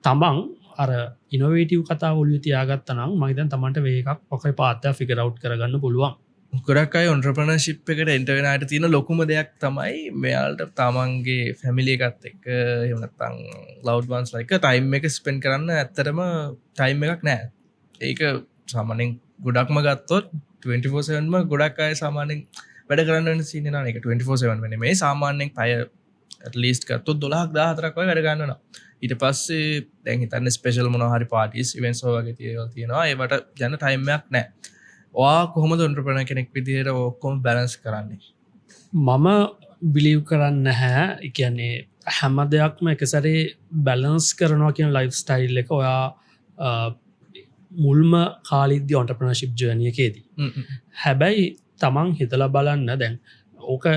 තමන් අර ඉනොවේටිව් කතාව ඔලිය තියාගත්තා නම් මම හිතන්නේ තමන්ට වේ එකක් ඔකේ පාත් එක ෆිගර් අවුට් කරගන්න පුළුවන්. ගොඩක් අය ඔන්ටර්ප්‍රනර්ෂිප් එකට එන්ටර් වෙන අයට තියෙන ලොකුම දෙයක් තමයි මෙයාලට තමන්ගේ ෆැමිලි එකත් එක්ක එහෙම නැත්නම් ලව්ඩ් වන්ස් ලයික ටයිම් එක ස්පෙන්ඩ් කරන්න ඇත්තටම ටයිම් එකක් නැහැ. ඒක සාමාන්‍යයෙන් ගොඩක්ම ගත්තොත් 24/7ම ගොඩක් අය සාමාන්‍යයෙන් වැඩ කරන්න වෙන සීන් එක නේද 24/7 වෙන්නේ මේ සාමාන්‍යයෙන් පැය at least ගත්තොත් 12ක් 14ක් වගේ වැඩ ගන්නවා. ඊට පස්සේ දැන් හිතන්න ස්පෙෂල් මොනවා හරි පාටිස් ඉවෙන්ට්ස් වගේ තියෙනවා. ඒවට යන ටයිම් එකක් නැහැ. ඔයා කොහොමද ඔන්ටර්ප්‍රනර් කෙනෙක් විදිහට ඔක්කොම බැලන්ස් කරන්නේ? මම බිලීව් කරන්නේ නැහැ. ඒ කියන්නේ හැම දෙයක්ම එක සැරේ බැලන්ස් කරනවා කියන ලයිෆ් ස්ටයිල් එක ඔයා මුල්ම කාලිද්දි ඔන්ටර්ප්‍රනර්ෂිප් ජර්නි එකේදී. හැබැයි තමන් හිතලා බලන්න දැන් ඕක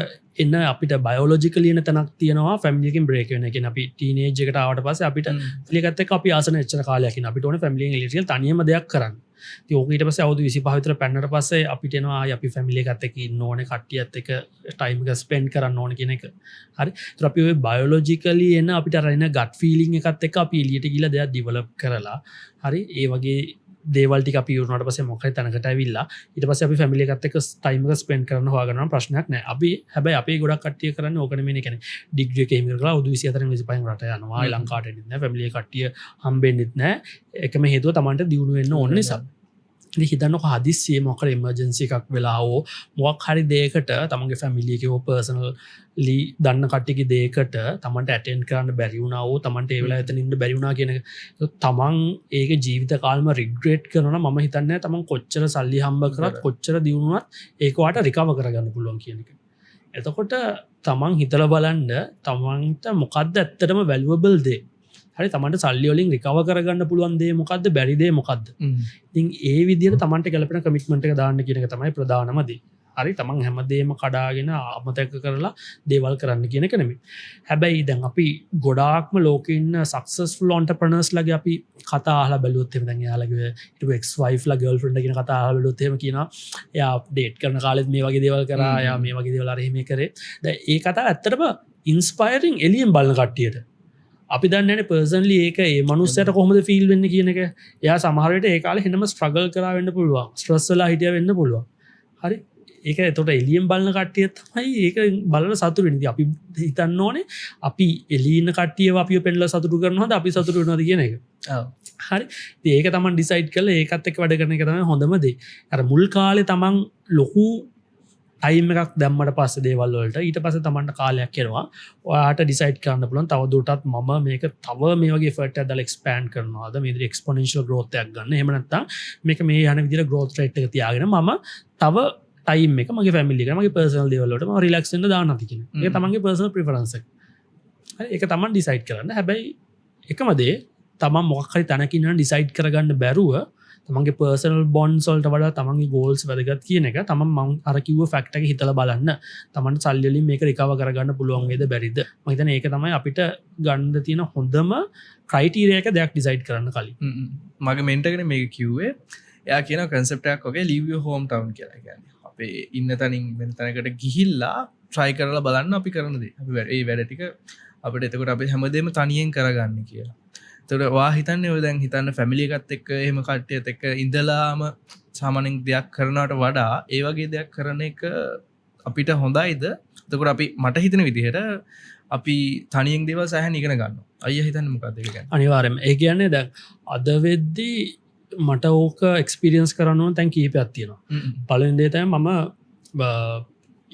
එන්න අපිට බයෝලොජිකලියන තැනක් තියෙනවා ෆැමිලියකින් බ්‍රේක් වෙන එක. අපි ටීනේජ් එකට ආවට පස්සේ අපිට ෆැමිලියත් එක්ක අපි ආසන එච්චර කාලයකින් අපිට ඕනේ ෆැමිලියෙන් එලිටිකල් තනියම දෙයක් කරන්න. ඉතින් ඕක ඊට පස්සේ අවුරුදු 25 විතර පැන්නට පස්සේ අපිට එනවා අපි ෆැමිලි එකත් එක්ක ඉන්න ඕනේ, කට්ටියත් එක්ක ටයිම් එක ස්පෙන්ඩ් කරන්න ඕනේ කියන එක. හරි. ඒතර අපි ඔය බයෝලොජිකලි එන අපිට අර එන ගට් ෆීලිං එකත් එක්ක අපි එළියට ගිහලා දෙයක් ඩෙවලොප් කරලා හරි ඒ වගේ දේවල් ටික අපි උනාට පස්සේ මොකක් හරි තැනකට ඇවිල්ලා ඊට පස්සේ අපි ෆැමිලි එකත් එක්ක ටයිම් එක ස්පෙන්ඩ් කරන්න හොයාගන්නවා ප්‍රශ්නයක් නැහැ. අපි හැබැයි අපි ගොඩක් කට්ටිය කරන්නේ ඕක නෙමෙයි. කියන්නේ ඩිග්‍රී එක හිමි කරලා අවුරුදු 24 25 රට යනවා. ලංකාවට එන්නෙත් නැහැ. ෆැමිලි එක කට්ටිය හම්බෙන්නෙත් නැහැ. එකම හේතුව Tamanට දියුණු වෙන්න ඕන නිසා. ඉතින් හිතන්නකො හදිස්සියේ මොකක් හරි එමර්ජන්සි එකක් වෙලා හෝ මොකක් හරි දෙයකට තමන්ගේ ෆැමිලි එකේ හෝ පර්සනලි දන්න කට්ටියගේ දෙයකට තමන්ට ඇටෙන්ඩ් කරන්න බැරි වුණා හෝ තමන්ට ඒ වෙලාව එතන ඉන්න බැරි වුණා කියන එක තමන් ඒක ජීවිත කාලෙම රිග්‍රෙට් කරනවා. මම හිතන්නේ තමන් කොච්චර සල්ලි හම්බ කරත් කොච්චර දියුණුවත් ඒක වාට රිකවර් කරගන්න පුළුවන් කියන එක. එතකොට තමන් හිතලා බලන්න තමන්ට මොකද්ද ඇත්තටම වැලුවබල් දේ. හරි තමන්ට සල්ලි වලින් රිකවර් කරගන්න පුළුවන් දේ මොකද්ද, බැරි දේ මොකද්ද? ඉතින් ඒ විදිහට තමන්ට ගැලපෙන කමිට්මන්ට් එක දාන්න කියන එක තමයි ප්‍රධානම දේ. හරි තමන් හැමදේම කඩාගෙන අමතක කරලා දේවල් කරන්න කියන එක නෙමෙයි. හැබැයි දැන් අපි ගොඩාක්ම ලෝකේ ඉන්න සක්සස්ෆුල් ඔන්ටර්ප්‍රනර්ස් ලගේ අපි කතා අහලා බැලුවොත් එහෙම දැන් එයාලගේ ඊට එක්ස් වයිෆ් ලා ගර්ල්ෆ්‍රෙන්ඩ් ලා කියන කතා අහලා බැලුවොත් එහෙම කියනවා එයා ඩේට් කරන කාලෙත් මේ වගේ දේවල් කරා, එයා මේ වගේ දේවල් අර එහෙම කරේ. දැන් ඒ කතාව ඇත්තටම ඉන්ස්පයරින් එලියෙන් බලන කට්ටියට. අපි දන්නන්නේ පර්සන්ලි ඒක ඒ මනුස්සයට කොහොමද ෆීල් වෙන්නේ කියන එක. එයා සමහර වෙලට ඒ කාලේ හැමම ස්ට්‍රගල් කරා වෙන්න පුළුවන්. ස්ට්‍රෙස් වෙලා හිටියා වෙන්න පුළුවන්. හරි. ඒක එතකොට එලියෙන් බලන කට්ටිය තමයි ඒක බලලා සතුටු වෙන්නේ. අපි හිතන්න ඕනේ අපි එළියේ ඉන්න කට්ටියව අපිව පෙන්නලා සතුටු කරනවද අපි සතුටු වෙනවද කියන එක. ඔව්. හරි. ඉතින් ඒක තමන් ඩිසයිඩ් කරලා ඒකත් එක්ක වැඩ කරන එක තමයි හොඳම දේ. අර මුල් කාලේ තමන් ලොකු ටයිම් එකක් දැම්මට පස්සේ දේවල් වලට ඊට පස්සේ තමන්ට කාලයක් එනවා. ඔයාට ඩිසයිඩ් කරන්න පුළුවන් තව දුරටත් මම මේක තව මේ වගේ එෆර්ට් එකක් දාලා එක්ස්පෑන්ඩ් කරනවාද, මේ විදිහට එක්ස්පොනෙන්ෂියල් growth එකක් ගන්න. එහෙම නැත්නම් මේක මේ යන විදිහට growth rate එක තියාගෙන මම තව ටයිම් එක මගේ ෆැමිලි එකට මගේ පර්සනල් දේවල් වලට මම රිලැක්ස් වෙන්න දාන්න නැති කියන. ඒක තමන්ගේ පර්සනල් ප්‍රිෆරන්ස් එක. හරි ඒක තමන් ඩිසයිඩ් කරන්න. හැබැයි එකම දේ තමන් මොකක් හරි තැනක ඉන්න ඩිසයිඩ් කරගන්න බැරුව තමන්ගේ පර්සනල් බොන්ඩ්ස් වලට වඩා තමන්ගේ ගෝල්ස් වැදගත් කියන එක තමන් මම අර කිව්ව ෆැක්ට් එක හිතලා බලන්න. තමන්ට සල්ලි වලින් මේක රිකවර් කරගන්න පුළුවන් වේද බැරිද? මම හිතන්නේ ඒක තමයි අපිට ගන්න තියෙන හොඳම ක්‍රයිටීරියා එක දෙයක් ඩිසයිඩ් කරන්න කලින්. මගේ මෙන්ටර් කෙනෙක් මේක කිව්වේ එයා කියන කන්සෙප්ට් එකක් වගේ leave your hometown කියලා. කියන්නේ අපේ ඉන්න තැනින් වෙන තැනකට ගිහිල්ලා try කරලා බලන්න අපි කරන දේ. අපි ඒ වැඩ ටික අපිට එතකොට අපි හැමදේම තනියෙන් කරගන්න කියලා. එතකොට වා හිතන්නේ ඔය දැන් හිතන්න ෆැමිලි එකත් එක්ක එහෙම කට්ටියත් එක්ක ඉඳලාම සාමාන්‍යයෙන් දෙයක් කරනවට වඩා ඒ වගේ දෙයක් කරන එක අපිට හොඳයිද? එතකොට අපි මට හිතෙන විදිහට අපි තනියෙන් දේවල් සෑහෙන ඉගෙන ගන්නවා. අයියා හිතන්නේ මොකක්ද ඒක කියන්නේ? අනිවාර්යයෙන්ම. ඒ කියන්නේ දැන් අද වෙද්දී මට ඕක එක්ස්පීරියන්ස් කරන්න ඕන තැන් කීපයක් තියෙනවා. පළවෙනි දේ තමයි මම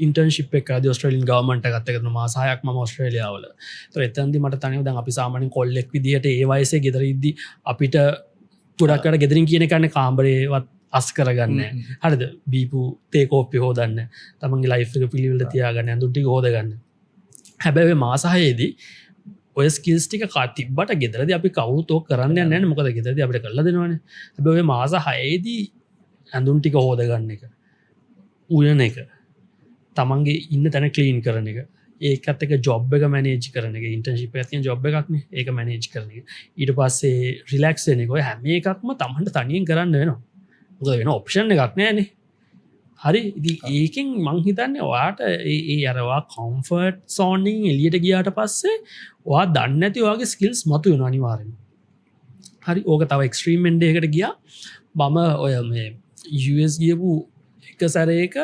ඉන්ටර්න්ෂිප් එකක් ආදී ඕස්ට්‍රේලියානු ගවර්න්මන්ට් එකත් එක්ක මාස 6ක් මම ඕස්ට්‍රේලියාවල. ඒතර එතනදී මට තනියම දැන් අපි සාමාන්‍යයෙන් කොල්ලෙක් විදිහට ඒ වයසේ ගෙදර ඉද්දි අපිට ගොඩක් අර ගෙදරින් කියන එකන්නේ කාමරේවත් අස් කරගන්න. හරිද? බීපු තේ කෝප්පි හොදන්න. තමන්ගේ ලයිෆ් එක පිළිවෙලට තියාගන්න, අඳුන් ටික හොදගන්න. හැබැයි මාස 6ේදී ඔය ස්කිල්ස් ටික තිබ්බට ගෙදරදී අපි කවුරුත් ඕක කරන්න යන්නේ නැහැ. මොකද ගෙදරදී අපිට කරලා දෙනවනේ. හැබැයි ඔය මාස 6ේදී අඳුන් ටික හොදගන්න එක, උයන එක, තමන්ගේ ඉන්න තැන ක්ලීන් කරන එක, ඒකත් එක ජොබ් එක මැනේජ් කරන එක, ඉන්ටර්න්ෂිප් එකක් තියෙන ජොබ් එකක් නේ, ඒක මැනේජ් කරන එක. ඊට පස්සේ රිලැක්ස් වෙන එක. ඔය හැම එකක්ම තමන්ට තනියෙන් කරන්න වෙනවා. මොකද වෙන ඔප්ෂන් එකක් නැහැනේ. හරි. ඉතින් ඒකෙන් මං හිතන්නේ ඔයාට ඒ අරවා කම්ෆර්ට් සෝන් එකෙන් එළියට ගියාට පස්සේ ඔයා දන්නේ නැති ඔයාගේ ස්කිල්ස් මතුවෙනවා අනිවාර්යෙන්ම. හරි. ඕක තව එක්ස්ට්‍රීම් එන්ඩ් එකකට ගියා. මම ඔය මේ US ගියපු එක සැරේක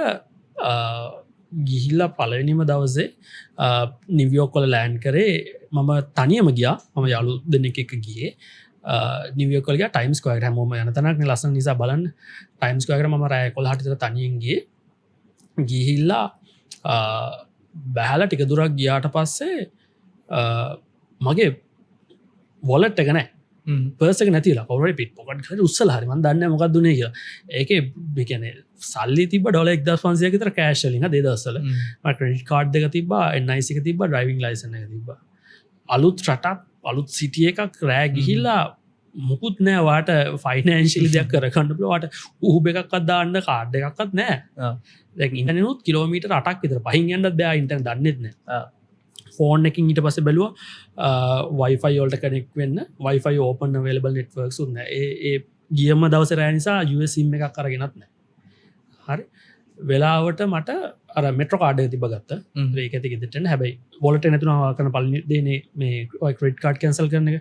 ගිහිල්ලා පළවෙනිම දවසේ නිව්යෝක් වල ලෑන්ඩ් කරේ. මම තනියම ගියා. මම යාළුවෝ දෙන්නෙක් එක්ක ගියේ. නිව්යෝක් වල ගියා ටයිම්ස් ස්ක්වයර්. හැමෝම යන තැනක් නේ, ලස්සන නිසා බලන්න. ටයිම්ස් ස්ක්වයර් මම රෑ 11ට විතර තනියෙන් ගියේ. ගිහිල්ලා බැලලා ටික දුරක් ගියාට පස්සේ මගේ වොලට් එක නැහැ. පර්ස් එක නැතිලා. කවුරුහරි පිට් පොකට් ගාලා උස්සලා හරි මම දන්නේ නැහැ මොකක්ද උනේ කියලා. ඒකේ මේ කියන්නේ සල්ලි තිබ්බ $1500 විතර කෑෂ් වලින් අද ඒ දවස්වල. මම ක්‍රෙඩිට් කාඩ් එක තිබ්බා, NIC එක තිබ්බා, ඩ්‍රයිවිං ලයිසන් එක තිබ්බා. අලුත් රටක්, අලුත් සිටි එකක් රෑ ගිහිල්ලා මුකුත් නෑ වාට ෆයිනෑන්ශිලි දෙයක් කරගන්න වාට උහුබ එකක් අදදාන්න කාඩ් එකක්ත් නෑ දැ ඉටනුත් කිලෝමීට 8ක් විතර පහින් යන්නත් බෑ ඉන්ටර් දන්නෙත්න ෆෝන් එකින් ඊට පස බැලුව වයිෆයි ෝල්ට කනෙක් වෙන්න වයිෆයි ඕපන් වේලබල් නෙට්වර්ක් උන්න ඒ ගියම දවස රෑ නිසා යසිම් එකක් කරගෙනත්න හරි වෙලාවට මට අර මෙට්‍ර කාඩ තිබ ගත්ත ඒක ඇති ගෙතට හැබයි බොලට නැතුනවා කන පලි දේනේ මේ ක්‍රඩ් කාඩ් කැන්සල් කරන එක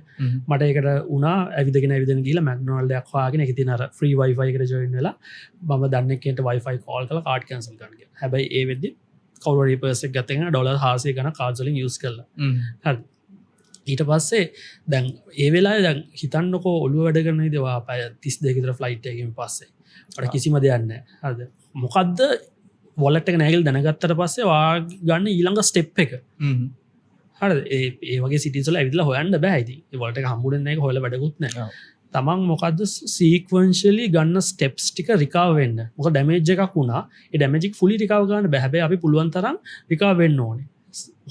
මට එකට උනා ඇවිදගෙන විදන ගීල මැක්නෝල්ඩයක් වාගෙන එක තිනර ්‍රී වයිෆයි කර ජොයින් වෙලා බම දන්නකට වයිෆයි කෝල් කල කාඩ් කැන්සල් කරන හැබයි ඒ වෙදදි කවරඩි පර්සෙක් ගත්තෙන ඩොල හාසේ ගන කාර්සලින් යස් කරල හ ඊට පස්සේ දැන් ඒ වෙලා දැන් හිතන්නකෝ ඔලු වැඩ කරන දවා පය 32 ෆ්ලයිට්යකින් පස්සේ අට කිසිම දෙයන්න හද මොකක්ද වොලට නැගල් දැනගත්තට පස්සේ වා ගන්න ඊළඟ ස්ටෙප් එක හර ඒ වගේ සිටිසල ඇවිදල හොයන්න බැයිති වලට හම්බුඩන එක හොල වැඩකුත්න තමන් මොකක්ද සීක්වංශලි ගන්න ස්ටෙප්ස් ටික රිකාවෙන්න මොක ඩැමේජ් එකක් වුණා ඩැමජික් ෆුලි රිකාව ගන්න බැහැ අපි පුළුවන් තරම් රිකාවෙන්න ඕනේ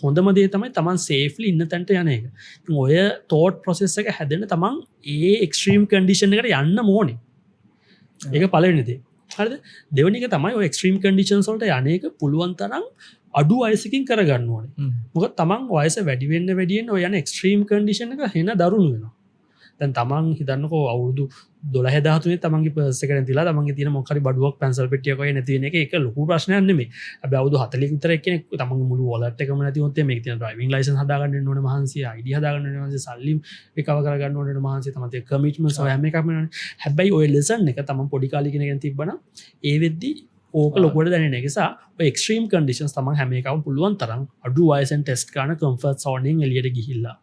හොඳම දේ තමයි තමන් සේෆ්ලි ඉන්න තැන්ට යන එක ඔය තෝට් ප්‍රොසෙස් එක හැදෙන තමන් ඒ එක්ස්ට්‍රීම් කන්ඩිෂන් එකට යන්න මෝනේ ඒක පලවෙනිදේ හරිද දෙවනික තමයි එක්ස්ට්‍රීම් කන්ඩිෂන් සොල්ට යනක පුළුවන් තරම් අඩු අයසකින් කරගන්න ඕනේ මොක තමන් වයස වැඩිවෙන්න වැඩියෙන් යන එක්ස්ට්‍රීම් කන්ඩිෂන් එක හෙන දරුණු වෙනවා දැන් තමන් හිතන්නකෝ අවුරුදු 12 තමන්ගේ පර්සක තිලා තමන්ගේ තියෙන මොකරි බඩුවක් පැන්සල් පෙට්ටියක් වගේ නැති වෙන එක ඒක ලොකු ප්‍රශ්නයක් නෙමෙයි. හැබැයි අවුරුදු 40 විතර කෙනෙක් තමන්ගේ මුළු වොලට් එකම නැති වොත් මේක තියෙන ඩ්‍රයිවිං ලයිසන්ස් හදාගන්න ඕනේ මහන්සිය, ID හදාගන්න ඕනේ මහන්සිය, සල්ලි රිකවර් කරගන්න ඕනේ මහන්සිය, තමයි කමිට්මන්ට්ස් ඔය හැම එකක්ම ඕනේ. හැබැයි ඔය ලෙසන් එක තමන් පොඩි කාලේ කෙනෙක්ගෙන් තිබ්බනම් ඒ වෙද්දි ඕක ලොකුවට දැනෙන එක නිසා ඔය එක්ස්ට්‍රීම් කන්ඩිෂන්ස් තමන් හැම එකම පුළුවන් තරම් අඩු වයසෙන් ටෙස්ට් කරන කම්ෆර්ට් සෝන් එකෙන් එළියට ගිහිල්ලා